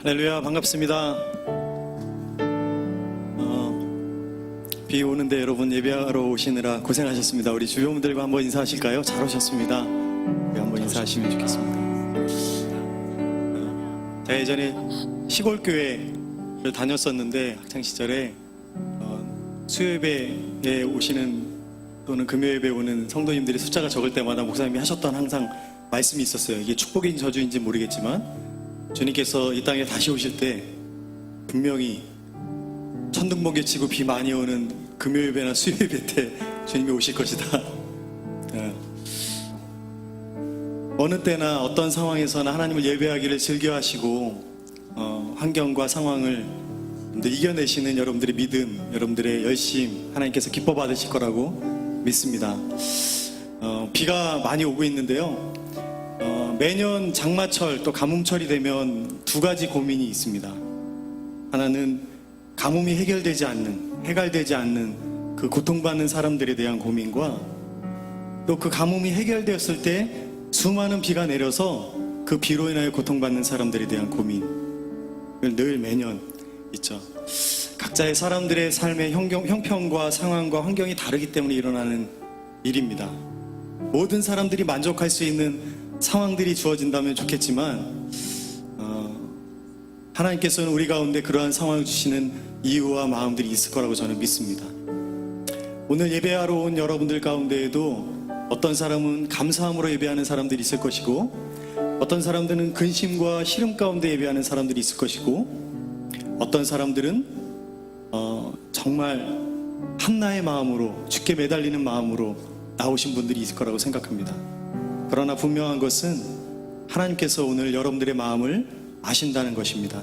할렐루야, 반갑습니다. 비 오는데 여러분 예배하러 오시느라 고생하셨습니다. 우리 주변분들과 한번 인사하실까요? 잘 오셨습니다. 우리 한번 인사하시면 좋겠습니다. 제가 예전에 시골교회를 다녔었는데 학창시절에 수요예배에 오시는 또는 금요예배에 오는 성도님들이 숫자가 적을 때마다 목사님이 하셨던 항상 말씀이 있었어요. 이게 축복인 저주인지 모르겠지만 주님께서 이 땅에 다시 오실 때 분명히 천둥번개치고 비 많이 오는 금요예배나 수요예배 때 주님이 오실 것이다. 어느 때나 어떤 상황에서나 하나님을 예배하기를 즐겨하시고 환경과 상황을 이겨내시는 여러분들의 믿음, 여러분들의 열심 하나님께서 기뻐 받으실 거라고 믿습니다. 비가 많이 오고 있는데요. 매년 장마철 또 가뭄철이 되면 두 가지 고민이 있습니다. 하나는 가뭄이 해결되지 않는 그 고통받는 사람들에 대한 고민과 또 그 가뭄이 해결되었을 때 수많은 비가 내려서 그 비로 인하여 고통받는 사람들에 대한 고민을 늘 매년 있죠. 각자의 사람들의 삶의 형편과 상황과 환경이 다르기 때문에 일어나는 일입니다. 모든 사람들이 만족할 수 있는 상황들이 주어진다면 좋겠지만 하나님께서는 우리 가운데 그러한 상황을 주시는 이유와 마음들이 있을 거라고 저는 믿습니다. 오늘 예배하러 온 여러분들 가운데에도 어떤 사람은 감사함으로 예배하는 사람들이 있을 것이고 어떤 사람들은 근심과 시름 가운데 예배하는 사람들이 있을 것이고 어떤 사람들은 정말 한나의 마음으로 주께 매달리는 마음으로 나오신 분들이 있을 거라고 생각합니다. 그러나 분명한 것은 하나님께서 오늘 여러분들의 마음을 아신다는 것입니다.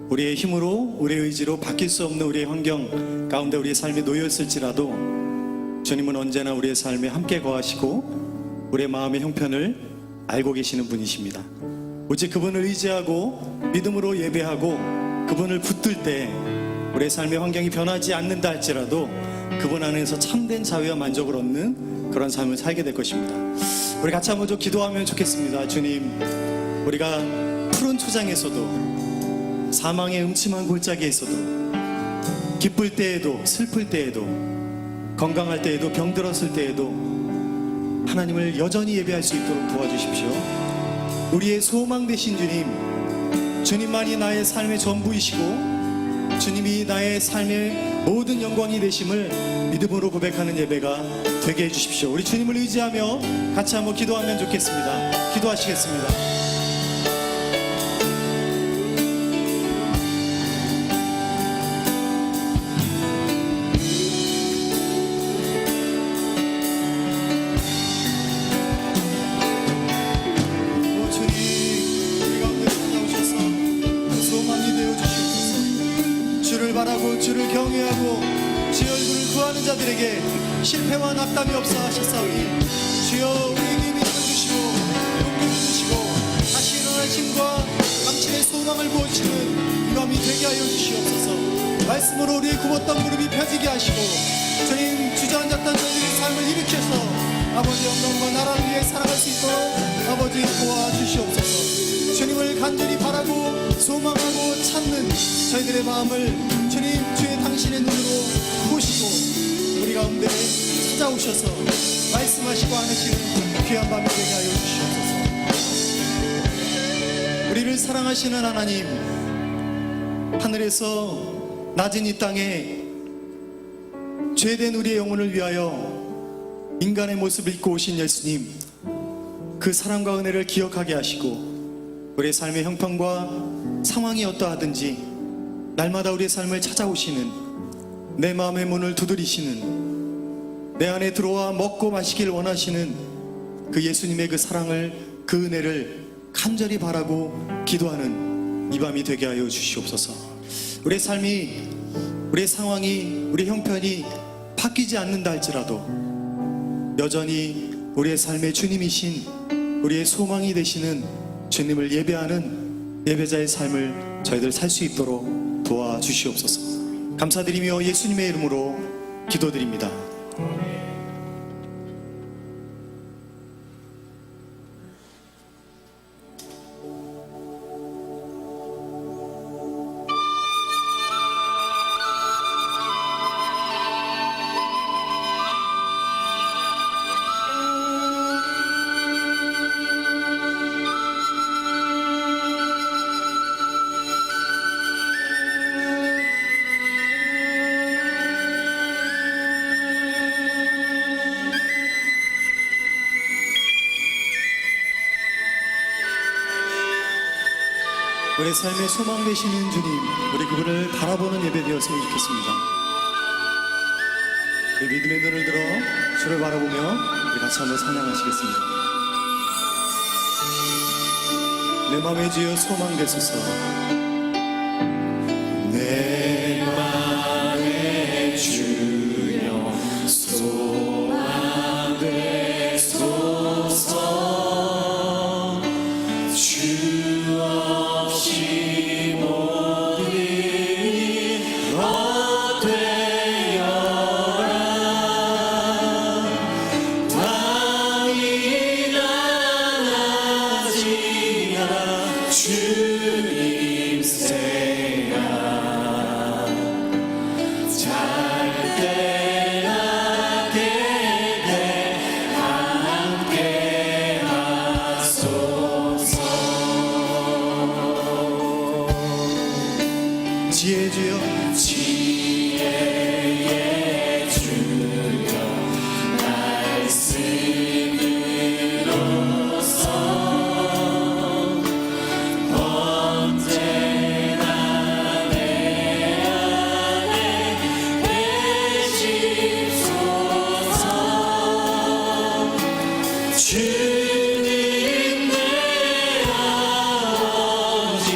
우리의 힘으로 우리의 의지로 바뀔 수 없는 우리의 환경 가운데 우리의 삶이 놓였을지라도 주님은 언제나 우리의 삶에 함께 거하시고 우리의 마음의 형편을 알고 계시는 분이십니다. 오직 그분을 의지하고 믿음으로 예배하고 그분을 붙들 때 우리의 삶의 환경이 변하지 않는다 할지라도 그분 안에서 참된 자유와 만족을 얻는 그런 삶을 살게 될 것입니다. 우리 같이 한번 좀 기도하면 좋겠습니다. 주님, 우리가 푸른 초장에서도 사망의 음침한 골짜기에서도 기쁠 때에도 슬플 때에도 건강할 때에도 병들었을 때에도 하나님을 여전히 예배할 수 있도록 도와주십시오. 우리의 소망 되신 주님, 주님만이 나의 삶의 전부이시고 주님이 나의 삶의 모든 영광이 되심을 믿음으로 고백하는 예배가 되게 해주십시오. 우리 주님을 의지하며 같이 한번 기도하면 좋겠습니다. 기도하시겠습니다. 주를 경외하고 주의 얼굴을 구하는 자들에게 실패와 낙담이 없어 하셨사오니 주여 우리에게 믿음을 주시고 용기를 주시고 다시 일어날 힘과 당신의 소망을 부어주시는 이 밤이 되게 하여 주시옵소서. 말씀으로 우리의 굽었던 무릎이 펴지게 하시고 주님 주저앉았던 저희들의 삶을 일으켜서 아버지 영광과 나라를 위해 살아갈 수 있도록 아버지 도와주시옵소서. 주님을 간절히 바라고 소망하고 찾는 저희들의 마음을 주님 주의 당신의 눈으로 보시고 우리 가운데 찾아오셔서 말씀하시고 하시는 귀한 밤이 되게 하여 주시옵소서. 우리를 사랑하시는 하나님, 하늘에서 낮은 이 땅에 죄된 우리의 영혼을 위하여 인간의 모습을 입고 오신 예수님, 그 사랑과 은혜를 기억하게 하시고 우리의 삶의 형편과 상황이 어떠하든지 날마다 우리의 삶을 찾아오시는, 내 마음의 문을 두드리시는, 내 안에 들어와 먹고 마시길 원하시는 그 예수님의 그 사랑을, 그 은혜를 간절히 바라고 기도하는 이 밤이 되게 하여 주시옵소서. 우리의 삶이, 우리의 상황이, 우리의 형편이 바뀌지 않는다 할지라도 여전히 우리의 삶의 주님이신, 우리의 소망이 되시는 주님을 예배하는 예배자의 삶을 저희들 살 수 있도록 도와주시옵소서. 감사드리며 예수님의 이름으로 기도드립니다. 우리 삶의 소망 되시는 주님, 우리 그분을 바라보는 예배 되었으면 좋겠습니다. 우리 믿음의 눈을 들어 주를 바라보며 우리 같이 한번 찬양하시겠습니다. 내 맘에 주여 소망 되소서. 내 맘에 주여 소망 되소서. 주 없이 모든 일이 헛되어라. 땅이 나아지라. 주님 새가 잘 때하게 돼 함께 하소서. 지혜의 주여, 지혜의 주여, 말씀으로써 언제나 내 안에 계시소서. 주님 내 아버지,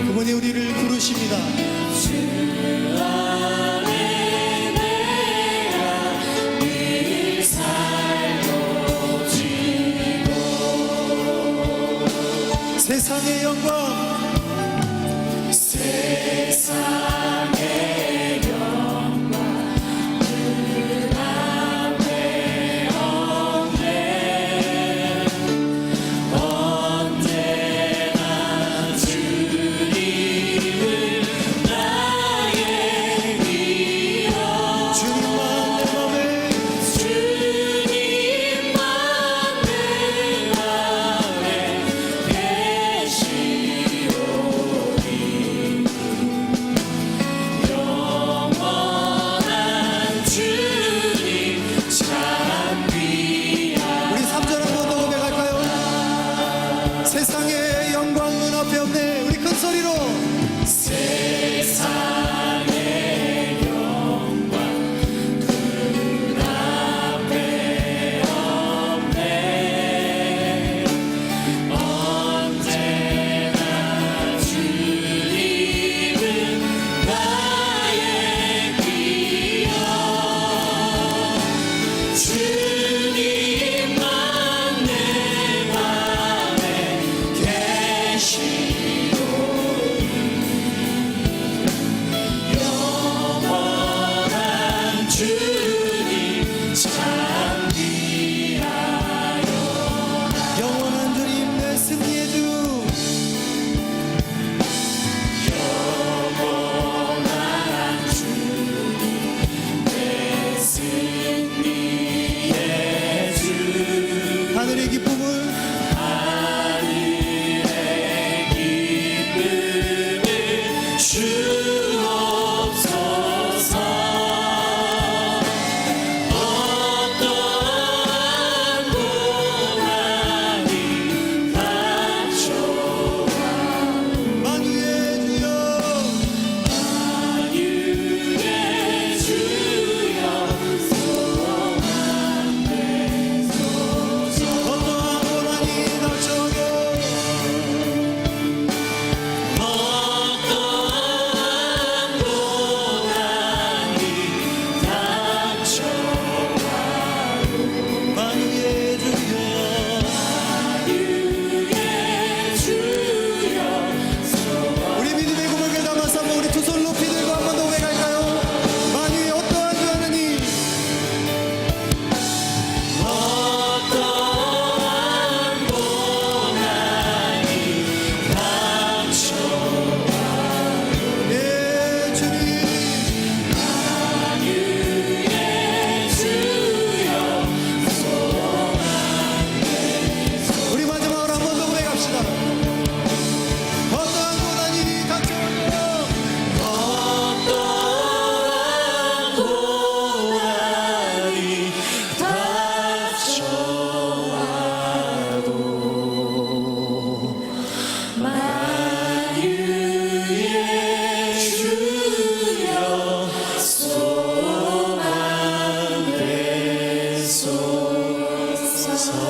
그분이 우리를 부르십니다. 주 안에 내가 늘 살고 지고 세상의 영광, 세상의 영광 그 앞에 없네. 언제나 주님을 나의 위로. 주님만 내 맘에, 주님만 내 맘에 계시오니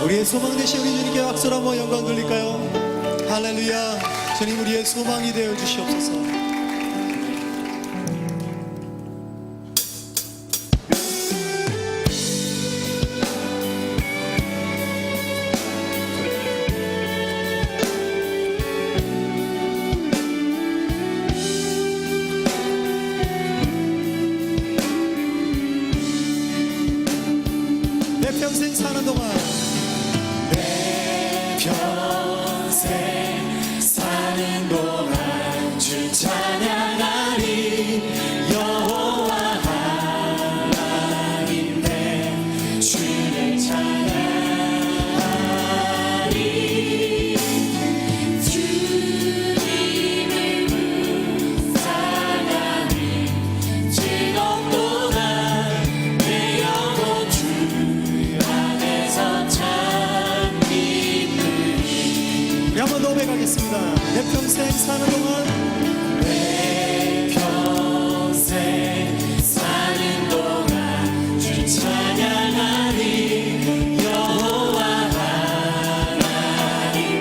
우리의 소망 되신 우리 주님께 박수로 한번 영광 돌릴까요? 할렐루야. 주님 우리의 소망이 되어 주시옵소서. 내 평생 사는 동안 내 평생 사는 동안 주 찬양하리 여호와 하나님 내 주를 찬양하리 주님을 묵상하니 즐겁도다 내 영혼 주 우리 한번 더 고백하겠습니다. 내 평생 사는 동안 내 평생 사는 동안 주 찬양하리 여호와 하나님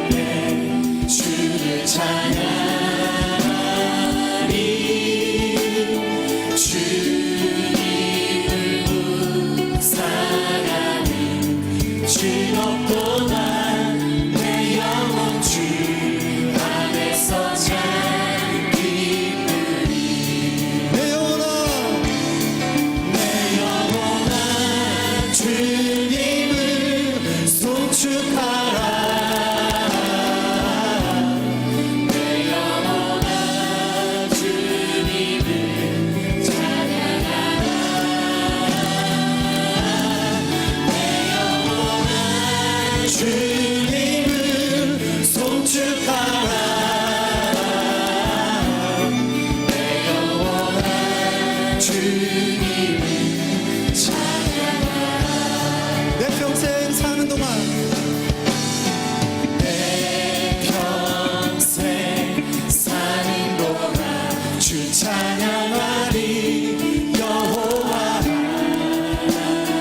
내 주를 찬양하리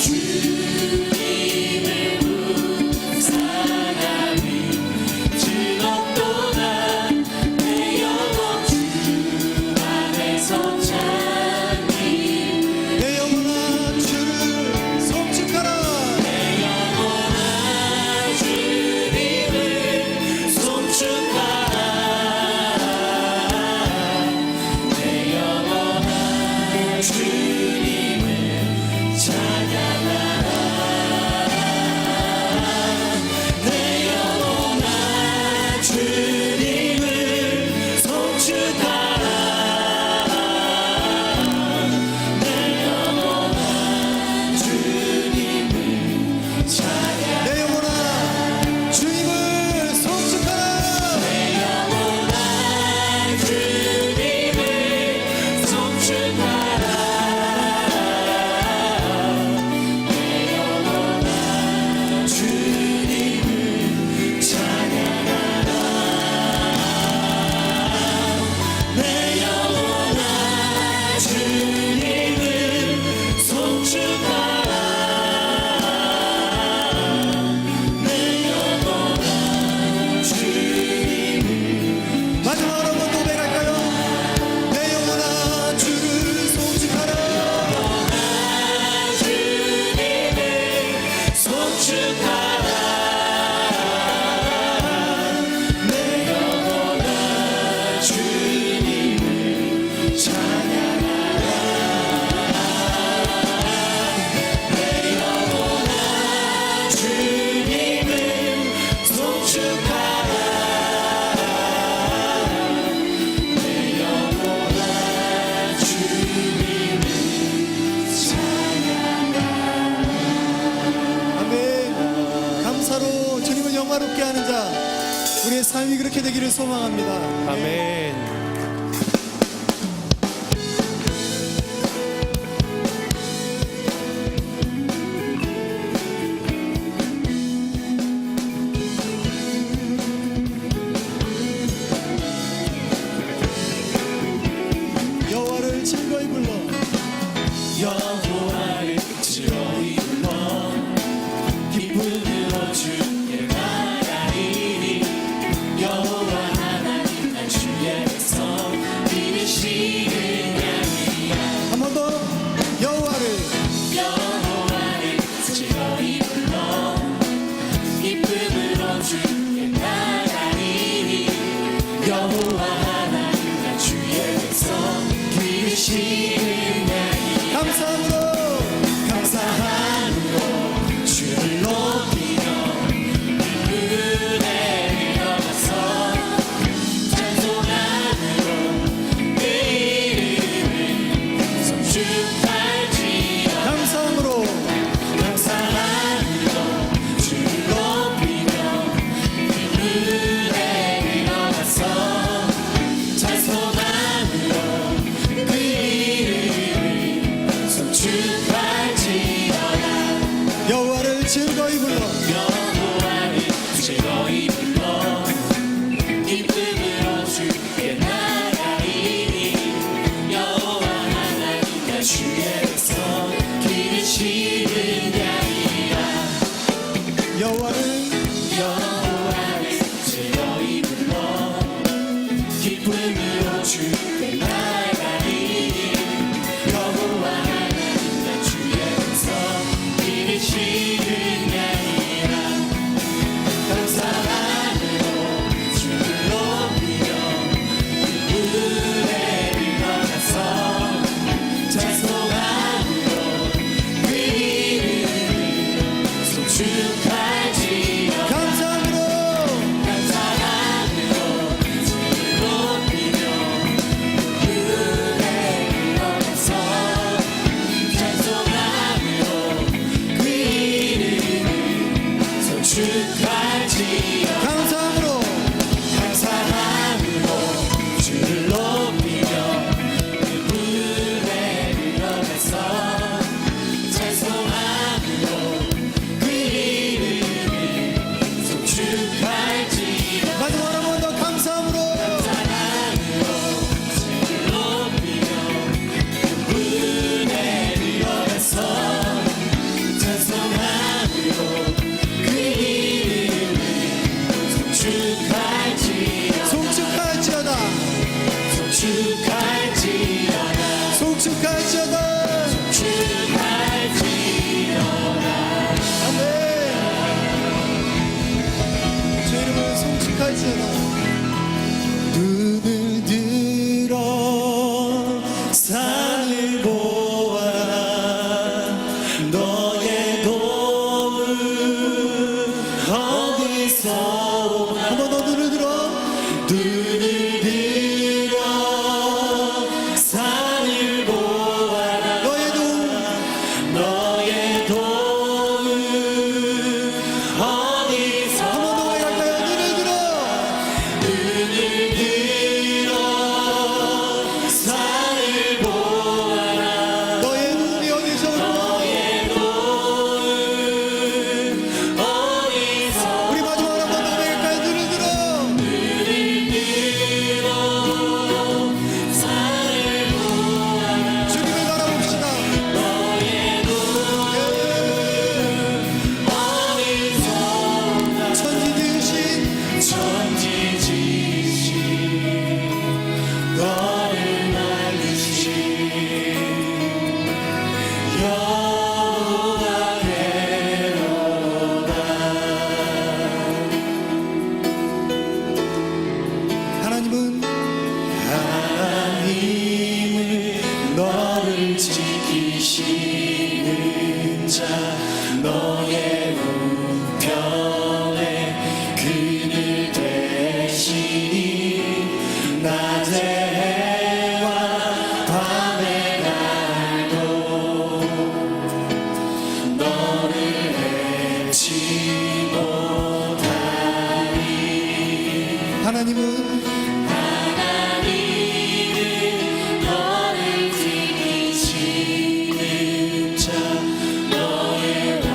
주님을 묵상하니 즐겁도다 영화롭게 하는 자, 우리의 삶이 그렇게 되기를 소망합니다. 아멘. 여호와를 즐거이 기르시는 양이 감사함으로 주를 높이며 은혜를 넘어서 찬송함으로 그 이름을 송축할지어다 감사함으로 주를 높이며 은혜를 넘어서 찬송함으로 그 이름을 송축할지어다 여호와를 즐거이 불러 여호와를 즐거이 불러 기쁨으로 주께 나가리니 여호와 하나님과 주의 백성 기르시는 양이라 여호와를 즐거이 불러 기쁨으로 주께 나가리니 여호와 하나님과 주의 백성 기르시는 양이라 감사함으로 주를 높이며 은혜를 넘어서 찬송함으로 그 이름을 송축할지어다 감사함으로 주를 높이며 은혜를 넘어서 찬송함으로 그 이름을 송축할지어다 감사함으로 주를 높이며 은혜를 넘어서 찬송함으로 그 이름을 송축할지어다 마지막 한 번 더 감사함으로 주를 높이며 은혜를 넘어서 찬송함으로 그 이름을 송축할지어다 송축할지어다 송축할지어다 송축할지어다 송축할지어다 아멘 주 이름을 송축할지어다 눈을 들어 산을 보아라 너의 도움 어디서 오나 한 번 더 눈을 들어 산을 보아라 너의 도움 어디서 한 번 더 갈까요? 눈을 들어 산을 보아라 너의 도움이 어디서 올까? 어디서 우리 마지막으로 한 번 더 갈까요? 눈을 들어 산을 보아라 주님을 바라봅시다 어디서 천지 지으신 천지 지으신 너를 만드신 여호와께로다 하나님은 너를 지키시는 자 너의 우편에 그늘 되시니 낮의 해와 밤의 날도 너를 해치 못하니 하나님은 너를 지키시는 자 너의 말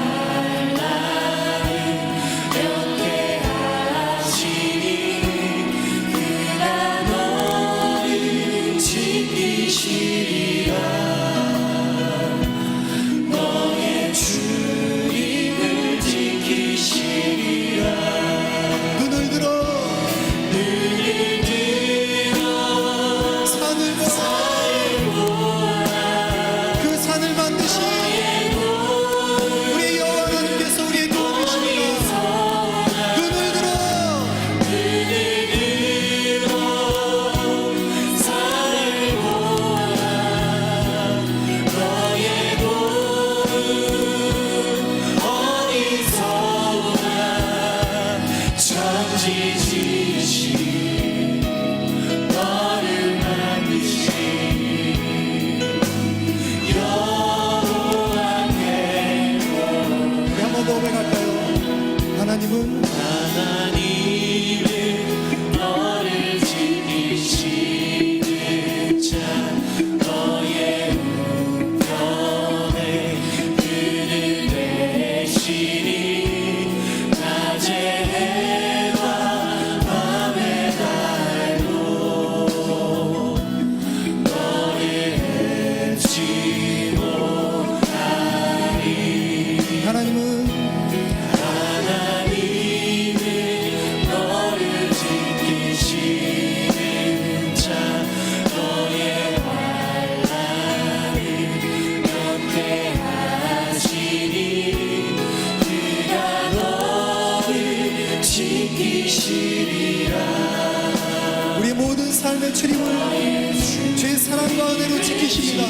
되십니다.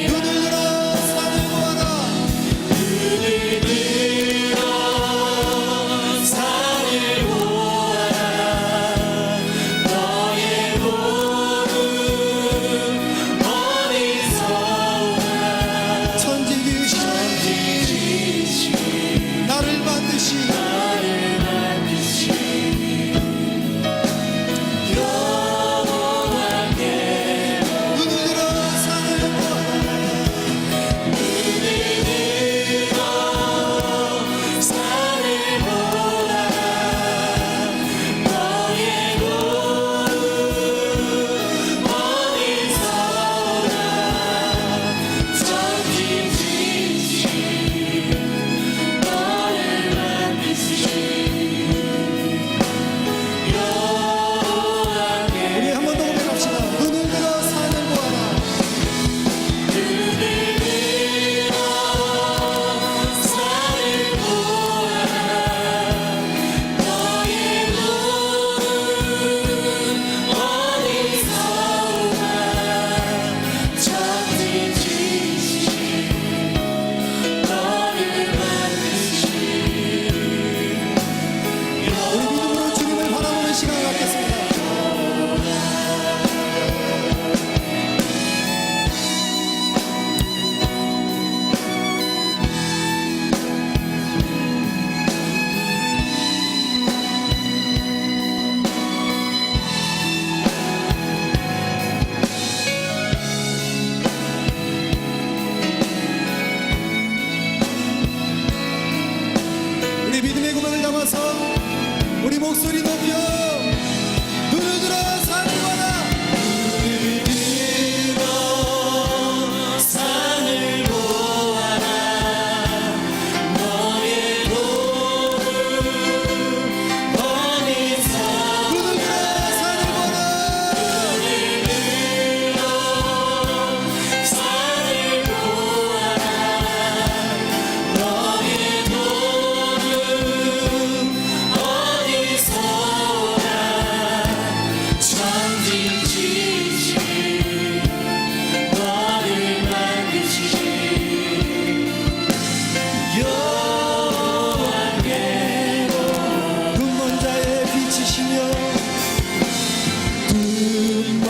눈을 들어 산을 보아라. 눈을 들어 산을 보아라. 너의 도움 어디서 오나. 천지기신 나를 만드신 여호와께 눈을 들어 산을 보아라. 눈을 들어 산을 보아라. 너의 도움 어디서 오나. 천지지신 너를 만드신 여호와께 우리 한 번 더 고백합시다. 눈을 들어 산을 보아라. 눈을 들어 산을 보아라. 너의 도움 어디서 오나. 천지지신 너를 만드신 우리 믿음으로 주님을 바라보는 시간을 갖겠습니다. 우리 믿음의 고백을 담아서 우리 목소리 높여 눈을 들어 산을 보아라. 산을 보아라. 너의 도움 어디서 눈을 들어 산을 보아라. 산을 보아라. 너의 도움 어디서 오나. 천지지신 너를 만드신 여호와께로 눈먼 자의 빛이시며 눈먼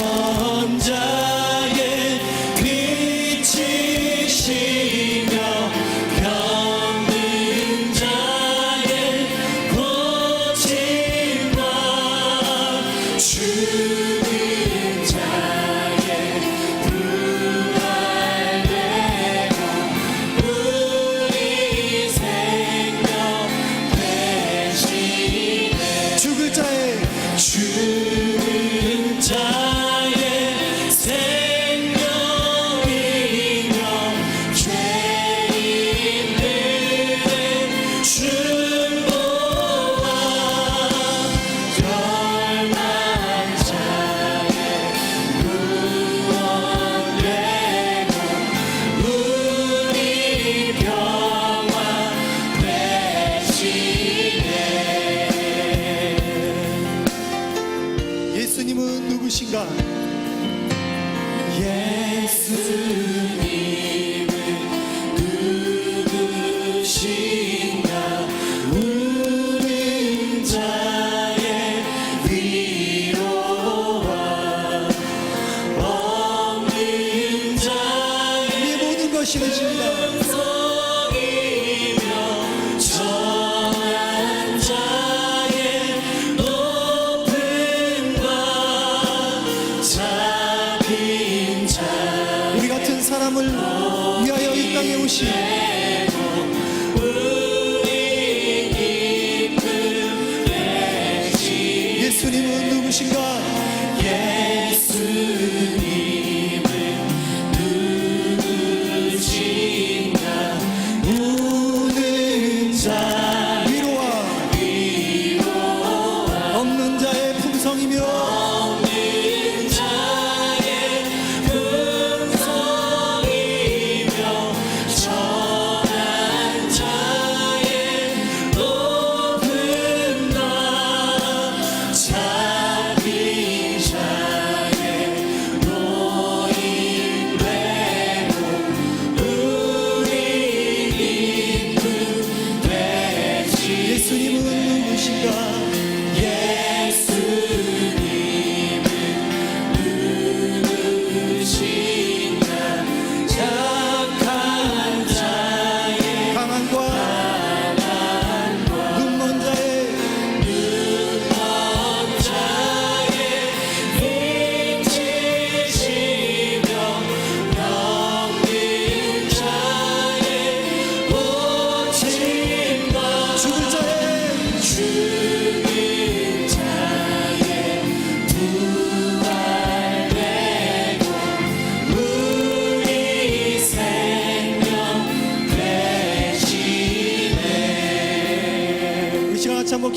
자의 빛이시며 병든 자의 고침과 죽은 자의 부활되고 우리 생명 되시네. 죽을 자의 죽은 자의 생명이며 죄인들의 중보와 멸망 자의 구원되고 우리 평화 되시네. 예수님은 누구신가? 예수님은 누구신가. 우는 자의 위로와 없는 자의 우리의 모든 것이 되십니다. 성이며 정한 자의 높음과 잡힌 자 우리 같은 사람을 위하여 이 땅에 오신 예수님은 누구신가? 예수님은 누구신가. 우는 자 위로와 없는 자의 풍성이며 없는 자의 풍성이며 정한 자의 높은 나 잡힌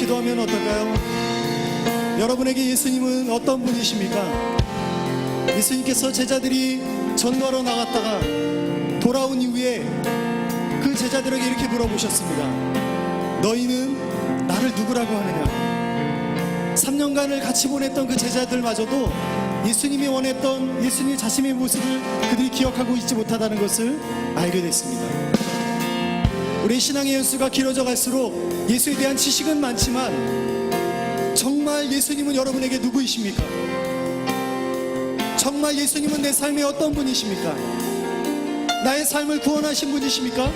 기도하면 어떨까요? 여러분에게 예수님은 어떤 분이십니까? 예수님께서 제자들이 전도하러 나갔다가 돌아온 이후에 그 제자들에게 이렇게 물어보셨습니다. 너희는 나를 누구라고 하느냐? 3년간을 같이 보냈던 그 제자들마저도 예수님이 원했던 예수님 자신의 모습을 그들이 기억하고 있지 못하다는 것을 알게 됐습니다. 우리 신앙의 연수가 길어져 갈수록 예수에 대한 지식은 많지만 정말 예수님은 여러분에게 누구이십니까? 정말 예수님은 내 삶에 어떤 분이십니까? 나의 삶을 구원하신 분이십니까?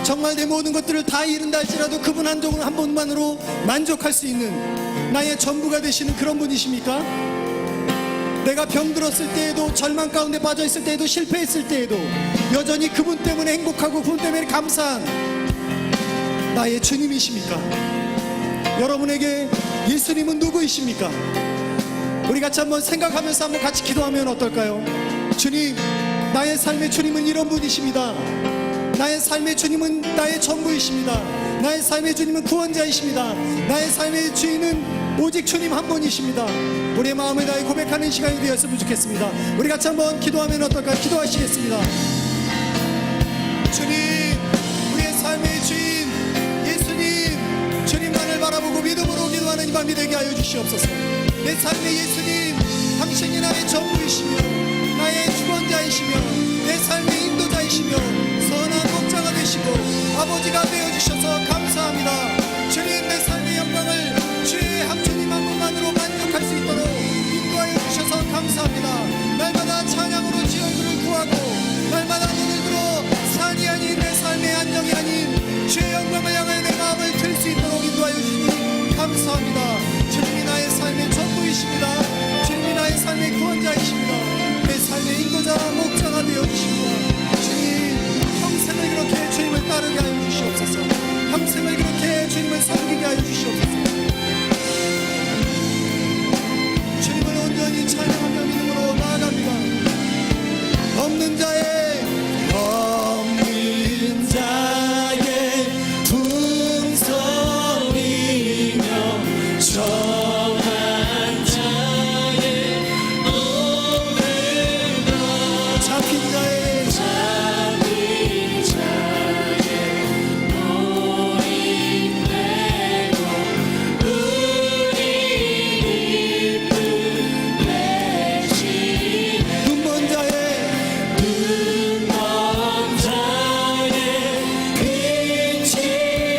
정말 내 모든 것들을 다 잃은다 할지라도 그분 한 분만으로 만족할 수 있는 나의 전부가 되시는 그런 분이십니까? 내가 병들었을 때에도, 절망 가운데 빠져 있을 때에도, 실패했을 때에도 여전히 그분 때문에 행복하고 그분 때문에 감사한 나의 주님이십니까? 여러분에게 예수님은 누구이십니까? 우리 같이 한번 생각하면서 한번 같이 기도하면 어떨까요? 주님, 나의 삶의 주님은 이런 분이십니다. 나의 삶의 주님은 나의 전부이십니다. 나의 삶의 주님은 구원자이십니다. 나의 삶의 주인은 오직 주님 한 분이십니다. 우리의 마음을 다해 고백하는 시간이 되었으면 좋겠습니다. 우리 같이 한번 기도하면 어떨까요? 기도하시겠습니다. 주님, 우리의 삶의 주인 예수님, 주님만을 바라보고 믿음으로 기도하는 이 밤이 되게 하여 주시옵소서. 내 삶의 예수님, 당신이 나의 전부이시며 나의 주권자이시며 내 삶의 인도자이시며 선한 목자가 되시고 아버지가 되어주셔서 감사합니다. 주님, 내 삶의 영광을 주의 한 주님 한 분만으로 만족할 수 있도록 인도하여 주셔서 감사합니다. 날마다 찬양으로 주의 얼굴을 구하고 날마다 눈을 들어 산이 아닌 내 삶의 안정이 아닌 주의 영광을 향하여 내 마음을 들 수 있도록 인도하여 주시니 감사합니다. 주님이 나의 삶의 전부이십니다. 주님이 나의 삶의 구원자이십니다. 내 삶의 인도자 목자가 되어주십니다. 주님, 평생을 그렇게 주님을 따르게 하여 주시옵소서. 평생을 그렇게 주님을 섬기게 하여 주시옵소서. 주님을 온전히 찬양하며 믿음으로 나아갑니다. 없는 자의 풍성이며 정한 자의 없는 것 잡힌 자의 잡힌 자의 노인되고 우리 기쁨 내시네 눈먼 자의 눈먼 자의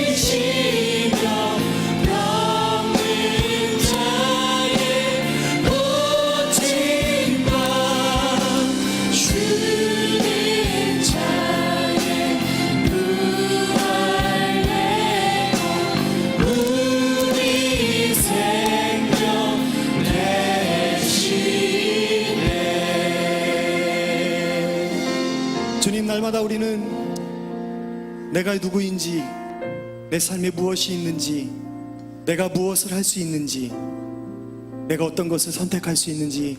빛이시며 병든 자의 고친 바 주는 자의 부활 내고 우리 생명 내시네. 주님, 날마다 우리는 내가 누구인지, 내 삶에 무엇이 있는지, 내가 무엇을 할 수 있는지, 내가 어떤 것을 선택할 수 있는지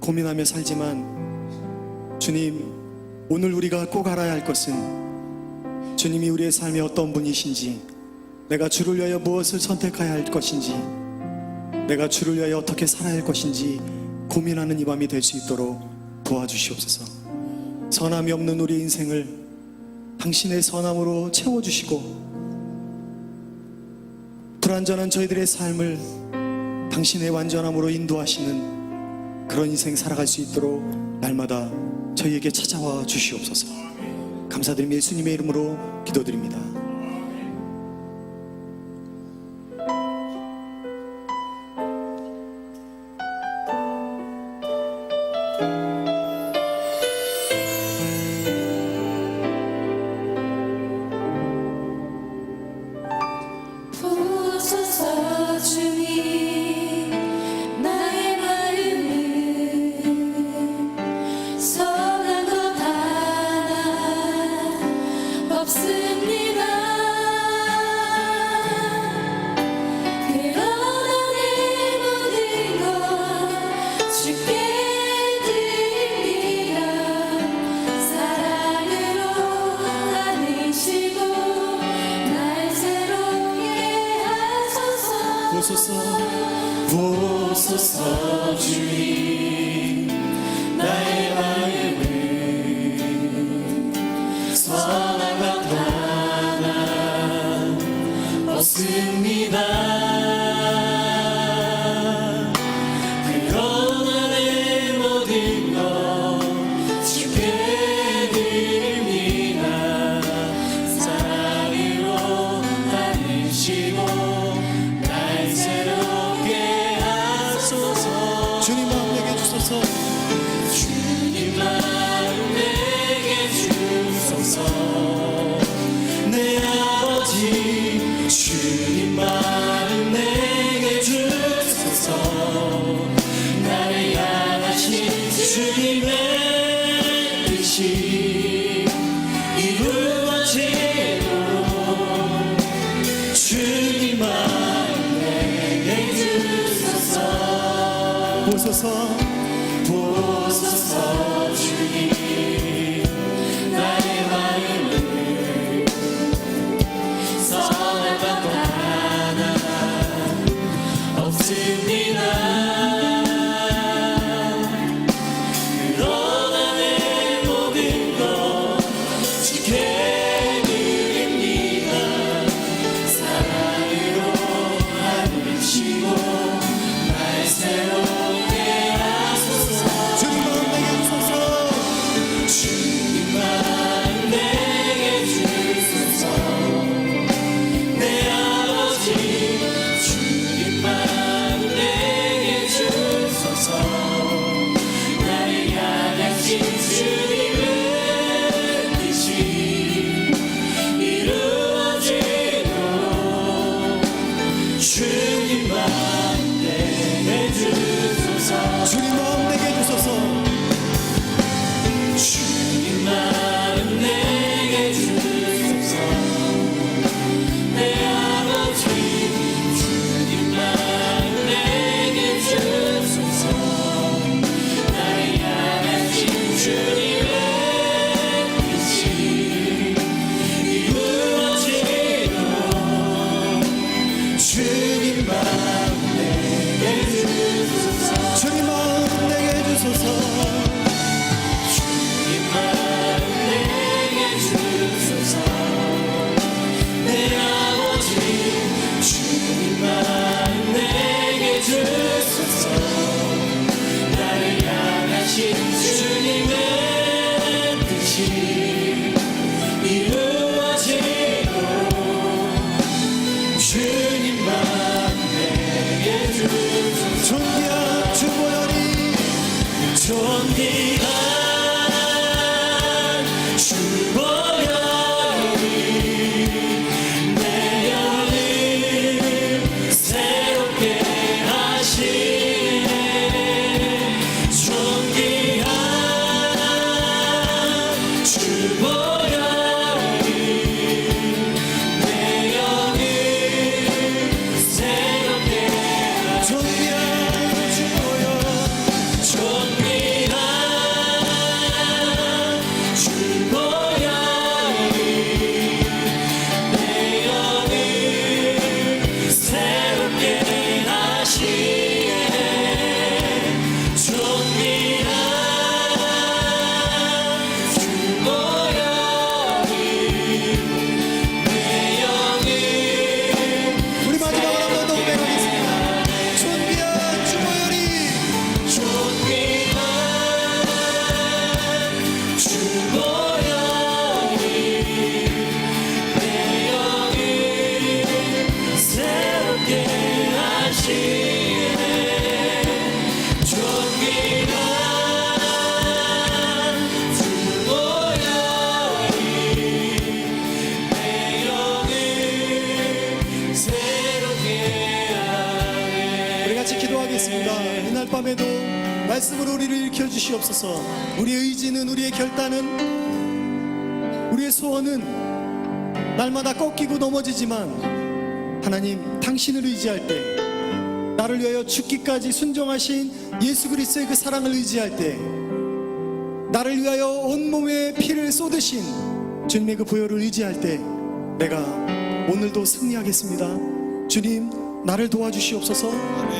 고민하며 살지만 주님, 오늘 우리가 꼭 알아야 할 것은 주님이 우리의 삶에 어떤 분이신지, 내가 주를 위하여 무엇을 선택해야 할 것인지, 내가 주를 위하여 어떻게 살아야 할 것인지 고민하는 이 밤이 될 수 있도록 도와주시옵소서. 선함이 없는 우리 인생을 당신의 선함으로 채워주시고 불완전한 저희들의 삶을 당신의 완전함으로 인도하시는 그런 인생 살아갈 수 있도록 날마다 저희에게 찾아와 주시옵소서. 감사드리며 예수님의 이름으로 기도드립니다. 부어소서 주님 나의 마음은 선한 것 하나 없습니다. 보소서 주님 나의 마음을 선함과 하나 없습니다. 그러나 내 모든 것 주께 드립니다. 사랑으로 받으시고 날 새롭게 하소서. 주님 마음 내게 주소서. 주님 마음 내게 주소서. 내 아버지 주님 마음 내게 주소서. 나를 향하신 주님의 뜻이 이루어지도록 주님 마음 내게 주소서. 보소서. 보소서 주님 나의 마음을 선함과 하나 없습니다. 그러나 내 모든 것 주께 드립니다. 사랑으로 받으시고 날 새롭게 하소서. 주님 마음 내게 주소서. 주님 마음 내게 주소서. 내 아버지 주님 마음 내게 주소서. 나를 향하신 주님의 뜻이 이루어지도록 주님 마음 내게 주소서. 주님 마음 내게 주소서. 주님 마음 내게 주소서. 내 아버지 주님 마음 내게 주소서. 나를 향하신 주님의 뜻이 이루어지도록 주님 마음 내게 주소서. 주님 마음 내게 주소서. 주님 마음 내게 주소서. 내 아버지 주님 마음 내게 주소서. 나를 향하신 주님의 뜻이 이루어지도록 주님 마음 내게 주소서. 존귀한 주보혈이 존귀한 주보혈이 내 영을 새롭게 하시네. 존귀한 주보혈이 내 영을 새롭게 하시네. 존귀한 주보혈. 존귀한 주보혈이 내 영을 새롭게 하시네. 존귀한 주보혈이 내 영을 우리 마지막으로 한번 더 고백하겠습니다. 존귀한 주보혈이 존귀한 주보혈이 내 영을 새롭게 하시네. 존귀한 주보혈이 내 영을 새롭게 하네. 우리 같이 기도하겠습니다. 이날 밤에도 말씀으로 우리를 일으켜 주시옵소서. 우리의 의지는, 우리의 결단은, 우리의 소원은 날마다 꺾이고 넘어지지만 하나님, 당신을 의지할 때, 나를 위하여 죽기까지 순종하신 예수 그리스도의 그 사랑을 의지할 때, 나를 위하여 온몸에 피를 쏟으신 주님의 그 보혈을 의지할 때 내가 오늘도 승리하겠습니다. 주님, 나를 도와주시옵소서.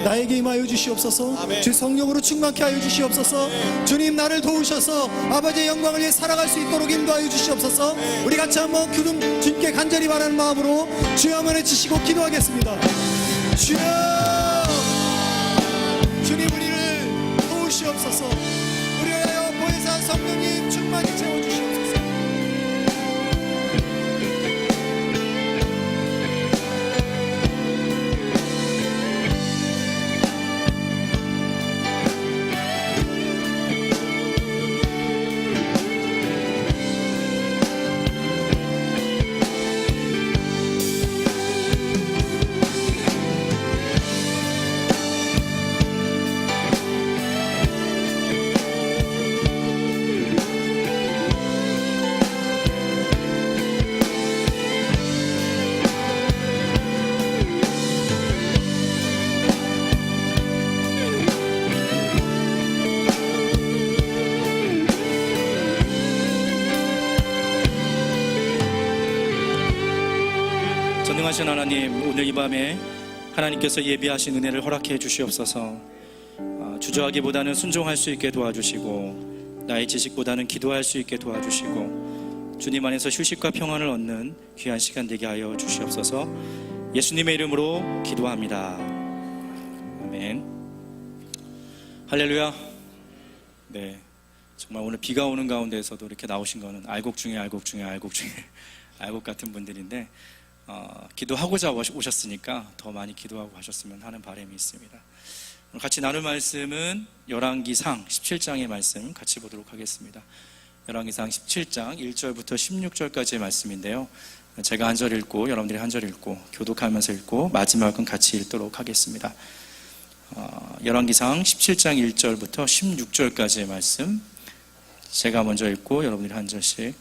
나에게 임하여 주시옵소서. 아멘. 주 성령으로 충만케 하여 주시옵소서. 주님 나를 도우셔서 아버지의 영광을 위해 살아갈 수 있도록 인도하여 주시옵소서. 우리 같이 한번 주님께 간절히 바라는 마음으로 주여 한번 외치시고 기도하겠습니다. 주여, 주님 우리를 도우시옵소서. 우리를 하여 보혜사 성령님 충만히 채워주시옵소서. 전능하신 하나님, 오늘 이 밤에 하나님께서 예비하신 은혜를 허락해 주시옵소서. 주저하기보다는 순종할 수 있게 도와주시고, 나의 지식보다는 기도할 수 있게 도와주시고, 주님 안에서 휴식과 평안을 얻는 귀한 시간 되게 하여 주시옵소서. 예수님의 이름으로 기도합니다. 아멘. 할렐루야. 네, 정말 오늘 비가 오는 가운데에서도 이렇게 나오신 거는 알곡 중에 알곡 같은 분들인데, 기도하고자 오셨으니까 더 많이 기도하고 가셨으면 하는 바람이 있습니다. 오늘 같이 나눌 말씀은 열왕기상 17장의 말씀 같이 보도록 하겠습니다. 열왕기상 17장 1절부터 16절까지의 말씀인데요, 제가 한 절 읽고 여러분들이 한 절 읽고 교독하면서 읽고 마지막은 같이 읽도록 하겠습니다. 열왕기상 17장 1절부터 16절까지의 말씀, 제가 먼저 읽고 여러분들이 한 절씩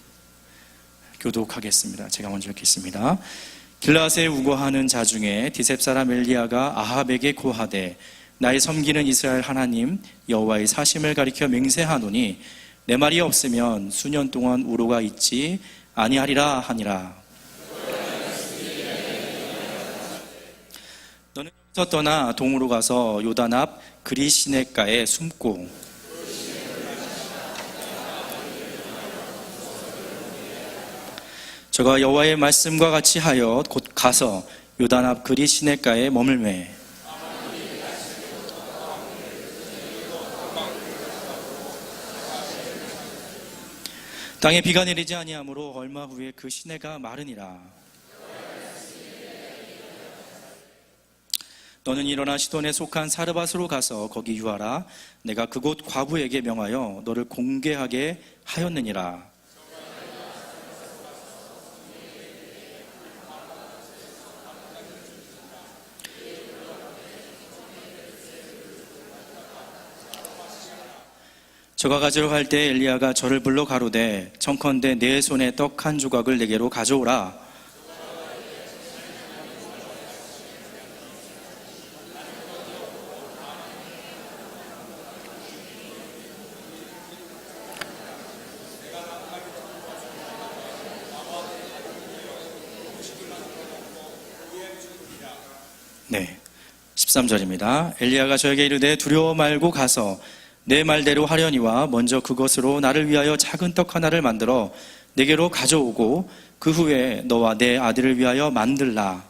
교독하겠습니다. 제가 먼저 읽겠습니다. 길라앗에 우거하는 자 중에 디셉 사람 엘리야가 아합에게 고하되, 나의 섬기는 이스라엘 하나님 여호와의 사심을 가리켜 맹세하노니 내 말이 없으면 수년 동안 우로가 있지 아니하리라 하니라. 너는 여기서 떠나 동으로 가서 요단 앞 그리시네가에 숨고, 저가 여호와의 말씀과 같이 하여 곧 가서 요단 앞 그리시네가에 머물매. 땅에 비가 내리지 아니하므로 얼마 후에 그 시내가 마르니라. 너는 일어나 시돈에 속한 사르밧으로 가서 거기 유하라. 내가 그곳 과부에게 명하여 너를 공개하게 하였느니라. 저가 가지러 갈 때 엘리야가 저를 불러 가로되, 청컨대 내 손에 떡 한 조각을 내게로 가져오라. 네, 13절입니다. 엘리야가 저에게 이르되, 두려워 말고 가서 내 말대로 하려니와 먼저 그것으로 나를 위하여 작은 떡 하나를 만들어 내게로 가져오고 그 후에 너와 내 아들을 위하여 만들라.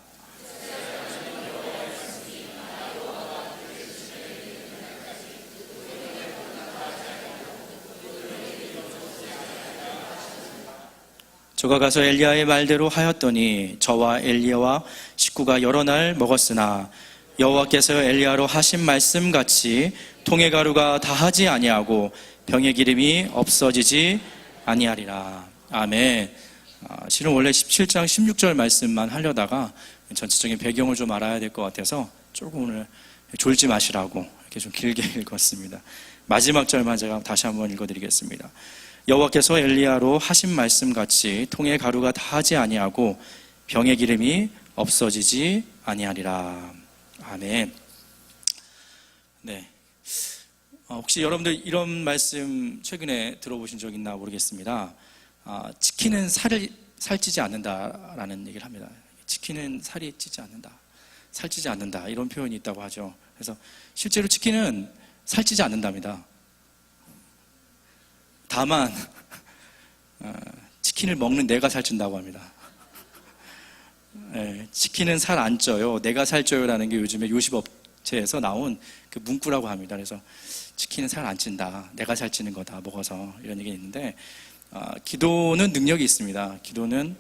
저가 가서 엘리야의 말대로 하였더니 저와 엘리야와 식구가 여러 날 먹었으나 여호와께서 엘리야로 하신 말씀같이 통의 가루가 다하지 아니하고 병의 기름이 없어지지 아니하리라. 아멘. 실은 원래 17장 16절 말씀만 하려다가 전체적인 배경을 좀 알아야 될 것 같아서 조금 오늘 졸지 마시라고 이렇게 좀 길게 읽었습니다. 마지막 절만 제가 다시 한번 읽어드리겠습니다. 여호와께서 엘리야로 하신 말씀같이 통의 가루가 다하지 아니하고 병의 기름이 없어지지 아니하리라. 아멘. 네. 혹시 여러분들 이런 말씀 최근에 들어보신 적 있나 모르겠습니다. 치킨은 살찌지 않는다라는 얘기를 합니다. 치킨은 살이 찌지 않는다. 살찌지 않는다 이런 표현이 있다고 하죠. 그래서 실제로 치킨은 살찌지 않는답니다. 다만 치킨을 먹는 내가 살찐다고 합니다. 치킨은 살 안 쪄요. 내가 살쪄요라는 게 요즘에 요식업체에서 나온 그 문구라고 합니다. 그래서 치킨은 살 안 찐다. 내가 살찌는 거다. 먹어서 이런 얘기 있는데 기도는 능력이 있습니다. 기도는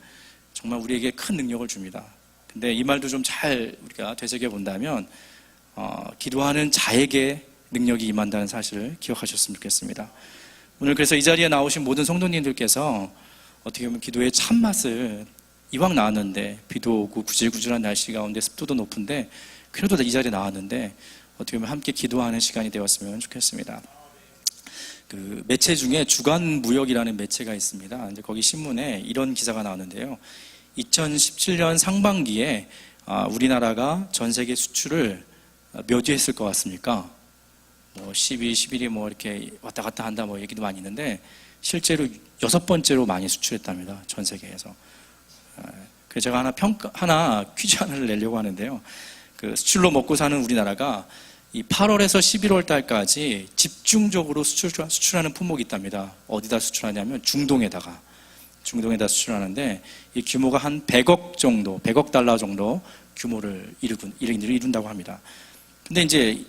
정말 우리에게 큰 능력을 줍니다. 근데 이 말도 좀 잘 우리가 되새겨 본다면 기도하는 자에게 능력이 임한다는 사실을 기억하셨으면 좋겠습니다. 오늘 그래서 이 자리에 나오신 모든 성도님들께서 어떻게 보면 기도의 참맛을 이왕 나왔는데 비도 오고 구질구질한 날씨 가운데 습도도 높은데 그래도 이 자리에 나왔는데 어떻게 보면 함께 기도하는 시간이 되었으면 좋겠습니다. 그 매체 중에 주간무역이라는 매체가 있습니다. 이제 거기 신문에 이런 기사가 나왔는데요. 2017년 상반기에 우리나라가 전 세계 수출을 몇 위 했을 것 같습니까? 뭐 10위, 11위 뭐 이렇게 왔다 갔다 한다 뭐 얘기도 많이 있는데 실제로 6번째로 많이 수출했답니다. 전 세계에서. 그래서 제가 하나 퀴즈 하나를 내려고 하는데요. 그 수출로 먹고 사는 우리나라가 이 8월에서 11월 달까지 집중적으로 수출하는 품목이 있답니다. 어디다 수출하냐면 중동에다가 수출하는데 이 규모가 한 100억 정도, 100억 달러 정도 규모를 이룬다고 합니다. 근데 이제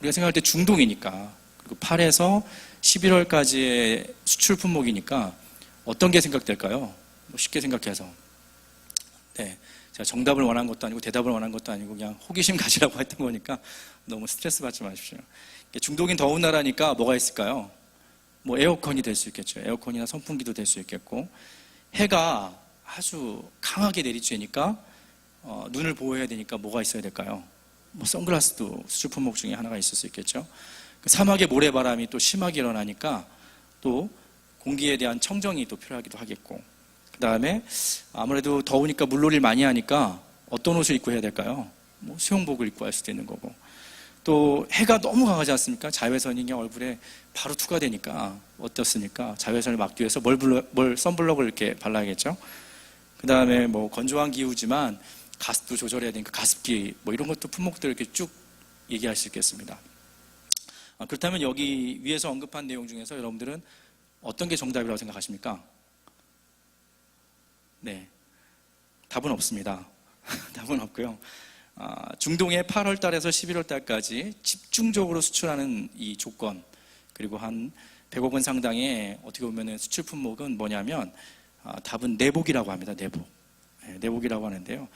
우리가 생각할 때 중동이니까 그리고 8에서 11월까지의 수출 품목이니까 어떤 게 생각될까요? 뭐 쉽게 생각해서 네, 제가 정답을 원한 것도 아니고 대답을 원한 것도 아니고 그냥 호기심 가지라고 했던 거니까 너무 스트레스 받지 마십시오. 중동인 더운 나라니까 뭐가 있을까요? 뭐 에어컨이 될 수 있겠죠. 에어컨이나 선풍기도 될 수 있겠고 해가 아주 강하게 내리쬐니까 눈을 보호해야 되니까 뭐가 있어야 될까요? 뭐 선글라스도 수출 품목 중에 하나가 있을 수 있겠죠. 사막의 모래바람이 또 심하게 일어나니까 또 공기에 대한 청정이 또 필요하기도 하겠고 그 다음에 아무래도 더우니까 물놀이를 많이 하니까 어떤 옷을 입고 해야 될까요? 뭐 수영복을 입고 할 수도 있는 거고 또 해가 너무 강하지 않습니까? 자외선이 그냥 얼굴에 바로 투과되니까 어떻습니까? 자외선을 막기 위해서 선블럭을 이렇게 발라야겠죠. 그 다음에 뭐 건조한 기후지만 가습도 조절해야 되니까 가습기 뭐 이런 것도 품목들 이렇게 쭉 얘기할 수 있겠습니다. 그렇다면 여기 위에서 언급한 내용 중에서 여러분들은 어떤 게 정답이라고 생각하십니까? 네, 답은 없습니다. 답은 없고요. 중동에 8월 달에서 11월 달까지 집중적으로 수출하는 이 조건 그리고 한 100억 원 상당의 어떻게 보면 수출 품목은 뭐냐면 답은 내복이라고 합니다. 내복. 네, 내복이라고 하는데요.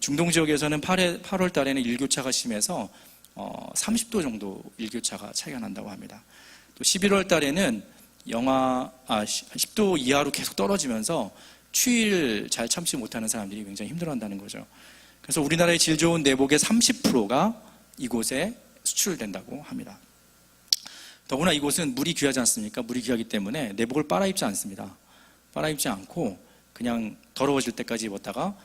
중동 지역에서는 8월 달에는 일교차가 심해서 30도 정도 일교차가 차이가 난다고 합니다. 또 11월 달에는 10도 이하로 계속 떨어지면서 추위를 잘 참지 못하는 사람들이 굉장히 힘들어한다는 거죠. 그래서 우리나라의 질 좋은 내복의 30%가 이곳에 수출된다고 합니다. 더구나 이곳은 물이 귀하지 않습니까? 물이 귀하기 때문에 내복을 빨아입지 않습니다. 빨아입지 않고 그냥 더러워질 때까지 입었다가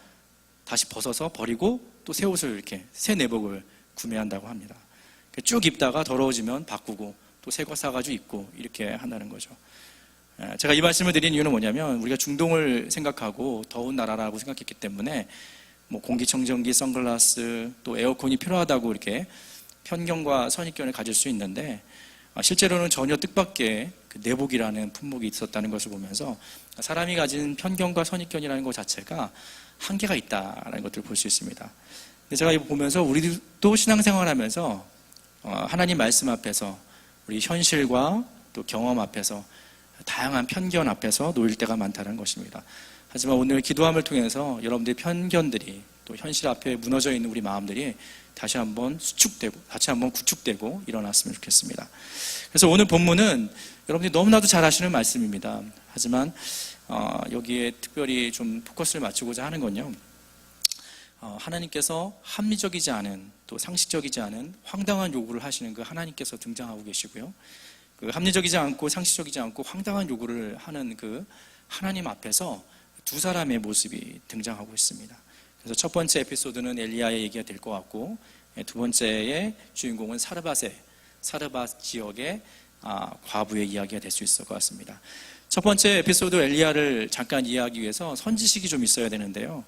다시 벗어서 버리고 또 새 옷을 이렇게 새 내복을 구매한다고 합니다. 쭉 입다가 더러워지면 바꾸고 또 새 거 사가지고 입고 이렇게 한다는 거죠. 제가 이 말씀을 드린 이유는 뭐냐면 우리가 중동을 생각하고 더운 나라라고 생각했기 때문에 뭐 공기청정기, 선글라스, 또 에어컨이 필요하다고 이렇게 편견과 선입견을 가질 수 있는데 실제로는 전혀 뜻밖의 그 내복이라는 품목이 있었다는 것을 보면서 사람이 가진 편견과 선입견이라는 것 자체가 한계가 있다라는 것들을 볼 수 있습니다. 근데 제가 이거 보면서 우리도 신앙생활하면서 하나님 말씀 앞에서 우리 현실과 또 경험 앞에서 다양한 편견 앞에서 놓일 때가 많다는 것입니다. 하지만 오늘 기도함을 통해서 여러분들의 편견들이 또 현실 앞에 무너져 있는 우리 마음들이 다시 한번 수축되고 다시 한번 구축되고 일어났으면 좋겠습니다. 그래서 오늘 본문은 여러분들이 너무나도 잘 아시는 말씀입니다. 하지만 여기에 특별히 좀 포커스를 맞추고자 하는 건요. 하나님께서 합리적이지 않은 또 상식적이지 않은 황당한 요구를 하시는 그 하나님께서 등장하고 계시고요. 그 합리적이지 않고 상식적이지 않고 황당한 요구를 하는 그 하나님 앞에서 두 사람의 모습이 등장하고 있습니다. 그래서 첫 번째 에피소드는 엘리야의 얘기가 될 것 같고 두 번째의 주인공은 사르밧 지역의 과부의 이야기가 될 수 있을 것 같습니다. 첫 번째 에피소드 엘리야를 잠깐 이해하기 위해서 선지식이 좀 있어야 되는데요.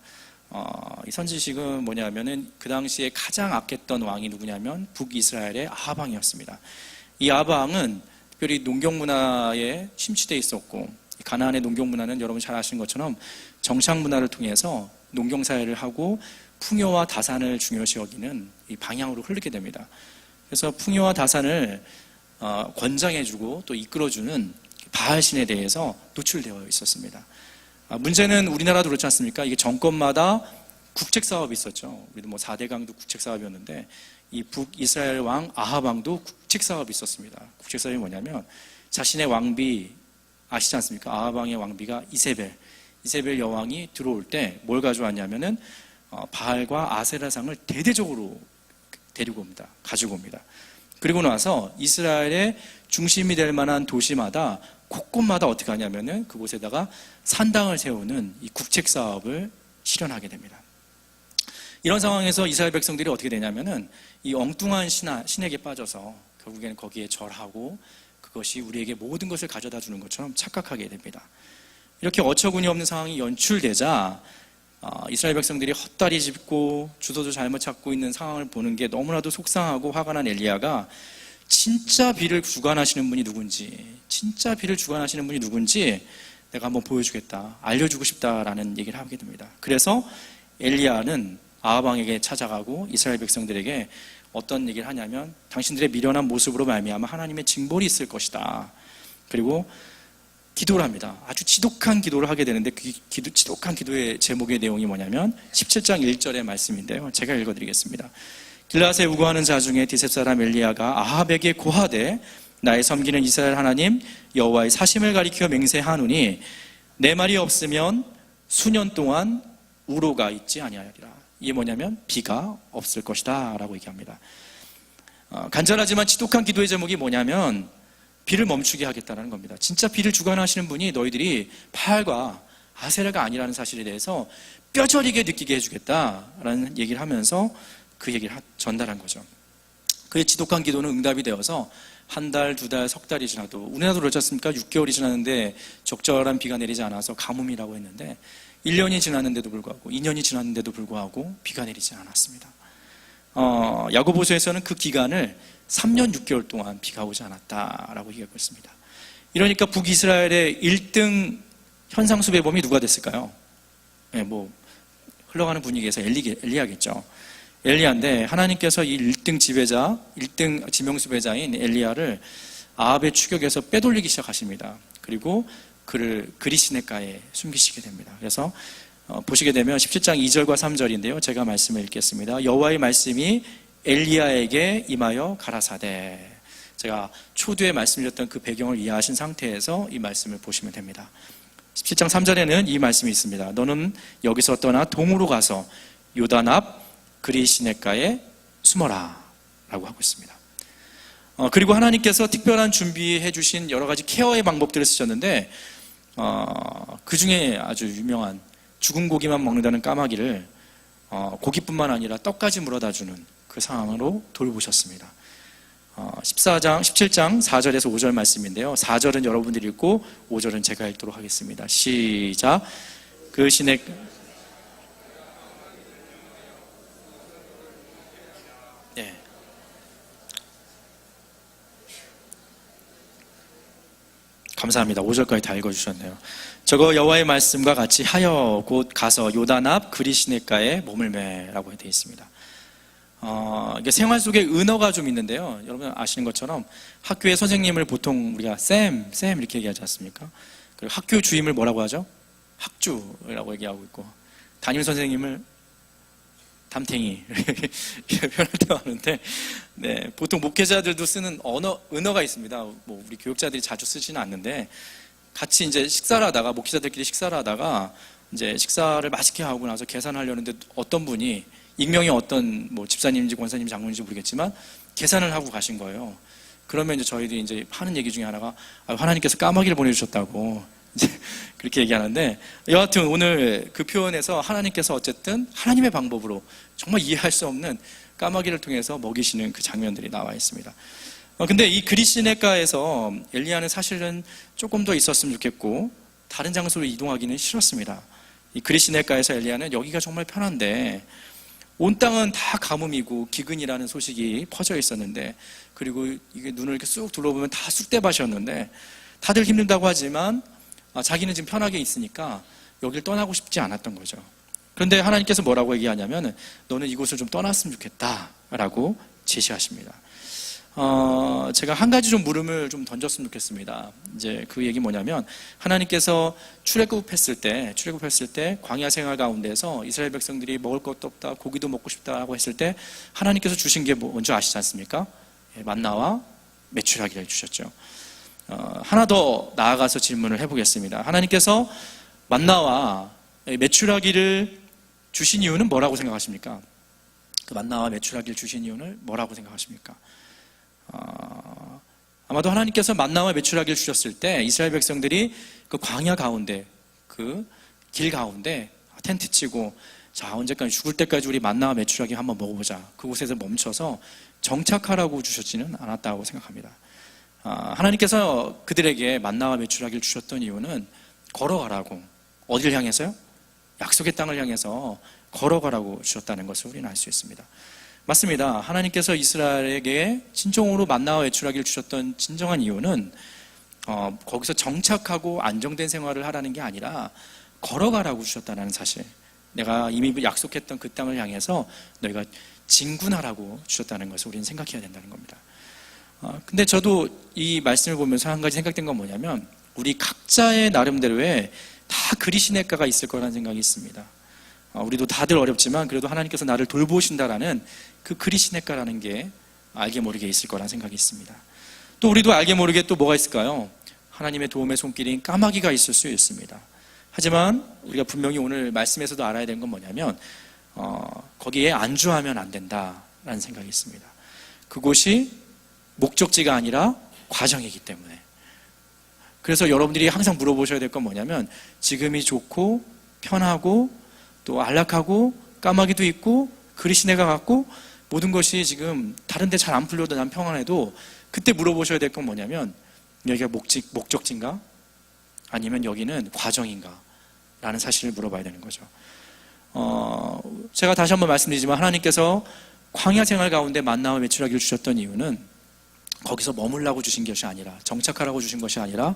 이 선지식은 뭐냐면은 그 당시에 가장 악했던 왕이 누구냐면 북이스라엘의 아합 왕이었습니다. 이 아합 왕은 특별히 농경 문화에 심취되어 있었고, 가나안의 농경 문화는 여러분 잘 아시는 것처럼 정착 문화를 통해서 농경 사회를 하고 풍요와 다산을 중요시 여기는 이 방향으로 흐르게 됩니다. 그래서 풍요와 다산을 권장해주고 또 이끌어주는 바알신에 대해서 노출되어 있었습니다. 문제는 우리나라도 그렇지 않습니까? 이게 정권마다 국책 사업이 있었죠. 우리도 뭐 4대 강도 국책 사업이었는데 이 북이스라엘 왕 아합 왕도 국책 사업이 있었습니다. 국책 사업이 뭐냐면 자신의 왕비 아시지 않습니까? 아합 왕의 왕비가 이세벨 여왕이 들어올 때 뭘 가져왔냐면은 바알과 아세라상을 대대적으로 데리고 옵니다. 가지고 옵니다. 그리고 나서 이스라엘의 중심이 될 만한 도시마다 곳곳마다 어떻게 하냐면은 그곳에다가 산당을 세우는 이 국책 사업을 실현하게 됩니다. 이런 상황에서 이스라엘 백성들이 어떻게 되냐면은 이 엉뚱한 신에게 빠져서 결국에는 거기에 절하고 그것이 우리에게 모든 것을 가져다 주는 것처럼 착각하게 됩니다. 이렇게 어처구니 없는 상황이 연출되자 이스라엘 백성들이 헛다리 짚고 주소도 잘못 찾고 있는 상황을 보는 게 너무나도 속상하고 화가 난 엘리야가 진짜 비를 주관하시는 분이 누군지, 진짜 비를 주관하시는 분이 누군지 내가 한번 보여주겠다, 알려주고 싶다라는 얘기를 하게 됩니다. 그래서 엘리야는 아합 왕에게 찾아가고 이스라엘 백성들에게 어떤 얘기를 하냐면 당신들의 미련한 모습으로 말미암아 하나님의 징벌이 있을 것이다. 그리고 기도를 합니다. 아주 지독한 기도를 하게 되는데 그 지독한 기도의 제목의 내용이 뭐냐면 17장 1절의 말씀인데요. 제가 읽어드리겠습니다. 길라앗에 우거하는 자 중에 디셉 사람 엘리야가 아합에게 고하되 나의 섬기는 이스라엘 하나님 여호와의 사심을 가리켜 맹세하노니 내 말이 없으면 수년 동안 우로가 있지 아니하리라. 이게 뭐냐면 비가 없을 것이다 라고 얘기합니다. 간절하지만 지독한 기도의 제목이 뭐냐면 비를 멈추게 하겠다는 겁니다. 진짜 비를 주관하시는 분이 너희들이 바알과 아세라가 아니라는 사실에 대해서 뼈저리게 느끼게 해주겠다라는 얘기를 하면서 그 얘기를 전달한 거죠. 그의 지독한 기도는 응답이 되어서 한 달, 두 달, 석 달이 지나도 우리나라도 그렇지 않습니까? 6개월이 지났는데 적절한 비가 내리지 않아서 가뭄이라고 했는데 1년이 지났는데도 불구하고 2년이 지났는데도 불구하고 비가 내리지 않았습니다. 야고보서에서는 그 기간을 3년 6개월 동안 비가 오지 않았다라고 얘기하고 있습니다. 이러니까 북이스라엘의 1등 현상수배범이 누가 됐을까요? 네, 뭐 흘러가는 분위기에서 엘리야겠죠. 엘리야인데 하나님께서 이 1등 지배자, 1등 지명수배자인 엘리야를 아합의 추격에서 빼돌리기 시작하십니다. 그리고 그를 그리시네가에 숨기시게 됩니다. 그래서 보시게 되면 17장 2절과 3절인데요. 제가 말씀을 읽겠습니다. 여호와의 말씀이 엘리야에게 임하여 가라사대. 제가 초두에 말씀드렸던 그 배경을 이해하신 상태에서 이 말씀을 보시면 됩니다. 17장 3절에는 이 말씀이 있습니다. 너는 여기서 떠나 동으로 가서 요단 앞 그리시네가에 숨어라 라고 하고 있습니다. 그리고 하나님께서 특별한 준비해 주신 여러 가지 케어의 방법들을 쓰셨는데 그 중에 아주 유명한 죽은 고기만 먹는다는 까마귀를 고기뿐만 아니라 떡까지 물어다 주는 그 상황으로 돌보셨습니다. 17장 4절에서 5절 말씀인데요. 4절은 여러분들이 읽고 5절은 제가 읽도록 하겠습니다. 시작. 그 시내 네. 감사합니다. 5절까지 다 읽어주셨네요. 저거 여호와의 말씀과 같이 하여 곧 가서 요단 앞 그리시네가에 몸을 매라고 되어 있습니다. 이게 생활 속에 은어가 좀 있는데요. 여러분 아시는 것처럼 학교의 선생님을 보통 우리가 쌤 이렇게 얘기하지 않습니까? 그리고 학교 주임을 뭐라고 하죠? 학주라고 얘기하고 있고 담임 선생님을 담탱이 이렇게 표현할 때가 많은데 네, 보통 목회자들도 쓰는 은어가 있습니다. 뭐 우리 교육자들이 자주 쓰지는 않는데 같이 이제 식사를 하다가 목회자들끼리 식사를 하다가 이제 식사를 맛있게 하고 나서 계산하려는데 어떤 분이 익명의 어떤 뭐 집사님인지 권사님인지 장로인지 모르겠지만 계산을 하고 가신 거예요. 그러면 이제 저희들이 이제 하는 얘기 중에 하나가 하나님께서 까마귀를 보내주셨다고 이제 그렇게 얘기하는데 여하튼 오늘 그 표현에서 하나님께서 어쨌든 하나님의 방법으로 정말 이해할 수 없는 까마귀를 통해서 먹이시는 그 장면들이 나와 있습니다. 근데 이 그리시네가에서 엘리야는 사실은 조금 더 있었으면 좋겠고 다른 장소로 이동하기는 싫었습니다. 이 그리시네가에서 엘리야는 여기가 정말 편한데 온 땅은 다 가뭄이고 기근이라는 소식이 퍼져 있었는데, 그리고 이게 눈을 이렇게 쑥 둘러보면 다 쑥대밭이었는데 다들 힘들다고 하지만 자기는 지금 편하게 있으니까 여길 떠나고 싶지 않았던 거죠. 그런데 하나님께서 뭐라고 얘기하냐면 너는 이곳을 좀 떠났으면 좋겠다라고 제시하십니다. 제가 한 가지 좀 물음을 좀 던졌으면 좋겠습니다. 이제 그 얘기 뭐냐면, 하나님께서 출애굽했을 때 광야 생활 가운데서 이스라엘 백성들이 먹을 것도 없다, 고기도 먹고 싶다고 했을 때 하나님께서 주신 게 뭔지 아시지 않습니까? 만나와 메추라기를 주셨죠. 하나 더 나아가서 질문을 해보겠습니다. 하나님께서 만나와 메추라기를 주신 이유는 뭐라고 생각하십니까? 그 만나와 메추라기를 주신 이유는 뭐라고 생각하십니까? 아마도 하나님께서 만나와 메추라기를 주셨을 때 이스라엘 백성들이 그 광야 가운데, 그 길 가운데 텐트 치고, 자, 언제까지 죽을 때까지 우리 만나와 메추라기 한번 먹어보자, 그곳에서 멈춰서 정착하라고 주셨지는 않았다고 생각합니다. 하나님께서 그들에게 만나와 메추라기를 주셨던 이유는 걸어가라고. 어디를 향해서요? 약속의 땅을 향해서 걸어가라고 주셨다는 것을 우리는 알 수 있습니다. 맞습니다. 하나님께서 이스라엘에게 진정으로 만나와 메추라기를 주셨던 진정한 이유는 거기서 정착하고 안정된 생활을 하라는 게 아니라 걸어가라고 주셨다는 사실, 내가 이미 약속했던 그 땅을 향해서 너희가 진군하라고 주셨다는 것을 우리는 생각해야 된다는 겁니다. 근데 저도 이 말씀을 보면서 한 가지 생각된 건 뭐냐면, 우리 각자의 나름대로의 다 그리시네가가 있을 거라는 생각이 있습니다. 우리도 다들 어렵지만 그래도 하나님께서 나를 돌보신다라는 그 그리시네가라는 게 알게 모르게 있을 거라는 생각이 있습니다. 또 우리도 알게 모르게 또 뭐가 있을까요? 하나님의 도움의 손길인 까마귀가 있을 수 있습니다. 하지만 우리가 분명히 오늘 말씀에서도 알아야 되는 건 뭐냐면, 거기에 안주하면 안 된다라는 생각이 있습니다. 그곳이 목적지가 아니라 과정이기 때문에. 그래서 여러분들이 항상 물어보셔야 될 건 뭐냐면, 지금이 좋고 편하고 또 안락하고 까마귀도 있고 그리시네가 같고 모든 것이 지금 다른 데 잘 안 풀려도 난 평안해도, 그때 물어보셔야 될 건 뭐냐면, 여기가 목적지인가? 아니면 여기는 과정인가? 라는 사실을 물어봐야 되는 거죠. 제가 다시 한번 말씀드리지만, 하나님께서 광야 생활 가운데 만나와 메추라기를 주셨던 이유는 거기서 머물라고 주신 것이 아니라, 정착하라고 주신 것이 아니라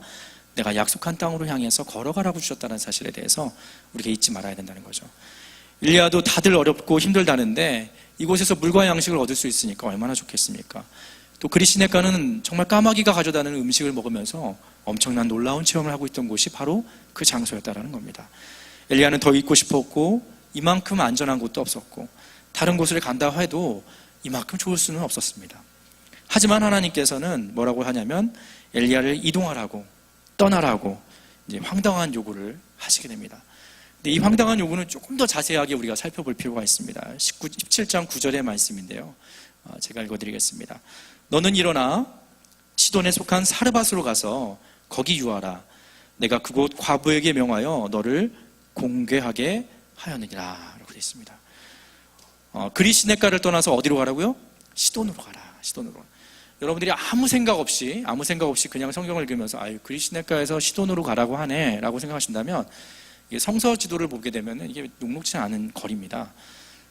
내가 약속한 땅으로 향해서 걸어가라고 주셨다는 사실에 대해서 우리가 잊지 말아야 된다는 거죠. 일리야도 다들 어렵고 힘들다는데 이곳에서 물과 양식을 얻을 수 있으니까 얼마나 좋겠습니까? 또 그리시네가는 정말 까마귀가 가져다는 음식을 먹으면서 엄청난 놀라운 체험을 하고 있던 곳이 바로 그 장소였다는 겁니다. 엘리야는 더 있고 싶었고 이만큼 안전한 곳도 없었고 다른 곳을 간다 해도 이만큼 좋을 수는 없었습니다. 하지만 하나님께서는 뭐라고 하냐면 엘리야를 이동하라고, 떠나라고 이제 황당한 요구를 하시게 됩니다. 근데 이 황당한 요구는 조금 더 자세하게 우리가 살펴볼 필요가 있습니다. 17장 9절의 말씀인데요, 제가 읽어드리겠습니다. 너는 일어나 시돈에 속한 사르밧으로 가서 거기 유하라. 내가 그곳 과부에게 명하여 너를 공개하게 하였느니라 라고 되어 있습니다. 그리시네가를 떠나서 어디로 가라고요? 시돈으로 가라. 시돈으로. 여러분들이 아무 생각 없이 그냥 성경을 읽으면서 그리시네가에서 시돈으로 가라고 하네 라고 생각하신다면, 성서 지도를 보게 되면 이게 녹록치 않은 거리입니다.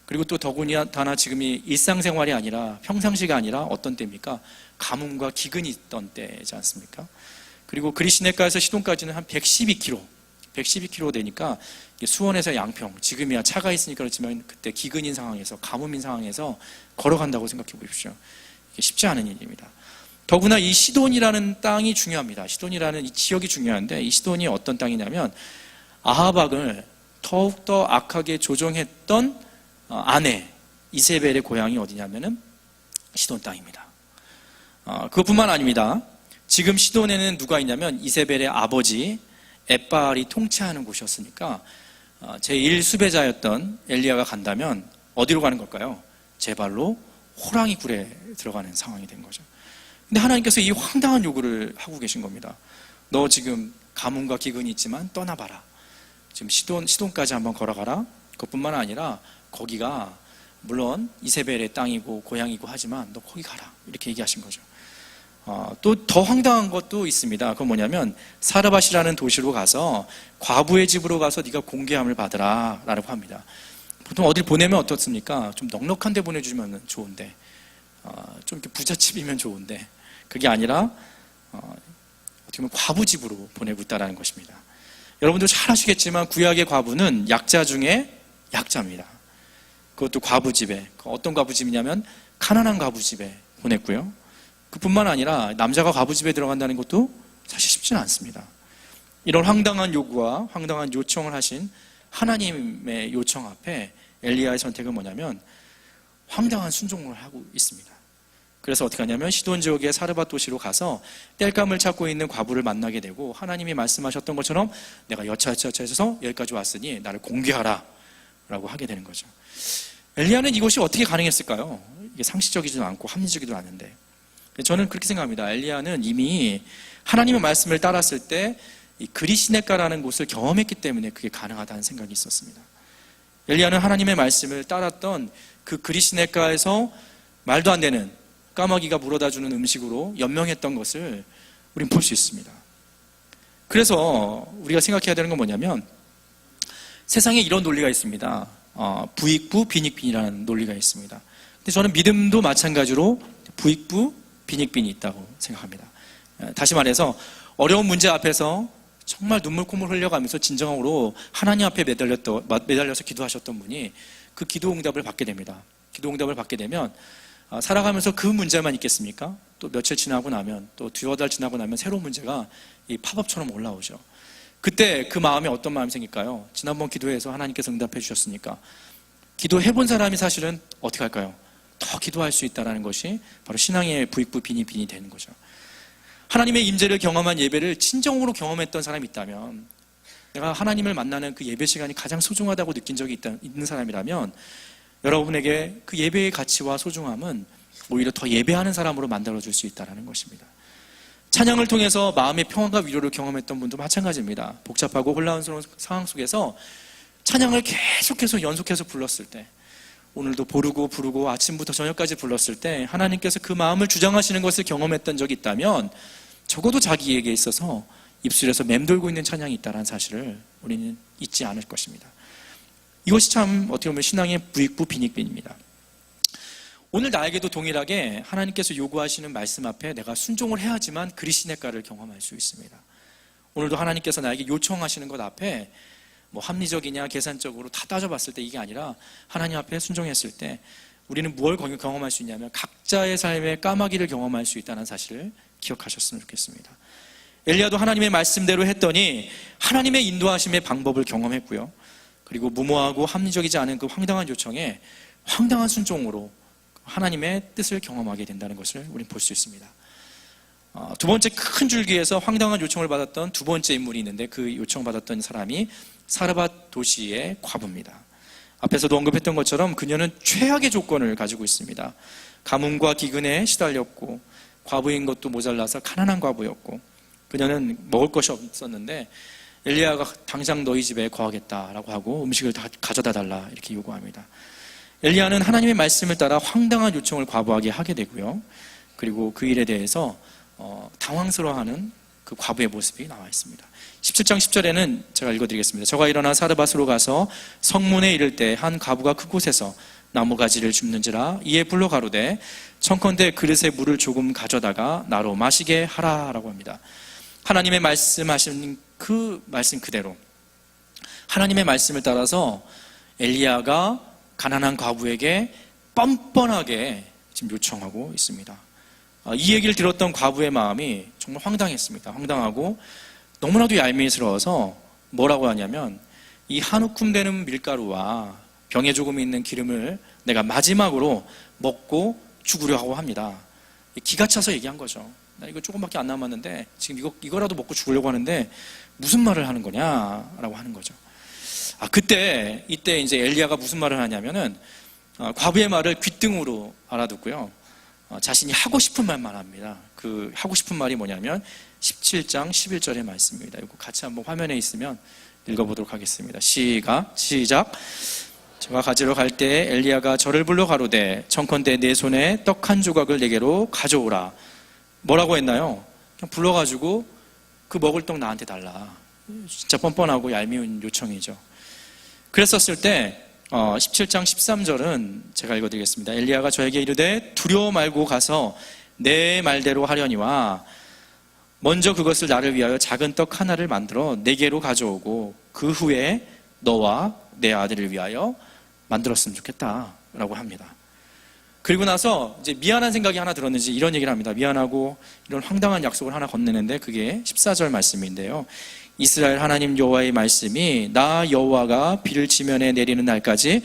그리고 또 더구나 지금이 일상생활이 아니라, 평상시가 아니라 어떤 때입니까? 가뭄과 기근이 있던 때지 않습니까? 그리고 그리시네가에서 시돈까지는 한 112km 되니까 수원에서 양평, 지금이야 차가 있으니까 그렇지만 그때 기근인 상황에서, 가뭄인 상황에서 걸어간다고 생각해 보십시오. 이게 쉽지 않은 일입니다. 더구나 이 시돈이라는 땅이 중요합니다. 시돈이라는 이 지역이 중요한데, 이 시돈이 어떤 땅이냐면 아하박을 더욱더 악하게 조종했던 아내 이세벨의 고향이 어디냐면은 시돈 땅입니다. 그것뿐만 아닙니다. 지금 시돈에는 누가 있냐면 이세벨의 아버지 엣바알이 통치하는 곳이었으니까 제1수배자였던 엘리야가 간다면 어디로 가는 걸까요? 제 발로 호랑이 굴에 들어가는 상황이 된 거죠. 근데 하나님께서 이 황당한 요구를 하고 계신 겁니다. 너 지금 가뭄과 기근이 있지만 떠나봐라. 지금 시돈까지 한번 걸어가라. 그것뿐만 아니라 거기가 물론 이세벨의 땅이고 고향이고 하지만 너 거기 가라. 이렇게 얘기하신 거죠. 또 더 황당한 것도 있습니다. 그건 뭐냐면 사르밧이라는 도시로 가서 과부의 집으로 가서 네가 공개함을 받으라 라고 합니다. 보통 어딜 보내면 어떻습니까? 좀 넉넉한 데 보내주면 좋은데, 좀 이렇게 부잣집이면 좋은데, 그게 아니라 어떻게 보면 과부 집으로 보내고 있다는 것입니다. 여러분들 잘 아시겠지만 구약의 과부는 약자 중에 약자입니다. 그것도 과부 집에, 어떤 과부 집이냐면 가난한 과부 집에 보냈고요. 그뿐만 아니라 남자가 과부 집에 들어간다는 것도 사실 쉽지는 않습니다. 이런 황당한 요구와 황당한 요청을 하신 하나님의 요청 앞에 엘리야의 선택은 뭐냐면 황당한 순종을 하고 있습니다. 그래서 어떻게 하냐면 시돈 지역의 사르밧 도시로 가서 땔감을 찾고 있는 과부를 만나게 되고, 하나님이 말씀하셨던 것처럼 내가 여차여차해서 여기까지 왔으니 나를 공개하라 라고 하게 되는 거죠. 엘리야는 이것이 어떻게 가능했을까요? 이게 상식적이지도 않고 합리적이지도 않은데, 저는 그렇게 생각합니다. 엘리야는 이미 하나님의 말씀을 따랐을 때 이 그리시네가라는 곳을 경험했기 때문에 그게 가능하다는 생각이 있었습니다. 엘리야는 하나님의 말씀을 따랐던 그 그리시네가에서 말도 안 되는 까마귀가 물어다주는 음식으로 연명했던 것을 우린 볼 수 있습니다. 그래서 우리가 생각해야 되는 건 뭐냐면, 세상에 이런 논리가 있습니다. 부익부 빈익빈이라는 논리가 있습니다. 근데 저는 믿음도 마찬가지로 부익부 빈익빈이 있다고 생각합니다. 다시 말해서 어려운 문제 앞에서 정말 눈물 콧물 흘려가면서 진정으로 하나님 앞에 매달려서 기도하셨던 분이 그 기도 응답을 받게 됩니다. 기도 응답을 받게 되면 살아가면서 그 문제만 있겠습니까? 또 며칠 지나고 나면, 또 두어 달 지나고 나면 새로운 문제가 이 팝업처럼 올라오죠. 그때 그 마음에 어떤 마음이 생길까요? 지난번 기도해서 하나님께서 응답해 주셨으니까 기도해 본 사람이 사실은 어떻게 할까요? 더 기도할 수 있다는 것이 바로 신앙의 부익부 빈익빈이 되는 거죠. 하나님의 임재를 경험한 예배를 진정으로 경험했던 사람이 있다면, 내가 하나님을 만나는 그 예배 시간이 가장 소중하다고 느낀 적이 있는 사람이라면, 여러분에게 그 예배의 가치와 소중함은 오히려 더 예배하는 사람으로 만들어줄 수 있다는 것입니다. 찬양을 통해서 마음의 평안과 위로를 경험했던 분도 마찬가지입니다. 복잡하고 혼란스러운 상황 속에서 찬양을 계속해서 연속해서 불렀을 때, 오늘도 부르고 아침부터 저녁까지 불렀을 때 하나님께서 그 마음을 주장하시는 것을 경험했던 적이 있다면, 적어도 자기에게 있어서 입술에서 맴돌고 있는 찬양이 있다는 사실을 우리는 잊지 않을 것입니다. 이것이 참 어떻게 보면 신앙의 부익부 빈익빈입니다. 오늘 나에게도 동일하게 하나님께서 요구하시는 말씀 앞에 내가 순종을 해야지만 그리시네가를 경험할 수 있습니다. 오늘도 하나님께서 나에게 요청하시는 것 앞에 뭐 합리적이냐 계산적으로 다 따져봤을 때 이게 아니라 하나님 앞에 순종했을 때 우리는 무엇을 경험할 수 있냐면 각자의 삶의 까마귀를 경험할 수 있다는 사실을 기억하셨으면 좋겠습니다. 엘리야도 하나님의 말씀대로 했더니 하나님의 인도하심의 방법을 경험했고요. 그리고 무모하고 합리적이지 않은 그 황당한 요청에 황당한 순종으로 하나님의 뜻을 경험하게 된다는 것을 우리는 볼 수 있습니다. 두 번째 큰 줄기에서 황당한 요청을 받았던 두 번째 인물이 있는데, 그 요청받았던 사람이 사르밧 도시의 과부입니다. 앞에서도 언급했던 것처럼 그녀는 최악의 조건을 가지고 있습니다. 가뭄과 기근에 시달렸고 과부인 것도 모자라서 가난한 과부였고, 그녀는 먹을 것이 없었는데 엘리야가 당장 너희 집에 거하겠다라고 하고 음식을 다 가져다 달라 이렇게 요구합니다. 엘리야는 하나님의 말씀을 따라 황당한 요청을 과부하게 하게 되고요. 그리고 그 일에 대해서 당황스러워하는 그 과부의 모습이 나와 있습니다. 17장 10절에는 제가 읽어드리겠습니다. 저가 일어나 사르밧으로 가서 성문에 이를 때 한 과부가 그곳에서 나무가지를 줍는지라 이에 불러 가로되 청컨대 그릇에 물을 조금 가져다가 나로 마시게 하라라고 합니다. 하나님의 말씀하신 그 말씀 그대로 하나님의 말씀을 따라서 엘리야가 가난한 과부에게 뻔뻔하게 지금 요청하고 있습니다. 이 얘기를 들었던 과부의 마음이 정말 황당했습니다. 황당하고 너무나도 얄미스러워서 뭐라고 하냐면, 이 한 움큼 되는 밀가루와 병에 조금 있는 기름을 내가 마지막으로 먹고 죽으려고 합니다. 기가 차서 얘기한 거죠. 나 이거 조금밖에 안 남았는데 지금 이거라도 먹고 죽으려고 하는데 무슨 말을 하는 거냐라고 하는 거죠. 이때 이제 엘리야가 무슨 말을 하냐면은 과부의 말을 귓등으로 알아듣고요. 자신이 하고 싶은 말만 합니다. 그 하고 싶은 말이 뭐냐면 17장 11절의 말씀입니다. 이거 같이 한번 화면에 있으면 읽어보도록 하겠습니다. 시작. 저가 가지러 갈 때 엘리야가 저를 불러 가로되 청컨대 내 손에 떡 한 조각을 내게로 가져오라. 뭐라고 했나요? 그냥 불러가지고 그 먹을 떡 나한테 달라. 진짜 뻔뻔하고 얄미운 요청이죠. 그랬었을 때 17장 13절은 제가 읽어드리겠습니다. 엘리야가 저에게 이르되 두려워 말고 가서 내 말대로 하려니와 먼저 그것을 나를 위하여 작은 떡 하나를 만들어 내게로 가져오고 그 후에 너와 내 아들을 위하여 만들었으면 좋겠다라고 합니다. 그리고 나서 이제 미안한 생각이 하나 들었는지 이런 얘기를 합니다. 미안하고 이런 황당한 약속을 하나 건네는데 그게 14절 말씀인데요. 이스라엘 하나님 여호와의 말씀이 나 여호와가 비를 지면에 내리는 날까지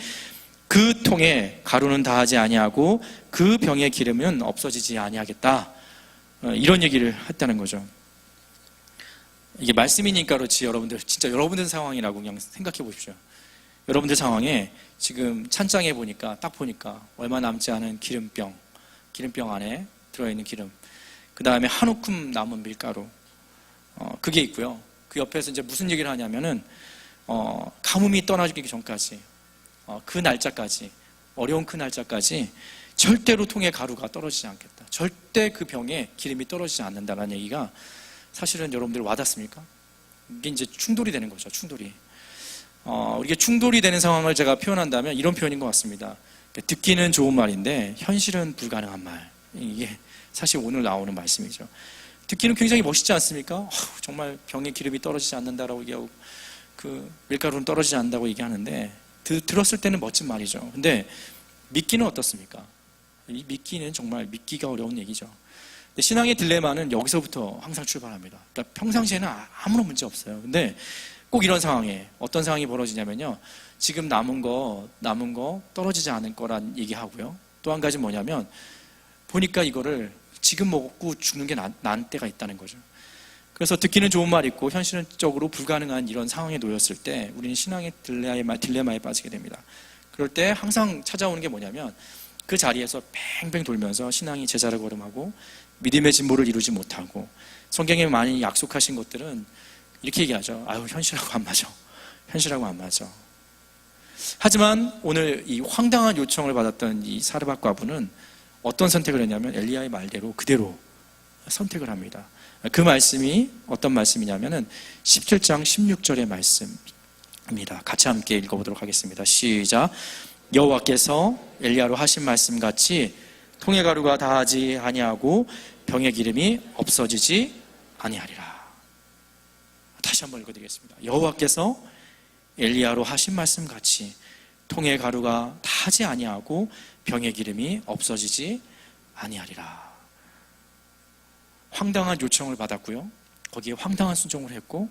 그 통에 가루는 다하지 아니하고 그 병의 기름은 없어지지 아니하겠다. 이런 얘기를 했다는 거죠. 이게 말씀이니까 그렇지 여러분들 진짜 여러분들 상황이라고 그냥 생각해 보십시오. 여러분들 상황에 지금 찬장에 보니까 딱 보니까 얼마 남지 않은 기름병 안에 들어있는 기름, 그 다음에 한 움큼 남은 밀가루, 그게 있고요. 그 옆에서 이제 무슨 얘기를 하냐면은 가뭄이 떠나기 전까지 그 날짜까지 어려운 그 날짜까지 절대로 통에 가루가 떨어지지 않겠다. 절대 그 병에 기름이 떨어지지 않는다는 얘기가 사실은 여러분들 와닿습니까? 이게 이제 충돌이 되는 거죠. 충돌이. 이게 충돌이 되는 상황을 제가 표현한다면 이런 표현인 것 같습니다. 듣기는 좋은 말인데 현실은 불가능한 말. 이게 사실 오늘 나오는 말씀이죠. 듣기는 굉장히 멋있지 않습니까? 정말 병에 기름이 떨어지지 않는다라고 얘기하고 그 밀가루는 떨어지지 않는다고 얘기하는데 들었을 때는 멋진 말이죠. 근데 믿기는 어떻습니까? 이 믿기는 정말 믿기가 어려운 얘기죠. 근데 신앙의 딜레마는 여기서부터 항상 출발합니다. 그러니까 평상시에는 아무런 문제 없어요. 근데 꼭 이런 상황에 어떤 상황이 벌어지냐면요. 지금 남은 거 떨어지지 않을 거란 얘기하고요. 또 한 가지 뭐냐면 보니까 이거를 지금 먹고 죽는 게 나은 때가 있다는 거죠. 그래서 듣기는 좋은 말 있고 현실적으로 불가능한 이런 상황에 놓였을 때 우리는 신앙의 딜레마에 빠지게 됩니다. 그럴 때 항상 찾아오는 게 뭐냐면 그 자리에서 뱅뱅 돌면서 신앙이 제자를 걸음하고 믿음의 진보를 이루지 못하고 성경에 많이 약속하신 것들은 이렇게 얘기하죠. 아유 현실하고 안 맞아. 현실하고 안 맞아. 하지만 오늘 이 황당한 요청을 받았던 이 사르밧 과부는 어떤 선택을 했냐면 엘리야의 말대로 그대로 선택을 합니다. 그 말씀이 어떤 말씀이냐면은 17장 16절의 말씀입니다. 같이 함께 읽어보도록 하겠습니다. 시작. 여호와께서 엘리야로 하신 말씀 같이 통의 가루가 다하지 아니하고 병의 기름이 없어지지 아니하리라. 다시 한번 읽어드리겠습니다. 여호와께서 엘리야로 하신 말씀 같이 통의 가루가 다하지 아니하고 병의 기름이 없어지지 아니하리라. 황당한 요청을 받았고요. 거기에 황당한 순종을 했고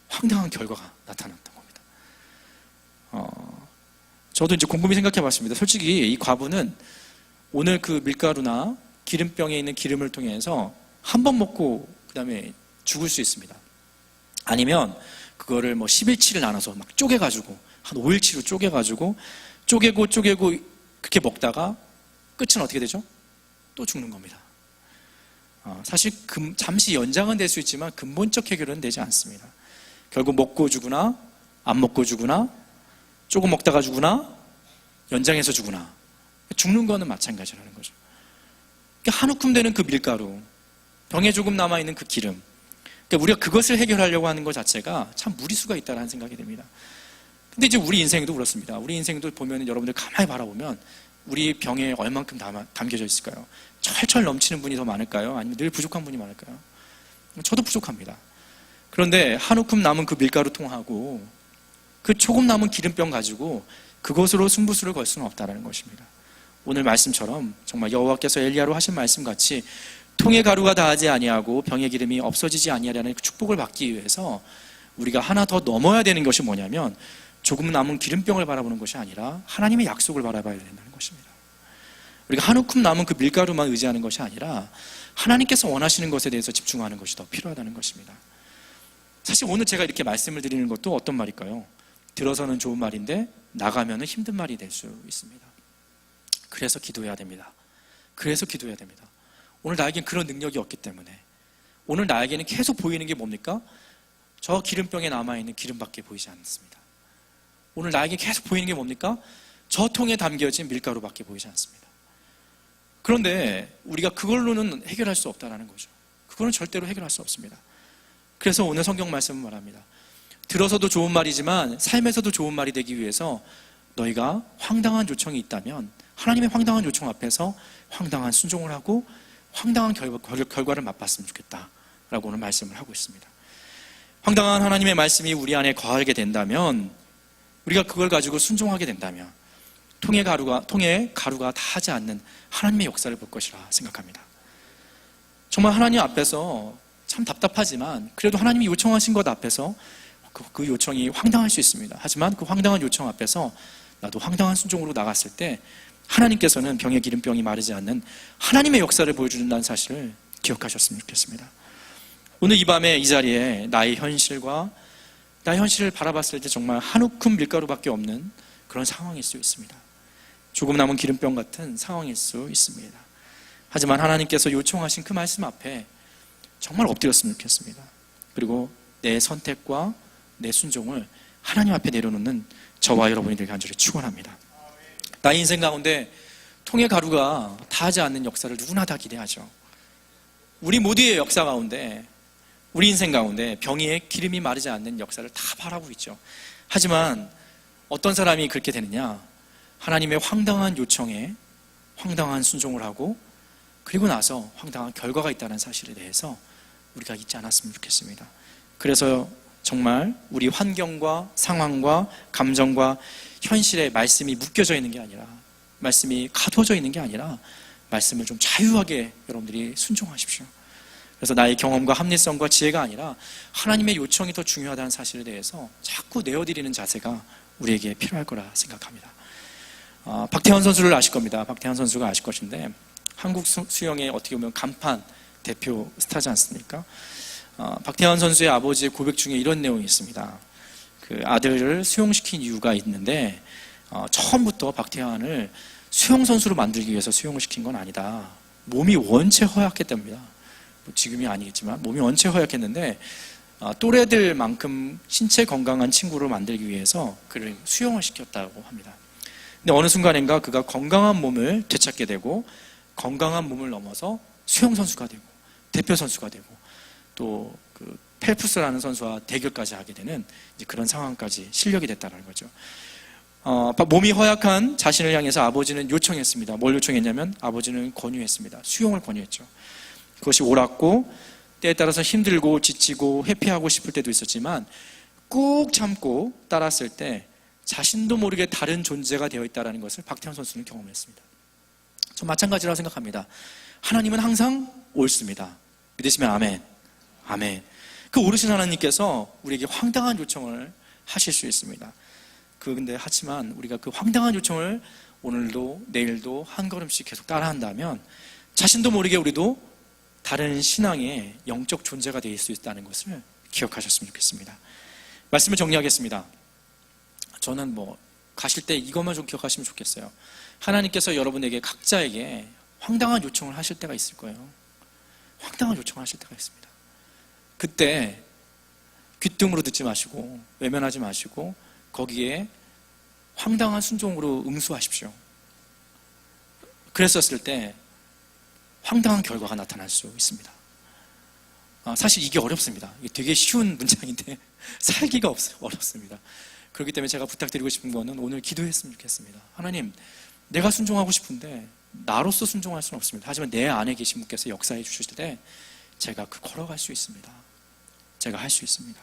황당한 결과가 나타났던 겁니다. 저도 이제 곰곰이 생각해 봤습니다. 솔직히 이 과부는 오늘 그 밀가루나 기름병에 있는 기름을 통해서 한 번 먹고 그 다음에 죽을 수 있습니다. 아니면 그거를 뭐 10일치를 나눠서 막 쪼개가지고 한 5일치로 쪼개가지고 쪼개고 그렇게 먹다가 끝은 어떻게 되죠? 또 죽는 겁니다. 사실 잠시 연장은 될 수 있지만 근본적 해결은 되지 않습니다. 결국 먹고 죽으나 안 먹고 죽으나 조금 먹다가 죽으나 연장해서 죽으나 죽는 거는 마찬가지라는 거죠. 한 움큼 되는 그 밀가루, 병에 조금 남아있는 그 기름, 그러니까 우리가 그것을 해결하려고 하는 것 자체가 참 무리수가 있다는 생각이 듭니다. 근데 이제 우리 인생도 그렇습니다. 우리 인생도 보면 여러분들 가만히 바라보면 우리 병에 얼만큼 담겨져 있을까요? 철철 넘치는 분이 더 많을까요? 아니면 늘 부족한 분이 많을까요? 저도 부족합니다. 그런데 한 움큼 남은 그 밀가루통하고 그 조금 남은 기름병 가지고 그것으로 승부수를 걸 수는 없다는 것입니다. 오늘 말씀처럼 정말 여호와께서 엘리야로 하신 말씀 같이 통의 가루가 다하지 아니하고 병의 기름이 없어지지 아니하려는 그 축복을 받기 위해서 우리가 하나 더 넘어야 되는 것이 뭐냐면 조금 남은 기름병을 바라보는 것이 아니라 하나님의 약속을 바라봐야 된다는 것입니다. 우리가 한 움큼 남은 그 밀가루만 의지하는 것이 아니라 하나님께서 원하시는 것에 대해서 집중하는 것이 더 필요하다는 것입니다. 사실 오늘 제가 이렇게 말씀을 드리는 것도 어떤 말일까요? 들어서는 좋은 말인데 나가면은 힘든 말이 될 수 있습니다. 그래서 기도해야 됩니다. 그래서 기도해야 됩니다. 오늘 나에겐 그런 능력이 없기 때문에 오늘 나에게는 계속 보이는 게 뭡니까? 저 기름병에 남아있는 기름밖에 보이지 않습니다. 오늘 나에게 계속 보이는 게 뭡니까? 저 통에 담겨진 밀가루밖에 보이지 않습니다. 그런데 우리가 그걸로는 해결할 수 없다는 거죠. 그거는 절대로 해결할 수 없습니다. 그래서 오늘 성경 말씀은 말합니다. 들어서도 좋은 말이지만 삶에서도 좋은 말이 되기 위해서 너희가 황당한 요청이 있다면 하나님의 황당한 요청 앞에서 황당한 순종을 하고 황당한 결과를 맛봤으면 좋겠다라고 오늘 말씀을 하고 있습니다. 황당한 하나님의 말씀이 우리 안에 거하게 된다면, 우리가 그걸 가지고 순종하게 된다면 통의 가루가 다하지 않는 하나님의 역사를 볼 것이라 생각합니다. 정말 하나님 앞에서 참 답답하지만 그래도 하나님이 요청하신 것 앞에서 그 요청이 황당할 수 있습니다. 하지만 그 황당한 요청 앞에서 나도 황당한 순종으로 나갔을 때 하나님께서는 병에 기름병이 마르지 않는 하나님의 역사를 보여준다는 사실을 기억하셨으면 좋겠습니다. 오늘 이 밤에 이 자리에 나의 현실을 바라봤을 때 정말 한 움큼 밀가루밖에 없는 그런 상황일 수 있습니다. 조금 남은 기름병 같은 상황일 수 있습니다. 하지만 하나님께서 요청하신 그 말씀 앞에 정말 엎드렸으면 좋겠습니다. 그리고 내 선택과 내 순종을 하나님 앞에 내려놓는 저와 여러분이 되길 간절히 축원합니다. 나의 인생 가운데 통의 가루가 다하지 않는 역사를 누구나 다 기대하죠. 우리 모두의 역사 가운데, 우리 인생 가운데 병에 기름이 마르지 않는 역사를 다 바라고 있죠. 하지만 어떤 사람이 그렇게 되느냐? 하나님의 황당한 요청에 황당한 순종을 하고 그리고 나서 황당한 결과가 있다는 사실에 대해서 우리가 잊지 않았으면 좋겠습니다. 그래서 정말 우리 환경과 상황과 감정과 현실에 말씀이 묶여져 있는 게 아니라, 말씀이 가둬져 있는 게 아니라 말씀을 좀 자유하게 여러분들이 순종하십시오. 그래서 나의 경험과 합리성과 지혜가 아니라 하나님의 요청이 더 중요하다는 사실에 대해서 자꾸 내어드리는 자세가 우리에게 필요할 거라 생각합니다. 박태환 선수를 아실 겁니다. 박태환 선수가 아실 것인데 한국 수영의 어떻게 보면 간판 대표 스타지 않습니까? 박태환 선수의 아버지의 고백 중에 이런 내용이 있습니다. 그 아들을 수용시킨 이유가 있는데 처음부터 박태환을 수영 선수로 만들기 위해서 수용을 시킨 건 아니다. 몸이 원체 허약했답니다. 지금이 아니겠지만 몸이 원체 허약했는데 또래들만큼 신체 건강한 친구로 만들기 위해서 그를 수용을 시켰다고 합니다. 근데 어느 순간인가 그가 건강한 몸을 되찾게 되고 건강한 몸을 넘어서 수영 선수가 되고 대표 선수가 되고 또 그 펠프스라는 선수와 대결까지 하게 되는 이제 그런 상황까지 실력이 됐다는 거죠. 몸이 허약한 자신을 향해서 아버지는 요청했습니다. 뭘 요청했냐면 아버지는 권유했습니다. 수용을 권유했죠. 그것이 옳았고 때에 따라서 힘들고 지치고 회피하고 싶을 때도 있었지만 꾹 참고 따랐을 때 자신도 모르게 다른 존재가 되어 있다는 것을 박태환 선수는 경험했습니다. 전 마찬가지라고 생각합니다. 하나님은 항상 옳습니다. 믿으시면 아멘. 아멘. 그 옳으신 하나님께서 우리에게 황당한 요청을 하실 수 있습니다. 근데 하지만 우리가 그 황당한 요청을 오늘도 내일도 한 걸음씩 계속 따라한다면 자신도 모르게 우리도 다른 신앙의 영적 존재가 될 수 있다는 것을 기억하셨으면 좋겠습니다. 말씀을 정리하겠습니다. 저는 가실 때 이것만 좀 기억하시면 좋겠어요. 하나님께서 여러분에게 각자에게 황당한 요청을 하실 때가 있을 거예요. 황당한 요청을 하실 때가 있습니다. 그때 귀등으로 듣지 마시고 외면하지 마시고 거기에 황당한 순종으로 응수하십시오. 그랬었을 때 황당한 결과가 나타날 수 있습니다. 사실 이게 어렵습니다. 이게 되게 쉬운 문장인데 살기가 어렵습니다. 그렇기 때문에 제가 부탁드리고 싶은 거는 오늘 기도했으면 좋겠습니다. 하나님, 내가 순종하고 싶은데 나로서 순종할 수는 없습니다. 하지만 내 안에 계신 분께서 역사해 주실 때 제가 걸어갈 수 있습니다. 제가 할 수 있습니다.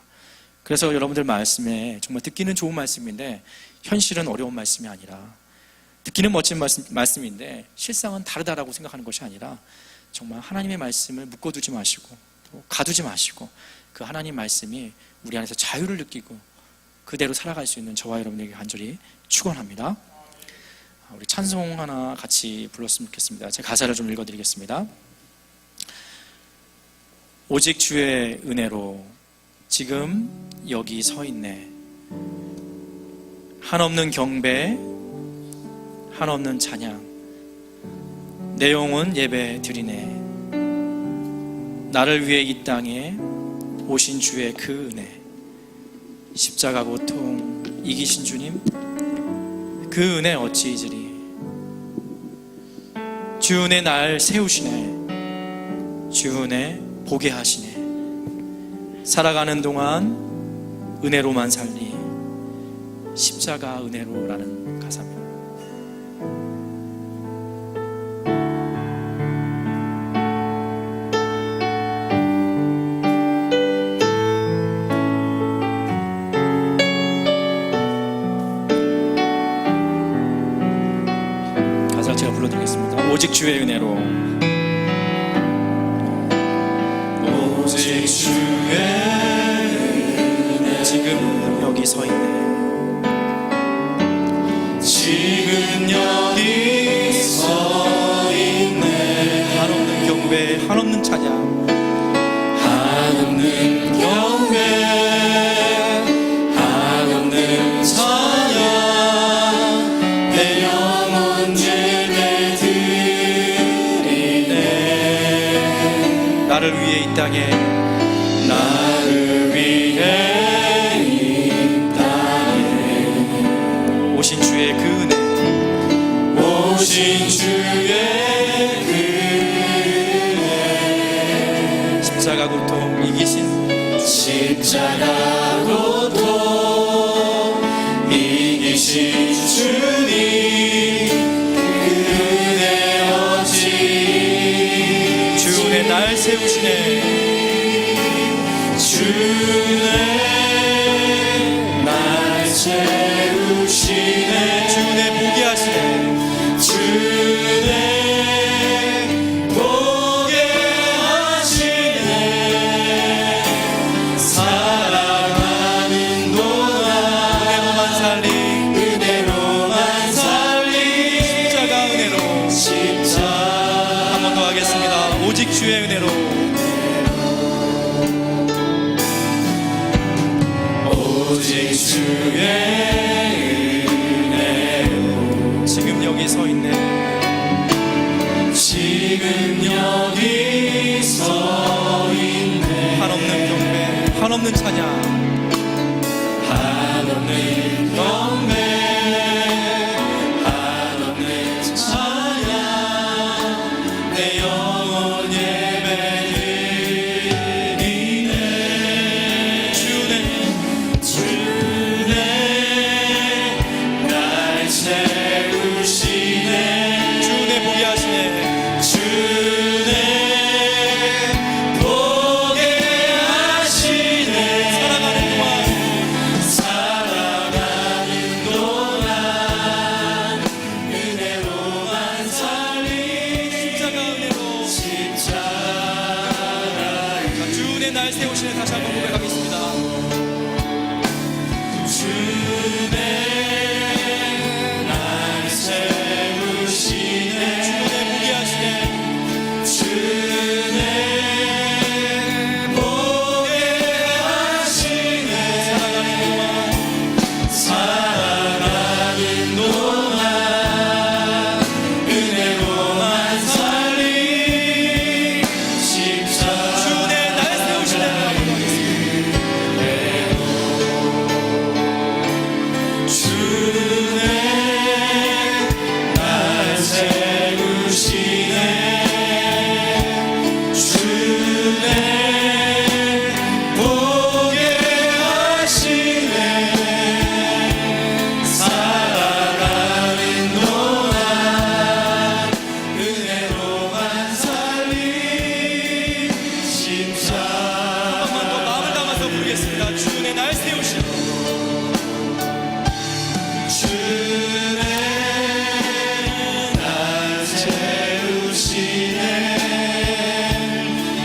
그래서 여러분들 말씀에 정말 듣기는 좋은 말씀인데 현실은 어려운 말씀이 아니라, 듣기는 멋진 말씀인데 실상은 다르다라고 생각하는 것이 아니라 정말 하나님의 말씀을 묶어두지 마시고 또 가두지 마시고 그 하나님 말씀이 우리 안에서 자유를 느끼고 그대로 살아갈 수 있는 저와 여러분에게 간절히 축원합니다. 우리 찬송 하나 같이 불렀으면 좋겠습니다. 제 가사를 좀 읽어드리겠습니다. 오직 주의 은혜로 지금 여기 서 있네. 한없는 경배, 한없는 찬양, 내 영혼 예배 드리네. 나를 위해 이 땅에 오신 주의 그 은혜, 십자가 고통 이기신 주님, 그 은혜 어찌 잊으리. 주은의 날 세우시네. 주은혜 보게 하시네. 살아가는 동안 은혜로만 살리. 십자가 은혜로라는 가사입니다. 가사 제가 불러드리겠습니다. 오직 주의 은혜로. 오직 주의 지금 여기 서 있네. 지금 여기 서 있네. 한없는 경배, 한없는 찬양. 한없는 경배, 한없는 찬양. 내 영혼 예배드리네. 나를 위해 이 땅에, 나를 위해 이 땅에 오신 주의 그 은혜. 오신 주의 그 은혜. 십자가 고통 이기신 십자가 고통 이기신 주님, 그 은혜 어찌 주의 날 세우시네. 주의 날 세우시네. 주의 보게 하시네. 주의 보게 하시네. 살아가는 동안 은혜로만 살리. 은혜로만 살리. 십자가 은혜로. 십자가 한 번 더 하겠습니다. 오직 주의 은혜로. 오직 주의 은혜로. 지금 여기 서 있네. 지금 여기 서 있네. 한없는 경배, 한없는 찬양. 한없는 경배, 한없는 찬양. 내 영혼 예배드리네. 주의 주네 날 세우시네. 주의 보게 하시네. 주네 보게 하시네. 살아가는 동안 살아가는 동안 은혜로만 살리. 십자가 은혜로. 십자가 자, 주의 날 세우시네. 다시 한번 고백하겠습니다. 주네 날 세우시네. 주의 보게 하시네. 주네 보게 하시네. 살아가는 동안 은혜로만 살리. 십자가 주의 날 세우시네. 주네 날 세우시네. 주네 보게 하시네. 살아가는 동안 은혜로만 살리. 십자가 한 번 더 마음을 담아서 부르겠습니다. 주의 날 세우시네. 주네 날 세우시네.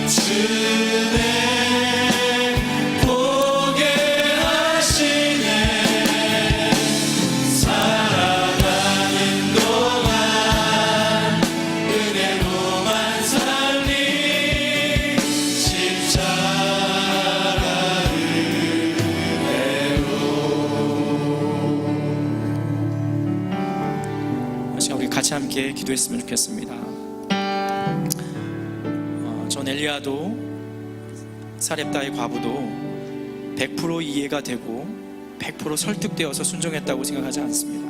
주네 보게 하시네. 살아가는 동안 은혜로만 살리. 십자가 시간 우리 같이 함께 기도했으면 좋겠습니다. 전 엘리야도 사렙다의 과부도 100% 이해가 되고 100% 설득되어서 순종했다고 생각하지 않습니다.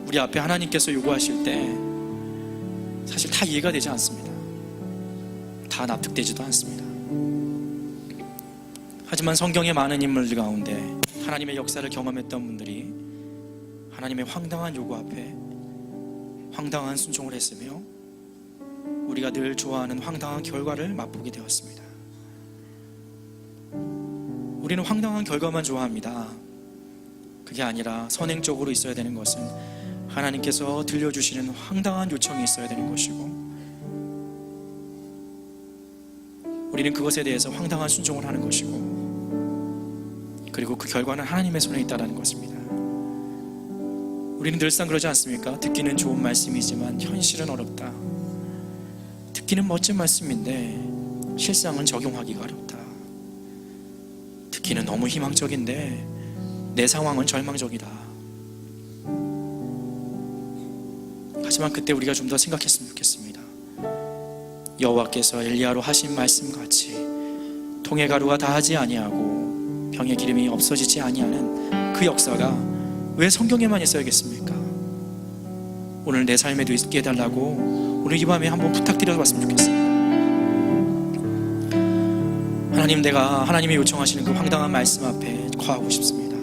우리 앞에 하나님께서 요구하실 때 사실 다 이해가 되지 않습니다. 다 납득되지도 않습니다. 하지만 성경의 많은 인물들 가운데 하나님의 역사를 경험했던 분들이 하나님의 황당한 요구 앞에 황당한 순종을 했으며 우리가 늘 좋아하는 황당한 결과를 맛보게 되었습니다. 우리는 황당한 결과만 좋아합니다. 그게 아니라 선행적으로 있어야 되는 것은 하나님께서 들려주시는 황당한 요청이 있어야 되는 것이고 우리는 그것에 대해서 황당한 순종을 하는 것이고 그리고 그 결과는 하나님의 손에 있다는 것입니다. 우리는 늘상 그러지 않습니까? 듣기는 좋은 말씀이지만 현실은 어렵다. 듣기는 멋진 말씀인데 실상은 적용하기가 어렵다. 듣기는 너무 희망적인데 내 상황은 절망적이다. 하지만 그때 우리가 좀 더 생각했으면 좋겠습니다. 여호와께서 엘리야로 하신 말씀같이 통의 가루가 다하지 아니하고 병의 기름이 없어지지 아니하는 그 역사가 왜 성경에만 있어야겠습니까? 오늘 내 삶에도 있게 해달라고 오늘 이 밤에 한번 부탁드려봤으면 좋겠습니다. 하나님, 내가 하나님이 요청하시는 그 황당한 말씀 앞에 거하고 싶습니다.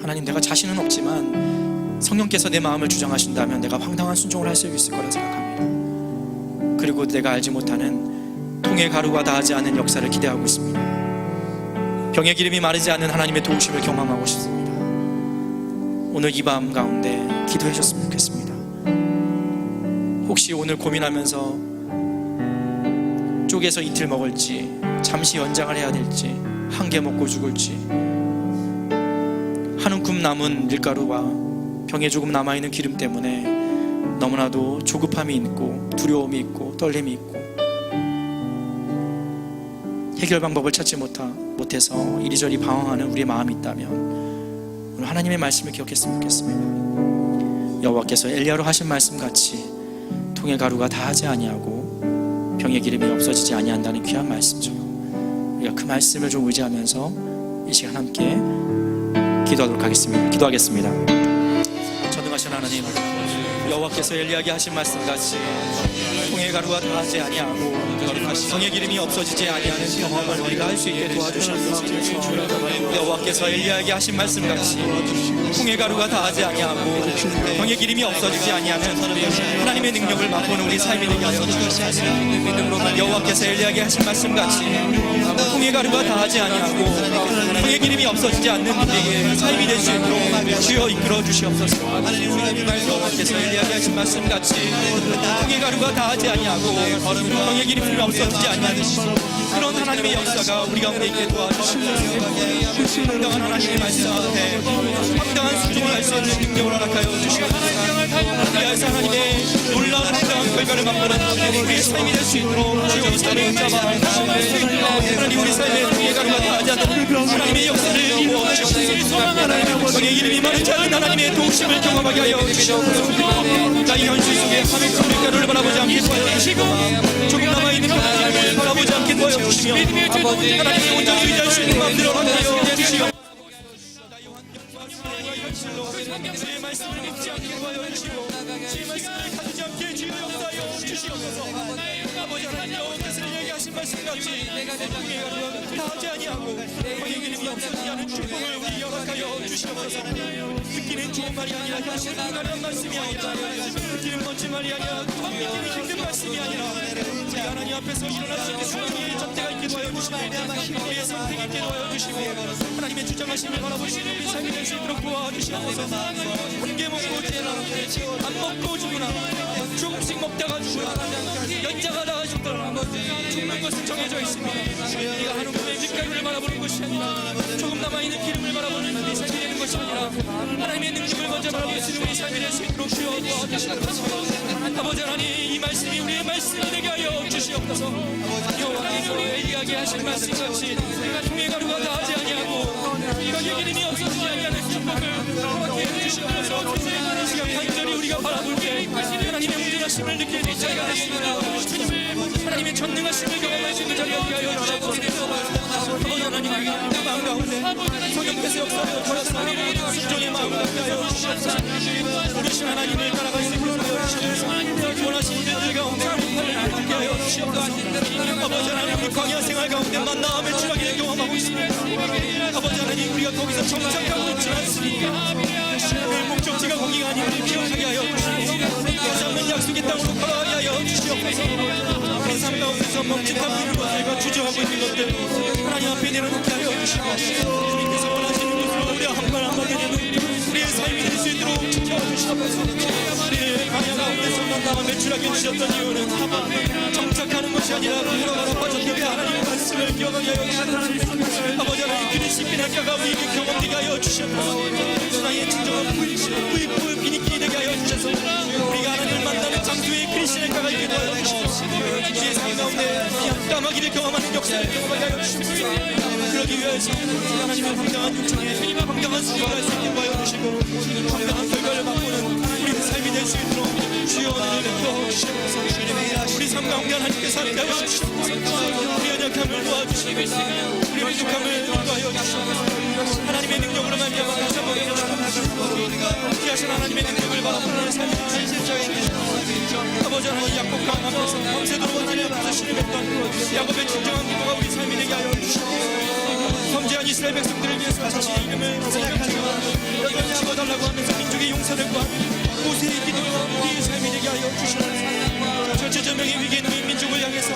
하나님, 내가 자신은 없지만 성령께서 내 마음을 주장하신다면 내가 황당한 순종을 할 수 있을 거라 생각합니다. 그리고 내가 알지 못하는 통의 가루가 다하지 않은 역사를 기대하고 있습니다. 병의 기름이 마르지 않는 하나님의 도우심을 경험하고 싶습니다. 오늘 이 밤 가운데 기도해 주셨으면 좋겠습니다. 혹시 오늘 고민하면서 쪼개서 이틀 먹을지 잠시 연장을 해야 될지 한 개 먹고 죽을지 한 움큼 남은 밀가루와 병에 조금 남아있는 기름 때문에 너무나도 조급함이 있고 두려움이 있고 떨림이 있고 해결 방법을 찾지 못해서 이리저리 방황하는 우리의 마음이 있다면 오늘 하나님의 말씀을 기억했으면 좋겠습니다. 여호와께서 엘리야로 하신 말씀같이 통의 가루가 다하지 아니하고 병의 기름이 없어지지 아니한다는 귀한 말씀처럼 우리가 그 말씀을 좀 의지하면서 이 시간 함께 기도하도록 하겠습니다. 기도하겠습니다. 전능하신 하나님, 여호와께서 엘리야에게 하신 말씀같이 통의 가루가 다하지 아니하고 병의 기름이 없어지지 아니하는 경험을 우리가 할 수 있게 도와주셔서 여호와께서 엘리야에게 하신 말씀같이 통의 가루가 다하지 아니하고 병의 기름이 없어지지 아니하는 하나님의 능력을 맛보는 우리 삶이 되게 하여 주시옵소서. 여호와께서 엘리야에게 하신 말씀같이 통의 가루가 다하지 아니하고 병의 기름이 없어지지 않는 우리에게 삶이 될 수 있도록 주여 이끌어 주시옵소서. 여호와께서 엘리야에게 하신 말씀같이 통의 가루가 다하지 아니하고 병의 기름이 없어지지 아니하는 그런 하나님의 역사가 우리 가운데 있게 도와주시옵소서. 황당한 하나님의 말씀 앞에 황당한 순종을 할 수 있는 능력을 허락하여 주시옵소서. 우리에서 하나님의 놀라운 황당한 결과를 맛보는 우리의 삶이 될 수 있도록 주여 이 삶을 잡아 하나님, 우리 삶에 통의 가루가 다하지 않는 하나님의 역사를 이루어 주시옵소서. 병의 기름이 마르지 않는 하나님의 도우심을 경험하게 하여 주시옵소서. 나의 현실 속에 화면성 밀가루를 바라보지 않게 도와주시고 조금 남아있는 병을 바라보지 않게 도와주시며 하나님의 온전히 의지할 수 있는 마음들을 허락하여 주시옵소서. 나의 환경과 상황과 현실로 주의 말씀을 믿지 않게 도와주시고 주의 말씀을 가지지 않게 주여 역사하여 주시옵소서. 아버지 하나님, 여호와께서 얘기하신 말씀같이 통의 가루가 다하지 아니하고 병의 기름이 없어지지 않은 축복을 우리 허락하여 주시옵소서. 듣기는 좋은 말이 아니라 현실은 가련한 말씀이 아니라 듣기는 멋진 말이 아니라 믿기는 힘든 말씀이 아니라 우리 하나님 앞에서 일어날 수 있는 순종의 전대가 있게 도와여 주시고 우리의 선택이 있게 도와여 주시고 하나님의 주장하심을 바라보시는 우리 삶이 될 수 있도록 도와주시옵소서. 한 개 먹고 죽으나 안 먹고 죽으나 조금씩 먹다가 죽으나 연장하다가 죽더라 죽는 것은 정해져 있습니다. 우리가 한 움큼의 밀가루를 바라보는 것이 아니라 조금 남아있는 기름을 바라보는 우리 삶이 되는 것이 아니라 하나님의 능력을 먼저 바라볼 수 있는 우리 삶이 될 수 있도록 주여 도와주시옵소서. 아버지 하나님, 이 말씀이 우리의 말씀이 되게 하여 주시옵소서. 여호와께서 엘리야에게 하신 말씀같이 통의 가루가 다하지 아니하고 병의 기름이 없어지지 아니하는 축복을 허락해 주시옵소서. 이 시간 간절히 우리가 바라볼 때 하나님의 온전하심을 느낄 수 있게 하시옵소서. 하나님의 전능하심을 경험할 수 있는 자리에 하여 주시옵소서. 아버지 하나님, 우리가 마음 가운데 성령께서 역사하여 주셔서 순종의 마음 갖게 하여 주시옵소서. 우리 신 하나님을 따라갈 수 있도록 하여 주시옵소서. 원하시는 일들 가운데 우리를 갖게 하여 주시옵소서. 아버지 하나님, 우리 광야 생활 가운데 만남의 추락을 경험하고 있습니다. 아버지 하나님, 우리가 거기서 정착하고 있지 않습니까? 그 목적지가 거기가 아니오니 기억하게 하여 주시옵소서. 잡는 약속의 땅으로 걸어가게 하여 주시옵소서. 우리 삶 가운데서 멈칫하고 있는 것들과 주저하고 있는 것들 하나님 앞에 내려놓게 하여 주시옵소서. 주님께서 원하시는 것으로 우리가 한 발 한 발 내려놓는 우리의 삶이 될 수 있도록 지켜주시옵소서. 우리의 광야 가운데서 만남을 매출하게 주셨던 이유는 정착하는 것이 아니라 걸어가라 빠졌기에 하나님의 말씀을 기억하게 하여 주시옵소서. 아버지 하나님, 그리 씹힌 학교가 우리에게 경험되게 하여 주시옵소서. 하나님의 진정한 부익부 비니끼 되게 하여 주셔서 우리가 하나님을 만나는 장소의 그리스도의 가가 있게 하여 주시옵소서. 우리의 삶 가운데 까마귀를 경험하는 역사를 경험하게 하여 주시옵소서. 그러기 위해서 하나님의 황당한 요청에 황당한 수고가 할 수 있게 하여 주시고 황당한 결과를 맛보는 우리의 삶이 될 수 있도록 주여 은혜를 베풀어 주시옵소서. 우리 삶 가운데 하나님께서 함께 하여 주시옵소서. 우리 연약함을 도와주시고 우리 부족함을 도와여 주시옵소서. 하나님의 능력으로 말미암아 다시 한번 귀하신 하나님의 능력을 바라보는 삶이 아버지 하나님, 야곱과 앞에서 밤새도록 원진의 앞에서 신음했던 야곱의 진정한 기도가 우리 삶이 되게 하여 주시옵소서. 범죄한 이스라엘 백성들을 위해서 자신의 이름을 생각하여 찍어달라고 하면서 민족의 용사들 구하는 모세의 기도가 우리의 삶이 되게 하여 주시옵소서. 전체전명의 위기에 놓인 민족을 향해서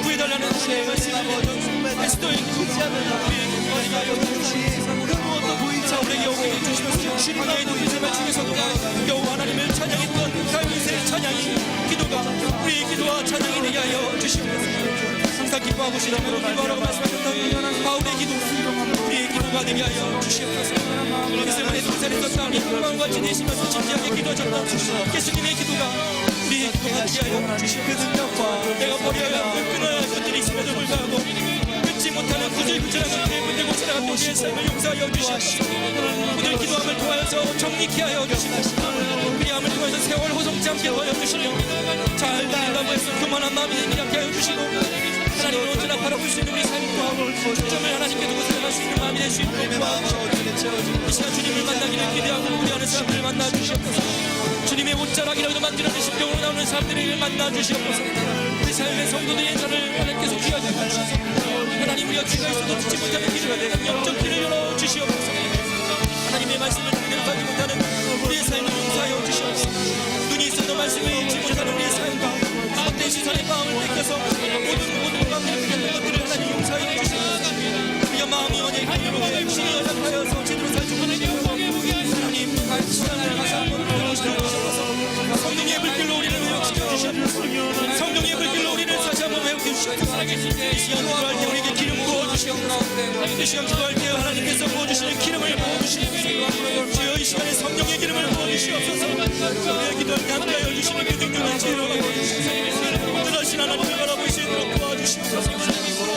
구해달라는 주의 말씀을 에스더의 기도가 우리의 기도가 되게 하여 주시옵소서. 사울에게 오게 해주시면서 신문화의 높은 제발 중에서도 겨우 하나님을 찬양했던 다윗의 찬양이 기도가 우리의 기도와 찬양이 되게 하여 주시옵소서. 항상 기뻐하고 신앙으로 기도하라고 말씀하셨던 바울의 기도 우리의 기도가 되게 하여 주시옵소서. 이스라엘의 동산에 썼다니 마음과 지내시면서 진지하게 기도하셨던 예수님의 기도가 우리의 기도가 되게 하여 주시옵소서. 내가 버려야 할 끊어야 할 것들이 있음에도 불구하고 끊지 못하는 구질구질한 것들을 만들고 살아갔던 우리의 삶을 용서하여 주시옵소서. 오늘 기도함을 통하여서 정리케 하여 주시옵소서. 그리함을 통해서 세월 호송치 않게 하여 주시며 잘 달린다고 해서 그만한 마음이 힘있게 하여 주시고 하나님을 언제나 바라볼 수 있는 우리 삶과 초점을 하나님께 두고 살아갈 수 있는 마음이 될 수 있도록 이 시간 주님을 만나기를 기대하고 우려하는 사람들을 만나 주시옵소서. 주님의 옷자락이라도 만지는 심정으로 나오는 사람들을 만나 주시옵소서. 우리 삶의 성도들의 자를 하나님께서 귀하게 하시옵소서. 하나님, 우리가 귀가 있어도 듣지 못하는 귀가 되는 영적 귀를 열어 주시옵소서. 하나님의 말씀을 듣지 못하는 우리의 삶을 용서하여 주시옵소서. 눈이 있어도 말씀을 읽지 못하는 우리의 삶과 헛된 시선의 마음을 뺏겨서 모든 마음을 뺏겼던 것들을 하나님 용서하여 주시옵소서. 우리가 마음이 언약하여 육신이 연약하여서 제대로 살지 못하는 하나님 시간을 다시 한번 보여주시옵소서. 성령의 불길로 우리를 회복시켜 주시옵소서. 성령의 불길로 우리를 다시 한번 회복해 주시옵소서. 이 시간 기도할 때 우리에게 기름 부어 주시옵소서. 이 시간 기도할 때 하나님께서 부어주시는 기름을 부어 주시옵소서. 주여, 이 시간에 성령의 기름을 부어 주시옵소서. 우리의 기도할 때 함께하여 주시는 그 능력을 제어하고 그러신 하나님을 바라볼 수 있도록 도와주시옵소서.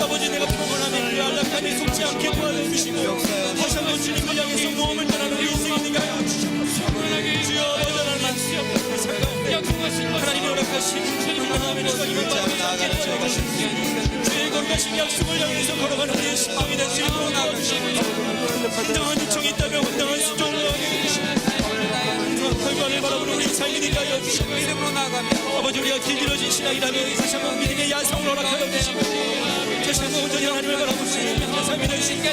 아버지, 내가 평온함에 그 안락함에 속지 않게 도와주시고 다시 한번 주님을 향해서 모험을 떠나는 우리 인생이 되게 하여 주시옵소서. 주여, 너전한 하나님이 허락하신 하나님의 주님을 바라보게 도와주시옵소서. 주의 거룩하신 약속을 향해서 걸어가는 우리의 신앙이 될 수 있도록 도와주시옵소서. 혼당한 요청이 있다면 혼당한 수종을 하게 해주시옵소서. 결과를 바라보는 우리 삶이 되게 하여 주시옵소서. 아버지, 우리가 길들여진 신앙이라면 다시 한번 믿음의 야성을 허락하여 주시고 다시 한번 온전히 하나님을 바라볼 수 있는 삶이 될 수 있게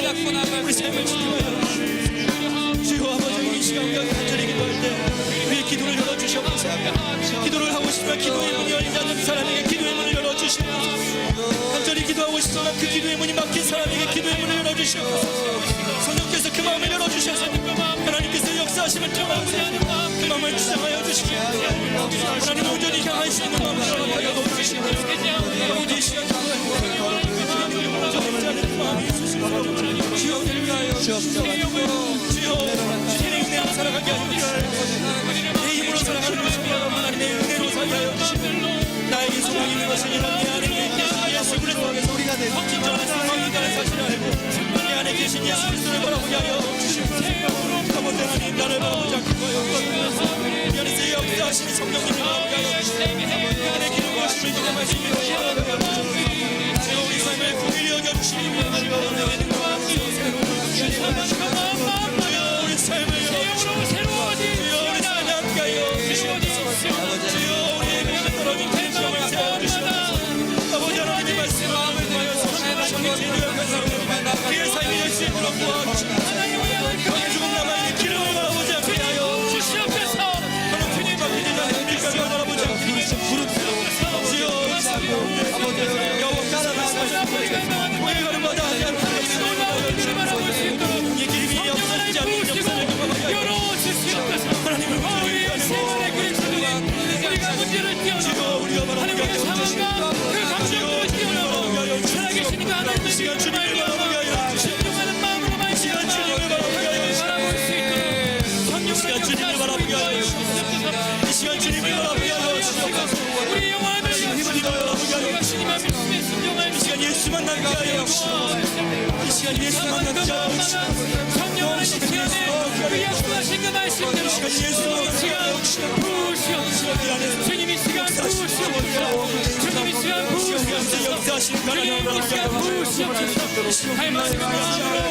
우리 삶을 지켜하여 주시옵소서. 주여, 아버지, 이 시간 우리가 간절히 기도할 때 우리의 기도를 열어주시옵소서. 기도를 하고 싶으면 기도의 문이 열리지 않는 사람에게 기도의 문을 열어주시옵소서. 간절히 기도하고 싶으면 그 기도의 문이 막힌 사람에게 기도의 문을 열어주시옵소서. 성령께서 그 마음을 열어주셔서 하나님께서 역사하시는 그 마음을 주장하여 주시고 하나님 온전히 향할 수 있는 마음을 허락하여 놓으시고 아버지, 이 시간 주여, 우리를 위하여 주여, 주님의 은혜로 살아가게 하여 주시고 내 힘으로 살아가는 것이 아니라 하나님의 은혜로 살게 하여 주시고 나에게 소망이 있는 것이 아니라 내 안에 계신 예수 그리스도에서 우리가 되고 진정한 소망이 있다는 사실을 알고 내 안에 계신 예수 그리스도를 바라보게 하여 주시고 아버지 하나님, 나를 바라보지 않고 내 안에서 역사하시는 성령님을 바라보게 하여 주시고 그분의 기름과 힘을 기대하시며 주여, 우리 삶을 공의히 여겨주시니 주여, 은혜와 능력과 만나게 하여 주시옵소서. 이 시간 예수 만나게 하여 주시옵소서. 성령을 시간에 그 약속하신 그 말씀대로 이 시간 부으시옵소서. 주님 이 시간 부으시옵소서. 주님 이 시간 부으시옵소서. 주님 이 시간 부으시옵소서. 할 말씀을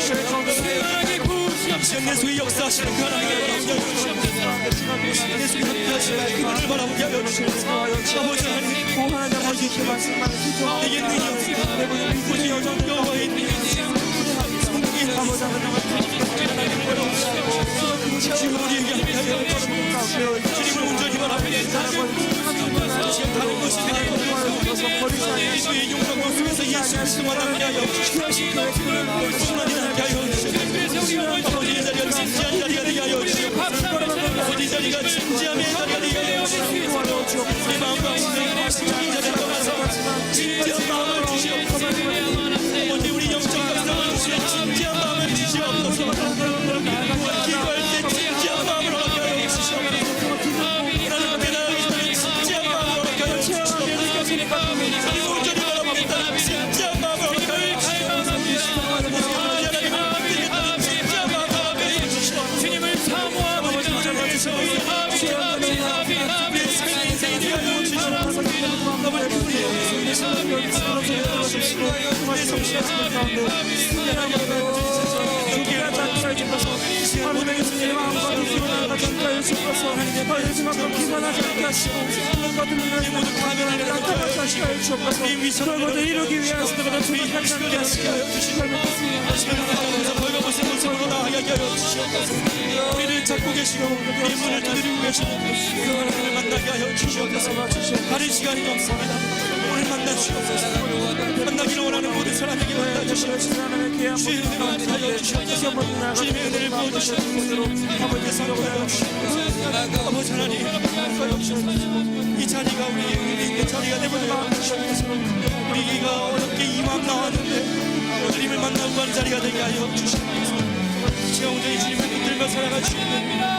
충만하게 부으시옵소서. 예수의 역사하시는 하나님의 주시옵소서. 예수의 역사하시는 그분을 바라보게 하여 주시옵소서. 아버지 하나님 내게 능력 오직 여호와의 능력 지금 우리에게 하여 주님을 온전히 바라보게 지금 다른 것이 예수의 용광 속에서 예수 그리스도 만나게 하여 주시옵소서. 하게 하여 주시옵소서. 아버지의 자리가 진지한 자리가 되게 하여 주시옵소서. 아버지의 자리가 진지함의 자리가 되게 하여 주시옵소서. 우리 마음과 진지한 자리가 떠나서 진지한 마음을 주시옵소서. 아버지 우리 영적 감상을 주시는 진지한 마음을 주시옵소서. 기도할 때 진지한 마음으로 하게 하여 주시옵소서. 하나님 깨달으시는 진지한 마음으로 하게 하여 주시옵소서. 하나님 온전히 바라보겠다는 진지한 마음으로 하게 하여 주시옵소서. 진지한 마음으로 하게 하여 주시옵소서. 주님을 사모하고 우리의 삶의 인생이 되게 하여 주시옵소서. 아버지 우리의 그것을 이루기 위한 수도가 주님께 하시고 벌거벗은 모습으로 나아가게 하여 주시옵소서. 우리를 찾고 계시고 우리 문을 두드리고 계시고 하나님을 만나게 하여 주시옵소서. 다른 시간이 없습니다. 오늘 만나 주시옵소서. 만나기를 원하는 모든 사람에게 만나 주시옵소서. 주의 은혜를 만나게 주시옵소서. 주님의 은혜를 부어주시옵소서. 아버지의 상도하여 주시옵소서. 아버지 하나님 하여 주시옵소서. 이 자리가 우리의 의미 있는 자리가 되게 하여 주시옵소서. 우리가 어렵게 이맘 나왔는데 주님을 만나고 가는 자리가 되게 하여 주시옵소서. 지금 온전히 주님을 붙들며 살아갈 수 있는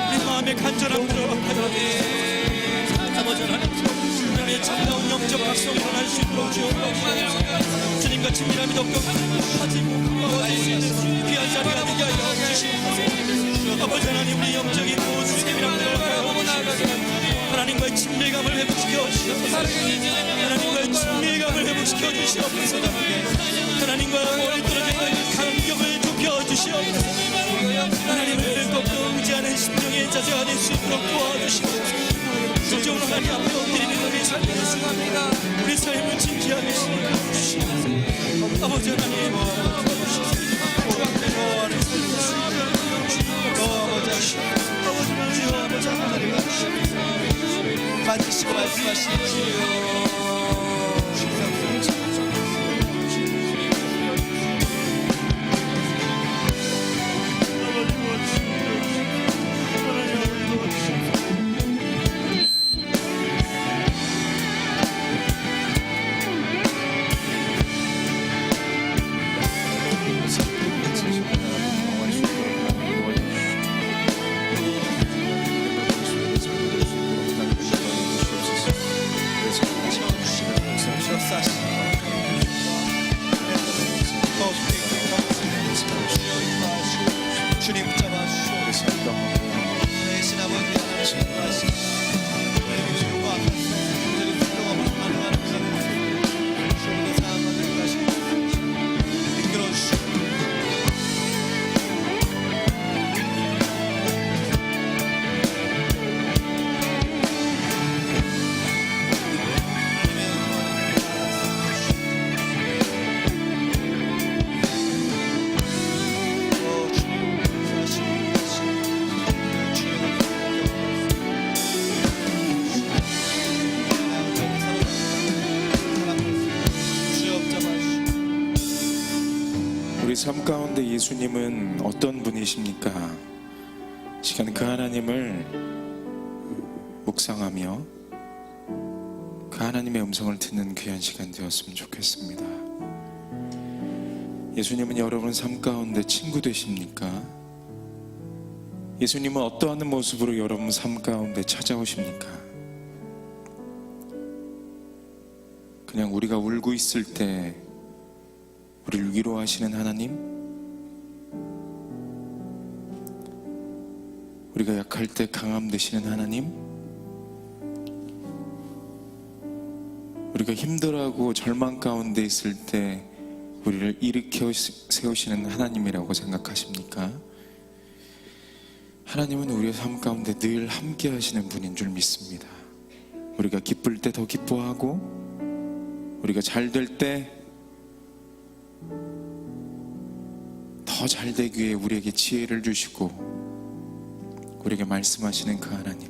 우리 마음의 간절함을 허락하여 주시옵소서. 아버지 하나님 주님의 참다운 영적 각성이 일어날 수 있도록 주옵소서. 주님과 친밀함이 더 가지고 가까워질 수 있는 귀한 자리가 되게 하여 주시옵소서. 아버지 하나님 우리 영적인 모든 친밀함을 허락하여 주시옵소서. 하나님과의 친밀감을 회복시켜 주시옵소서. 하나님과의 친밀감을 회복시켜 주시옵소서. 하나님과 멀리 떨어진 간격을 좁혀 주시옵소서. 하나님을 꺾고 의지하는 심령의 자세가 될 수 있도록 도와주시옵소서. 진정으로 하나님 앞에 엎드리는 우리 삶을 우리 삶을 진지하게 주시옵소서. 아버지 하나님 주 앞에 너와를 아버지 하나님 만지시고 말씀하시는 주여 주님 붙잡아주시옵소서. 내신 아버지 하나님 말씀 주님과 온전히 불평하고 반응하는 자들 주님의 사랑과 대가시 이끌어주시옵소서. 우리 삶 가운데 예수님은 어떤 분이십니까? 시간 그 하나님을 묵상하며 그 하나님의 음성을 듣는 귀한 시간 되었으면 좋겠습니다. 예수님은 여러분 삶 가운데 친구 되십니까? 예수님은 어떠한 모습으로 여러분 삶 가운데 찾아오십니까? 그냥 우리가 울고 있을 때 우리를 위로하시는 하나님, 우리가 약할 때 강함 되시는 하나님, 우리가 힘들어하고 절망 가운데 있을 때 우리를 일으켜 세우시는 하나님이라고 생각하십니까? 하나님은 우리의 삶 가운데 늘 함께 하시는 분인 줄 믿습니다. 우리가 기쁠 때 더 기뻐하고, 우리가 잘 될 때 더 잘 되기 위해 우리에게 지혜를 주시고 우리에게 말씀하시는 그 하나님,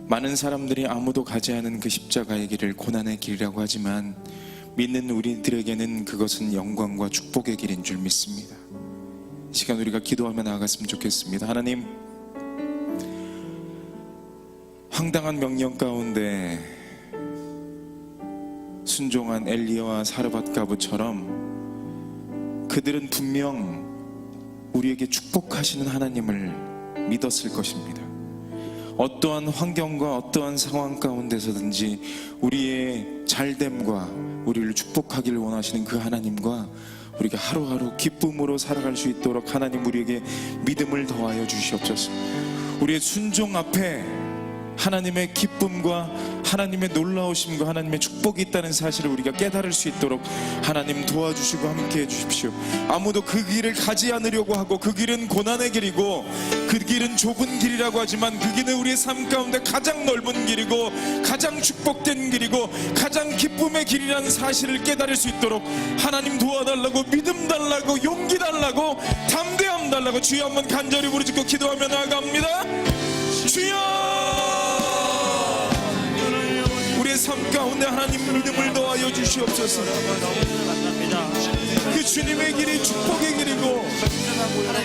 많은 사람들이 아무도 가지 않은 그 십자가의 길을 고난의 길이라고 하지만 믿는 우리들에게는 그것은 영광과 축복의 길인 줄 믿습니다. 이 시간 우리가 기도하며 나아갔으면 좋겠습니다. 하나님, 황당한 명령 가운데 순종한 엘리야와 사르밧 가부처럼 그들은 분명 우리에게 축복하시는 하나님을 믿었을 것입니다. 어떠한 환경과 어떠한 상황 가운데서든지 우리의 잘됨과 우리를 축복하기를 원하시는 그 하나님과 우리가 하루하루 기쁨으로 살아갈 수 있도록 하나님 우리에게 믿음을 더하여 주시옵소서. 우리의 순종 앞에 하나님의 기쁨과 하나님의 놀라우심과 하나님의 축복이 있다는 사실을 우리가 깨달을 수 있도록 하나님 도와주시고 함께 해주십시오. 아무도 그 길을 가지 않으려고 하고, 그 길은 고난의 길이고 그 길은 좁은 길이라고 하지만 그 길은 우리의 삶 가운데 가장 넓은 길이고 가장 축복된 길이고 가장 기쁨의 길이라는 사실을 깨달을 수 있도록 하나님 도와달라고, 믿음 달라고, 용기 달라고, 담대함 달라고 주여 한번 간절히 부르짖고 기도하며 나아갑니다. 주여, 우리의 삶 가운데 하나님 믿음을 더하여 주시옵소서. 그 주님의 길이 축복의 길이고,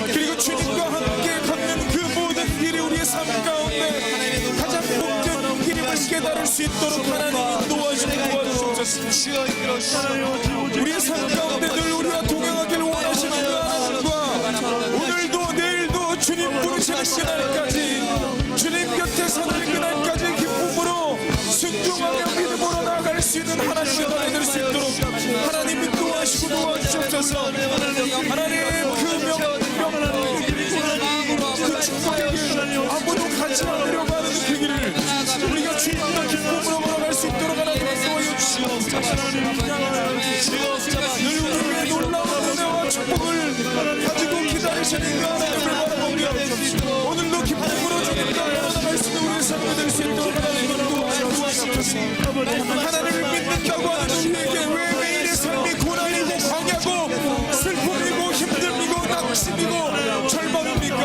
그리고 주님과 함께 걷는 그 모든 길이 우리의 삶 가운데 가장 복된 길임을 깨달을 수 있도록 하나님 도와주시옵소서. 우리의 삶 가운데 늘 우리와 동행하기를 원하시는 그 하나님과 오늘도 내일도 주님 부르시는 그날까지, 주님 곁에 서는 그날까지 기쁨으로 순종하며 믿음으로 나아갈 수 있는 하나님의 나라 될 수 있도록 하나님이 도와주시고 도와주시옵소서. 하나님, 그 축복의 길, 아무도 가지 않으려고 하는 그 길을 우리가 주님과 기쁨으로 걸어갈 수 있도록 하나님 도와주시옵소서. 늘 우리의 놀라운 은혜와 축복을 가지고 기다리시는 그 하나님을 바라보며 오늘도 기쁨으로 주님과 걸어나갈 수 있는 우리의 삶이 될 수 있도록 하나님을 도와주시옵소서. 하나님을 믿는다고 하는 우리에게 왜 매일의 삶이 고난이고 광야고 슬픔이고 힘듦이고 낙심이고 절망입니까?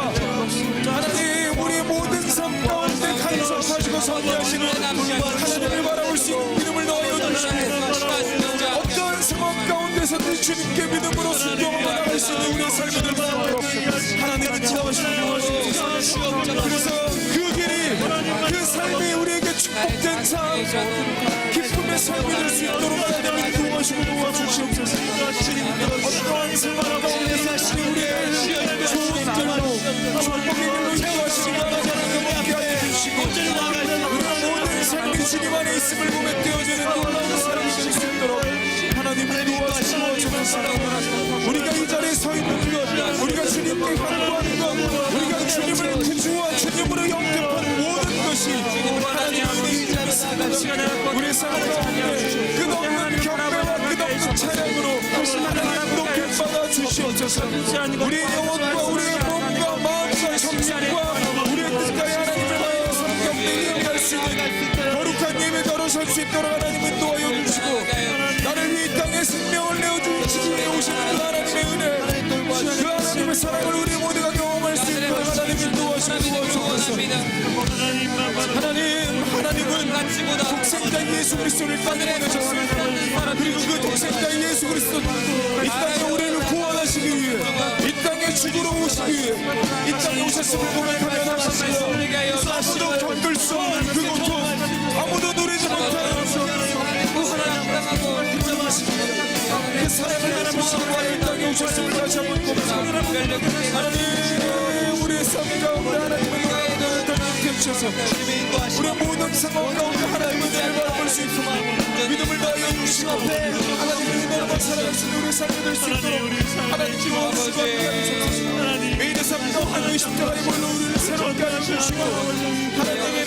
하나님, 우리의 모든 삶 가운데 간섭하시고 섭리하시는 하나님을 바라볼 수 있는 믿음을 넣어여 주시고, 어떠한 상황 가운데서도 주님께 믿음으로 순종하며 나갈 수 있는 우리의 삶이 될 수 있도록 하나님은 도와주시옵소서. 그래서 그 길이, 그 삶이 우리에게 축복된 삶, 기쁨의 삶이 될 수 있도록 하나님은 도와주시고 도와주시옵소서. 어떠한 상황 가운데서 우리의 좋은 길로, 축복의 길로 인도하시는 하나님을 함께 하여 주시고, 우리의 모든 삶이 주님 안에 있음을 보며 떼어지는 놀라운 삶이 될 수 있도록 하나님을 도와주시옵소서. 우리가 이 자리에 서 있는 것, 우리가 주님께 간구하는 것, 우리가 주님을 구주와 주님으로 영접한 모든 것이 하나님의 은혜입니다. 우리의 삶 가운데 끝없는 경배와 끝없는 찬양으로 하나님 높임받아 주시옵소서. 우리의 영혼과 우리의 몸과 마음과 정신과 우리의 뜻까지 하나님을 위하여 성경에 예배할 수 있는 거룩한 예배 걸어설 수 있도록 하나님은 도와여 주시고, 나를 위해 이 땅에 생명을 내어주시기 위해 오시는 그 하나님의 은혜, 그 하나님의 사랑을 우리 모두가 경험할 수 있도록 하나님이 도와주시고 도와주옵소서. 하나님은 독생자 예수 그리스도를 땅에 보내셨습니다. 그리고 그 독생자 예수 그리스도 이 땅에 우리를 구원하시기 위해, 이 땅에 죽으러 오시기 위해 이 땅에 오셨음을 고백하며 나가시고, 아무도 겪을 수 없는 그 고통, 아무도 누리지 못하는 그 사랑을 나누시기 위해 이 땅에 오셨음을 다시 한번 고백합니다. 하나님, 우리의 삶 가운데 하나님의 은혜를 펼쳐서 우리의 모든 상황 가운데 하나님의 은혜를 바라볼 수 있도록 믿음을 더하여 주시고 하나님의 은혜로 살아갈 수 있는 우리의 삶이 될 수 있도록 하나님 기도하시고 매일의 삶도 하나님의 십자가의 볼로 우리를 새롭게 하여 주시고 하나님의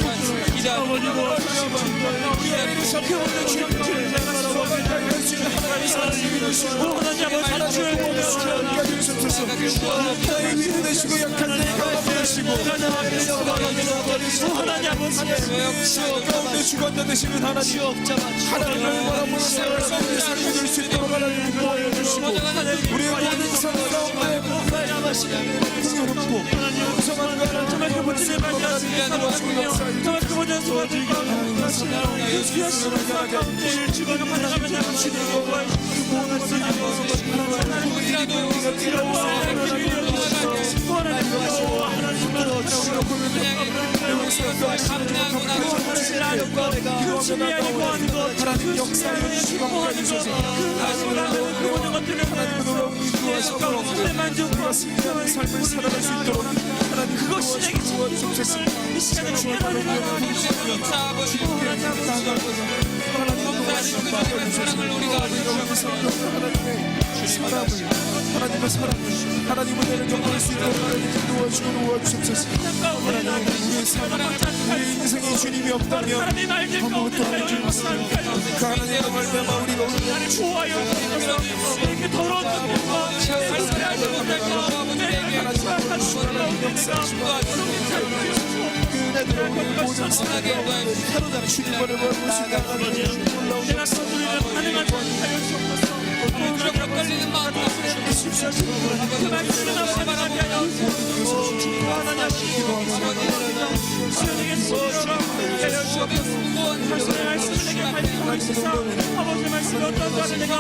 우리 아이를 살펴보는 주님께 소망하게 할 수 있는 하나님의 사랑을 이루시고 하나님의 보며 새롭게 하여 주옵소서. 나의 위로 되시고 약한 자의 강함을 되시고 가운데 주관자 되시는 하나님 하나님을 바라보는 삶의 삶이 될 수 있도록 하나님 도와여 주시고 우리의 모든 삶 가운데 풍요롭고 풍성한 것을 정말 그 모든 하나님 역사에 주시고 하나님 삶을 살아갈 수 있도록 하나님 그것이 내게 도와주옵소서. 이 시간에 주님을 하나님의 사랑을 하나님의 은혜를 경험할 수 있도록 하나님 도와주옵소서. 하나님 우리의 삶 우리의 인생에 주님이 없다면 아무것도 아니지 그 하나님의 말씀과 우리가 오늘 좋아요. 이렇게 더러운 것들과 하루다 주님을 보시다 내가 서두르는 가능한 하여 주옵소서. 그렇게 걸리는 마음 주십시오. 그 말씀을 나오게 하여 주옵소서. 하나님 주님에게 소원으로 하여 주옵소서. 당신의 말씀을 내게 발견하시사 아버지의 말씀을 어떤 자를 내가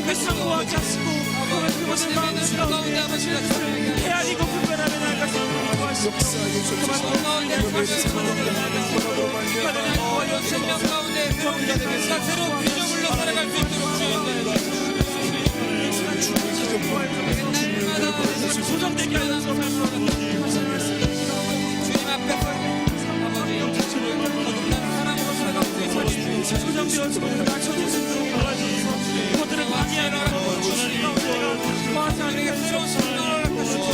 그 상고하게 하시고 그 모든 마음을 가운데 헤아리고 분별하는 날 같은 우리 도와주옵소서. 그만 가운데 하나님 생명 가운데 새로운 비전으로 살아갈 수 있도록 주옵소서. 소정되게 하여서 주님 앞에서 아버지 거듭난 사랑으로 살아가고 소정되어서 낮춰주신 그들을 방해하는 우리에게 새로운 생명을 갖다주시고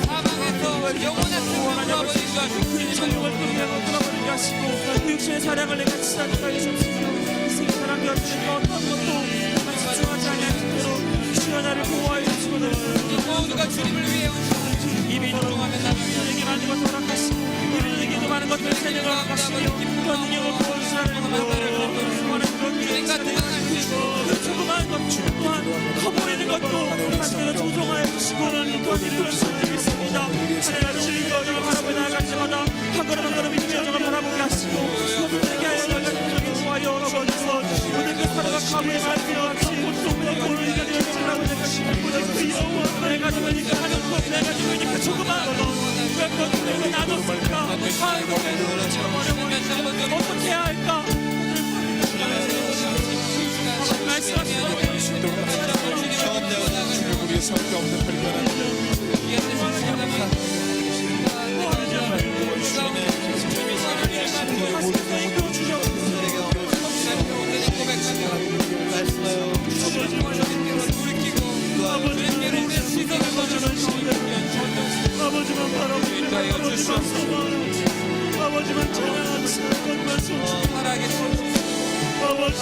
사방에서 영원한 생명을 아버지가 주님 성령을 끊어버리게 하시고 육신의 사랑을 내가 치닫게 하여 주옵소서. 사랑 되었으니 어떤 것도 집중하지 않도록 나를 보호하여 주시거든 모두가 주님을 위해 입이 동하면 나에게 많은 것을 허락하시고 우리에게도 많은 것들을 세뇌를 허락하시며 그 능력을 보여주시는 하나님 주님 같은 그 조그마한 것 또한 커 보이는 것도 하나님께서 조종하여 주시고 그 일을 선택했습니다. 하나님 주님 여정을 바라보며 나아갈 때마다 한 걸음 한 걸음 이 여정을 바라보게 하시고 그들에게 하여 열정적인 좋아요 주셔서 오늘 그 사랑과 가부의 말씀과 고통과 고를 이겨내는 그 여호와 내가 가지고 있는 그 하는 것 내가 가지고 있는 그 조그마한 것 왜 그것들을 나눴을까 어떻게 해야 할까 말씀하시고 우리의 삶 가운데 발견하는 아버지만 바라보고 아버지만 찬양하는 것만 소중하게 아버지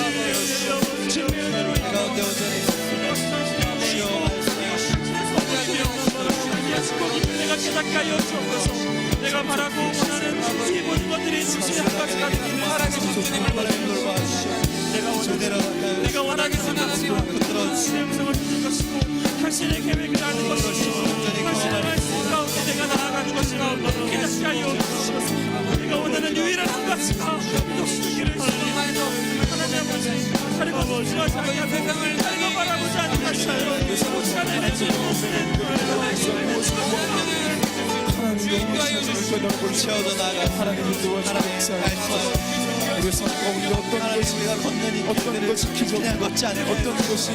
내가 깨닫게 하여 주옵소서. 내가 바라고 원하는 이 모든 것들이 주님의 한 가지가 내가 원하게 생각하는 당신의 음성을 듣는 것이고 당신의 계획을 아는 것이고 당신의 말씀 가운데 내가 나아가는 것이고 깨닫게 하여 주옵소서. 내가 원하는 유일한 한 가지가 독수기를 하나님 아버지 하나님 아버지와 자기의 세상을 살고 바라보지 않는 것이요 시간을 내주는 주님과의 채워져 나가 하나님을 도와주옵소서. 우리의 삶 가운데 어떤 것이 기적이 걷지 않고 어떤 것이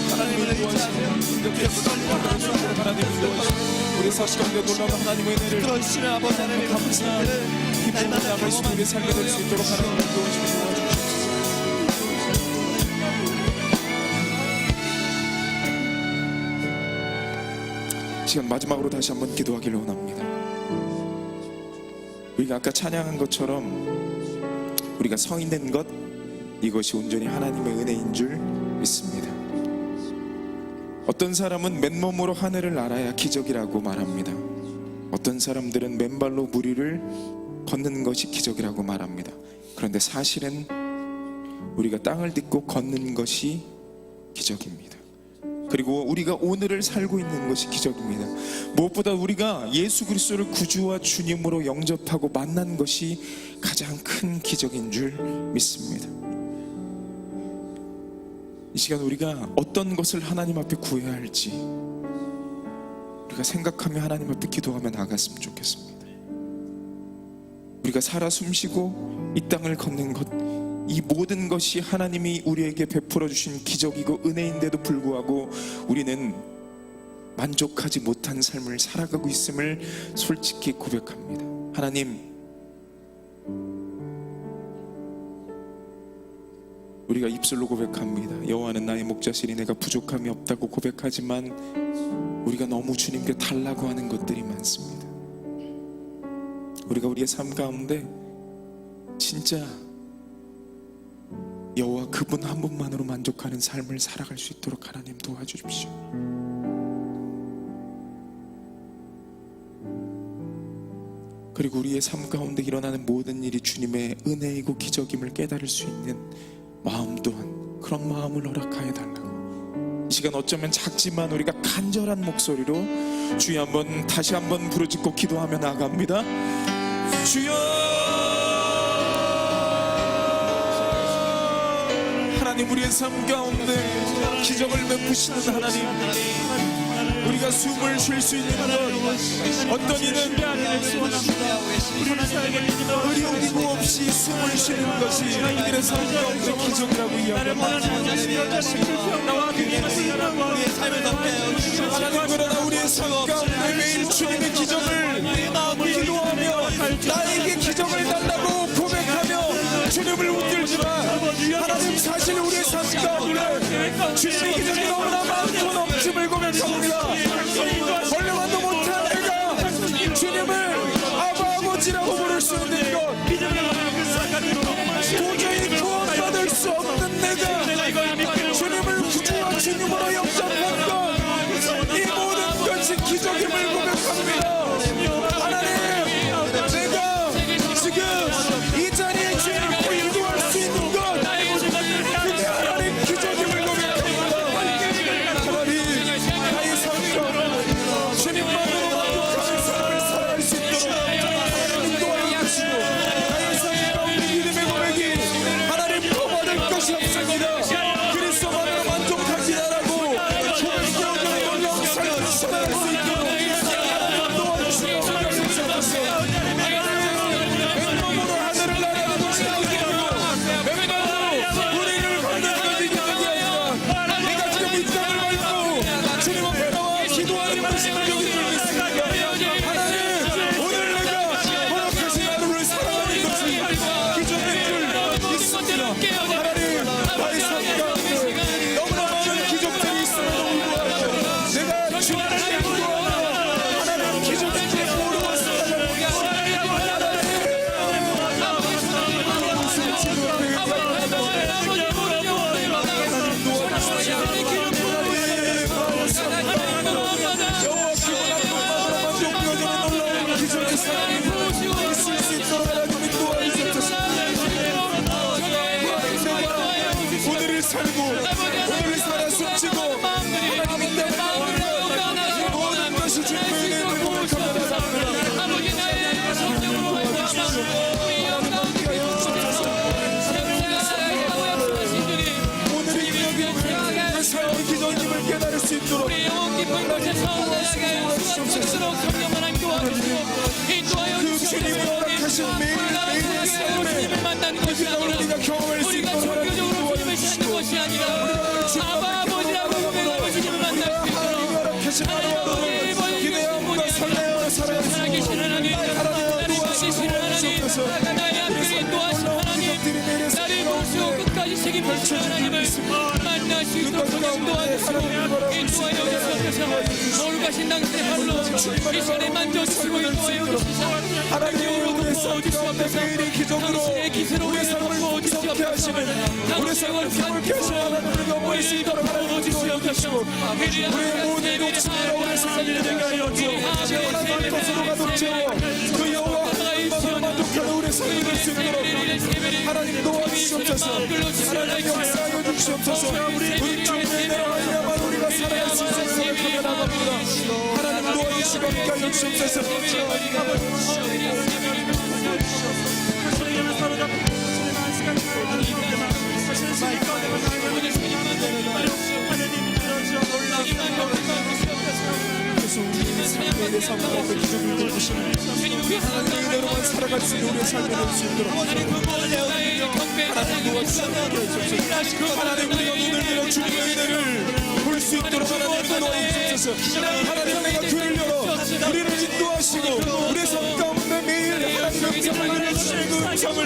하나님을 도와주시고 하나님을 도와주시고 우리의 사실 가운데 놀라운 하나님의 은혜를 그러시는 아버지 하나님 감사하는 기쁨을 나갈 수 있는 우리의 삶이 될 수 있도록 하나님을 도와주시고 시간 마지막으로 다시 한번 기도하기를 원합니다. 우리가 아까 찬양한 것처럼 우리가 서 있는 것, 이것이 온전히 하나님의 은혜인 줄 믿습니다. 어떤 사람은 맨몸으로 하늘을 날아야 기적이라고 말합니다. 어떤 사람들은 맨발로 물 위를 걷는 것이 기적이라고 말합니다. 그런데 사실은 우리가 땅을 딛고 걷는 것이 기적입니다. 그리고 우리가 오늘을 살고 있는 것이 기적입니다. 무엇보다 우리가 예수 그리스도를 구주와 주님으로 영접하고 만난 것이 가장 큰 기적인 줄 믿습니다. 이 시간 우리가 어떤 것을 하나님 앞에 구해야 할지 우리가 생각하며 하나님 앞에 기도하며 나갔으면 좋겠습니다. 우리가 살아 숨쉬고 이 땅을 걷는 것, 이 모든 것이 하나님이 우리에게 베풀어 주신 기적이고 은혜인데도 불구하고 우리는 만족하지 못한 삶을 살아가고 있음을 솔직히 고백합니다. 하나님, 우리가 입술로 고백합니다. 여호와는 나의 목자시니 내가 부족함이 없다고 고백하지만 우리가 너무 주님께 달라고 하는 것들이 많습니다. 우리가 우리의 삶 가운데 진짜 여호와 그분 한 분만으로 만족하는 삶을 살아갈 수 있도록 하나님 도와주십시오. 그리고 우리의 삶 가운데 일어나는 모든 일이 주님의 은혜이고 기적임을 깨달을 수 있는 마음 또한 그런 마음을 허락하여 달라고, 이 시간 어쩌면 작지만 우리가 간절한 목소리로 주여 한번 다시 한번 부르짖고 기도하며 나갑니다. 주여, 하나님, 우리의 삶 가운데 기적을 베푸시는 하나님, 우리가 숨을 쉴 수 있는 것, 어떤 이는 의료기구 없이 숨을 쉬는 것이 이들의 삶 가운데 기적이라고 이야기합니다. 하나님, 그러나 우리의 삶 가운데 매일 주님의 기적을 기도하며 나에게 기적을 달라고 고백하며 주님을 웃들지만 하나님, 사실 우리의 삶 가운데 주님의 기적이 너무나 많고 넘침을 고백합니다. 원래만도 못한 내가 주님을 아버지라고 부를 수 있는 것, 도저히 구원받을 수 없는 내가 주님을 구주와 주님으로 영접한 것, 이 모든 것이 기적임을 고백합니다. 하나님, 내가 지금 이 자리에 주님을 인도할 수 있는 것, 그게 하나님 기적임을 고백합니다. 하나님, 나의 삶과 주님만으로 만족하는 삶을 살아갈 수 있도록 하나님 도와주시고, 나의 삶 가운데 믿음의 고백이 하나님 뽑아낼 것이 없습니다. 그리스도만으로 만족하지 않고 고백되어지는 놀라운 삶을 살아갈 수 있도록 하나님 도와주시고, 맨몸으로 하늘을 날아가는 기적이고 맨몸으로 우리를 건너가는 기적이 아니라 내가 지금 이 땅을 밟고 주님 앞에 나와 기도하는 말씀을 여기 들겠습니다. 하나님, 오늘 내가 허락하신 하루를 살아가는 것이 기적인 줄 믿습니다. 하나님, 나의 삶 가운데 너무나 많은 기적들이 있음에도 불구하고 내가 주님을 기도하며 하나님 기적인지 모르고 살아가는 오늘을 살고 오늘을 살아 숨지고 하나님 때문에 모든 것이 주님의 은혜를 고백합니다. 오늘의 기적임을 내 삶의 기적임을 깨달을 수 있도록 그 주님이 허락하신 매일매일의 삶에 그 기적을 우리가 경험할 수 있도록 하나님 도와주시고, 우리가 아버지라고 부르고 주님을 만날 수 있도록 허락하신 하루하루를 기대함과 설레어 살아갈 수 있도록 하나님 도와주시옵소서. 우리 삶에 놀라운 기적들이 매일 삶 가운데 펼쳐지길 믿습니다. 수 있도록 성령 도와주시고 인도하여 주시옵소서. 거울 가신 당신의 발로 이 시간에 만져주시고 인도하여 주시사 하나님의 우리의 삶 가운데 매일의 기적으로 당신의 기세로 우리의 삶을 풍성케 하시는 우리의 삶을 풍성케 하시는 하나님을 영원히 수 있도록 하나님 도와주시고 우리의 모든 욕심으로 우리의 삶을 되게 하여 주옵소서. 하나님의 것으로 가득 채워 그 여호와 하나님만 만족하는 우리의 삶이 될 수 있도록 하나님 도와주시옵소서. 하나님 역사하여 주시옵소서. 우리 주님의 은혜로 말미암아 우리가 살아갈 수 있음을 고백하며 나갑니다. 하나님 도와주시고 함께하여 주시옵소서. 그래서 우리의 삶의 삶 가운데 기적을 베푸시는 하나님의 은혜로만 살아갈 수 있는 우리의 삶이 될 수 있도록 하나님 도와주시옵소서. 하나님 우리가 눈을 들어 주님의 은혜를 볼 수 있도록 하나님 도와주옵소서. 하나님 내가 귀를 열어 우리를 인도하시고 우리의 삶 가운데 매일 하나님의 음성을 들려주시는 그 음성을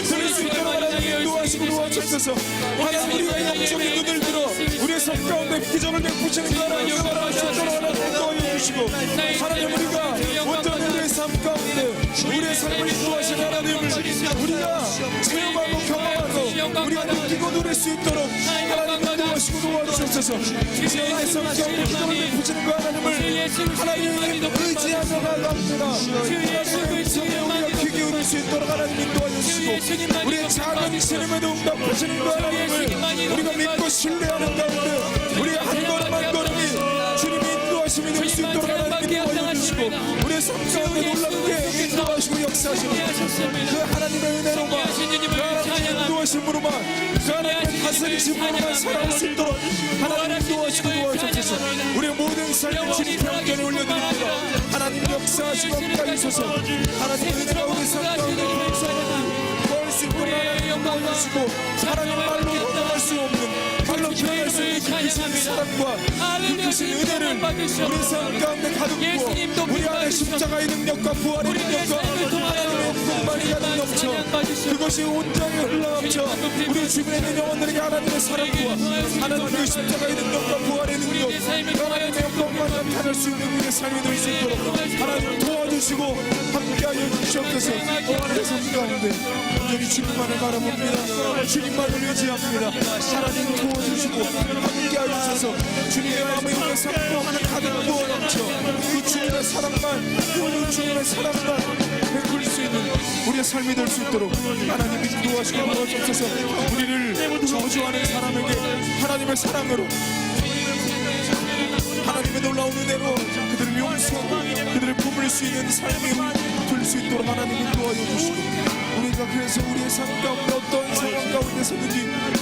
들을 수 있도록 하나님 인도하시고 도와주옵소서. 하나님 우리가 영적인 눈을 들어 우리의 삶 가운데 기적을 베푸시는 그 하나님 바라볼 수 있도록 하나님 도와주시고 하나님 우리가 온전히 우리의 삶 가운데 우리의 삶을 인도하시는 하나님을 우리가 체험하고 경험하고 우리가 느끼고 누릴 수 있도록 하나님 인도하시고 도와주옵소서. 우리의 삶 가운데 기적을 베푸시는 그 하나님을 하나님을 의지하며 나갑니다. 하나님의 성에 우리가 귀 기울일 수 있도록 하나님 인도하시고 우리의 작은 신음에도 응답하시는 그 하나님을 우리가 믿고 신뢰하는 가운데 우리의 한 걸음 한 걸음이 주님의 인도하심이 될 수 있도록 하나님 인도하여주시고 우리의 삶 가운데 놀랍게 인도하시고 역사하시는 그 하나님의 은혜로만 그 하나님의 인도하심으로만 그 하나님의 다스리심으로만 살아갈 수 있도록 하나님 인도하시고 도와주옵소서. 우리의 모든 삶을 주님 평전에 올려드립니다. 하나님 역사하시고 함께하소서. 하나님의 은혜가 우리 삶 가운데 수 있도록 하나님 영광하시고 하나님 말로 표현할 수 없는 말로 표현할 수 없는 그 크신 사랑과 그 크신 은혜를 우리 삶 가운데 가득 부어 우리 안에 십자가의 능력과 부활의 능력과 하나님의 풍만이 가득 넘쳐 그것이 온전히 흘러넘쳐 우리 주변에 있는 영혼들에게 하나님의 사랑과 하나님의 십자가의 능력과 부활의 능력 하나님의 영광만 나타낼 수 있는 우리의 삶이 될 수 있도록 하나님 도와주시고 함께하여 주시옵소서. 우리의 삶 가운데 온전히 주님만을 바라봅니다. 주님만을 의지합니다. 하나님 도와주시고 함께하여 주셔서 주님의 마음에 우리의 삶 가운데 가득 부어 넘쳐 그 주님의 사랑만 그 주님의 사랑만 베풀 수 있는 우리의 삶이 될 수 있도록 하나님 인도하시고 도와주셔서 우리를 저주하는 사람에게 하나님의 사랑으로 하나님의 놀라운 은혜로 그들을 용서하고 그들을 품을 수 있는 삶이 될 수 있도록 하나님 인도하여 주시고 우리가 그래서 우리의 삶 가운데 어떤 상황 가운데서든지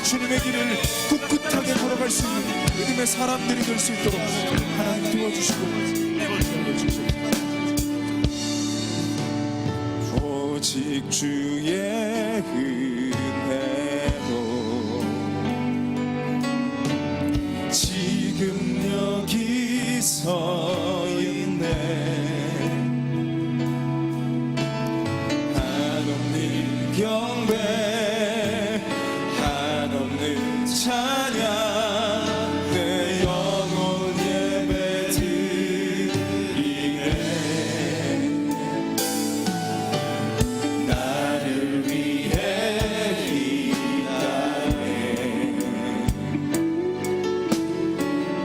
주님의 길을 꿋꿋하게 걸어갈 수 있는 믿음의 사람들이 될 수 있도록 하나님 도와주시고 오직 주의 은혜로 지금 여기 서 있네. 한없는 경배 한없는 찬양 내 영혼 예배 드리네. 나를 위해 이 땅에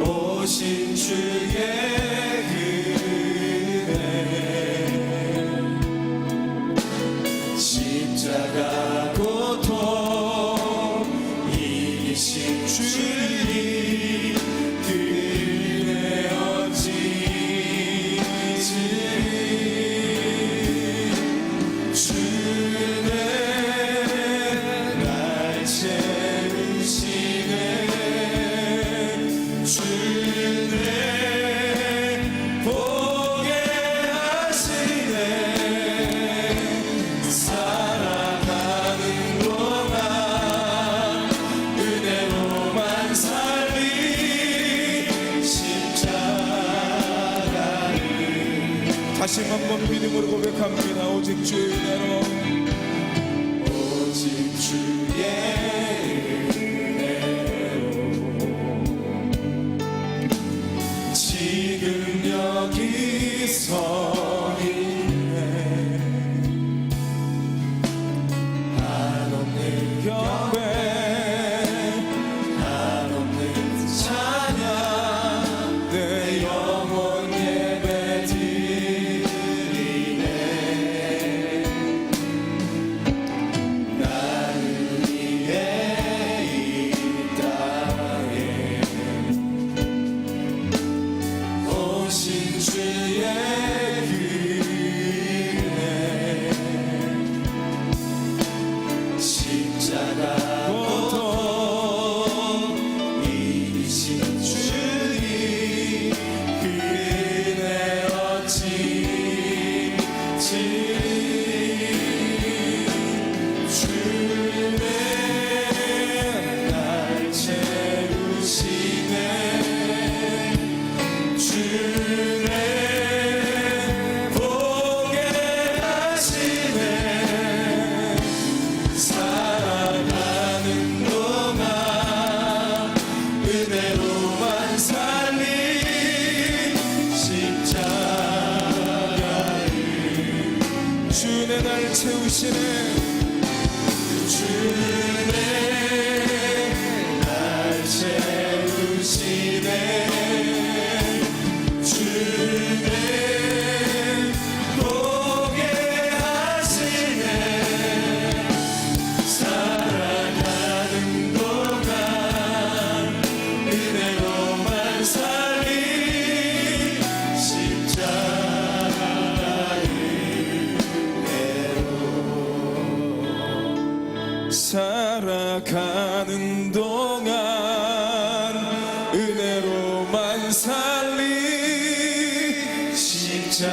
오신 주의 십자가 고통 이기신 주님 그대여 지으리 주는 날 채우시네 주는 보게 하시네. 살아가는 동안 은혜로만 살리 십자가를 다시 한번 믿음으로 고백합니다. 오직 주의 은혜로 오직 주의 은혜로 서 있네. 한없는 경배 한없는 찬양 내 영혼 예배 드리네. 나를 위해 이 땅에 오신 주의 은혜 십자가 고통 이기신 주님 그 은혜 어찌 주는 날 채우시네. 주는 보게 하시네. 살아가는 동안 은혜로만 살린 십자가를 주는 날 채우시네. 주는 날 채우시네. 주는 보게 하시네. 살아가는 동안 은혜로만 살린 십자가의 은혜로 살아가는 동안 은혜로만 살린 십자가의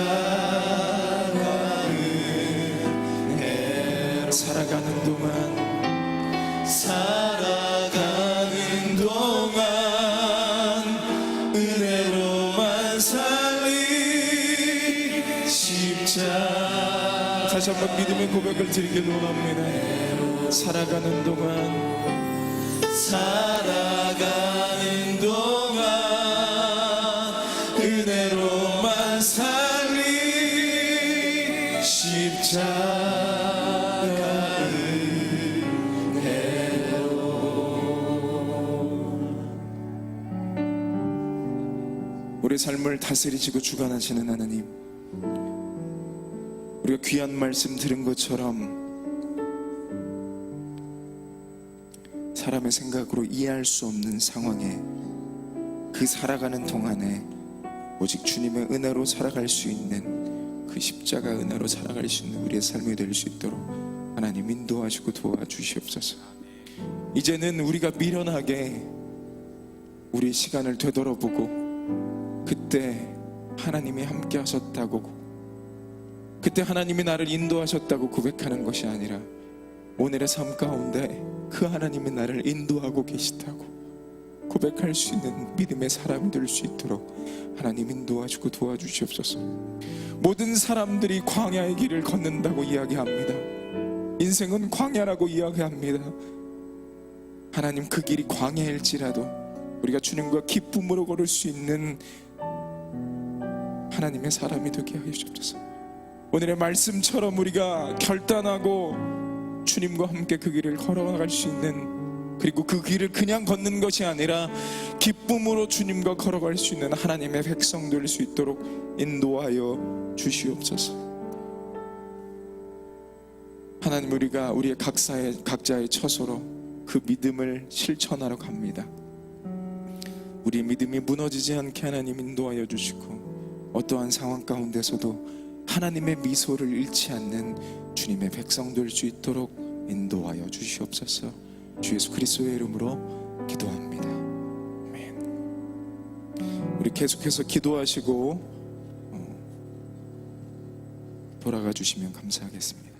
은혜로 살아가는 동안 은혜로만 살린 십자가. 다시 한번 믿음의 고백을 드리길 원합니다. 살아가는 동안 은혜로만 살린 십자가의 은혜로. 우리 삶을 다스리시고 주관하시는 하나님, 우리가 귀한 말씀 들은 것처럼 사람의 생각으로 이해할 수 없는 상황에 그 살아가는 동안에 오직 주님의 은혜로 살아갈 수 있는 그 십자가 은혜로 살아갈 수 있는 우리의 삶이 될 수 있도록 하나님 인도하시고 도와주시옵소서. 이제는 우리가 미련하게 우리 시간을 되돌아보고 그때 하나님이 함께 하셨다고, 그때 하나님이 나를 인도하셨다고 고백하는 것이 아니라 오늘의 삶 가운데 그 하나님이 나를 인도하고 계시다고 고백할 수 있는 믿음의 사람이 될 수 있도록 하나님 인도하시고 도와주시옵소서. 모든 사람들이 광야의 길을 걷는다고 이야기합니다. 인생은 광야라고 이야기합니다. 하나님, 그 길이 광야일지라도 우리가 주님과 기쁨으로 걸을 수 있는 하나님의 사람이 되게 하여 주옵소서. 오늘의 말씀처럼 우리가 결단하고 주님과 함께 그 길을 걸어갈 수 있는, 그리고 그 길을 그냥 걷는 것이 아니라 기쁨으로 주님과 걸어갈 수 있는 하나님의 백성 될 수 있도록 인도하여 주시옵소서. 하나님, 우리가 우리의 각자의 처소로 그 믿음을 실천하러 갑니다. 우리의 믿음이 무너지지 않게 하나님 인도하여 주시고, 어떠한 상황 가운데서도 하나님의 미소를 잃지 않는 주님의 백성 될 수 있도록 인도하여 주시옵소서. 주 예수 그리스도의 이름으로 기도합니다. 아멘. 우리 계속해서 기도하시고 돌아가 주시면 감사하겠습니다.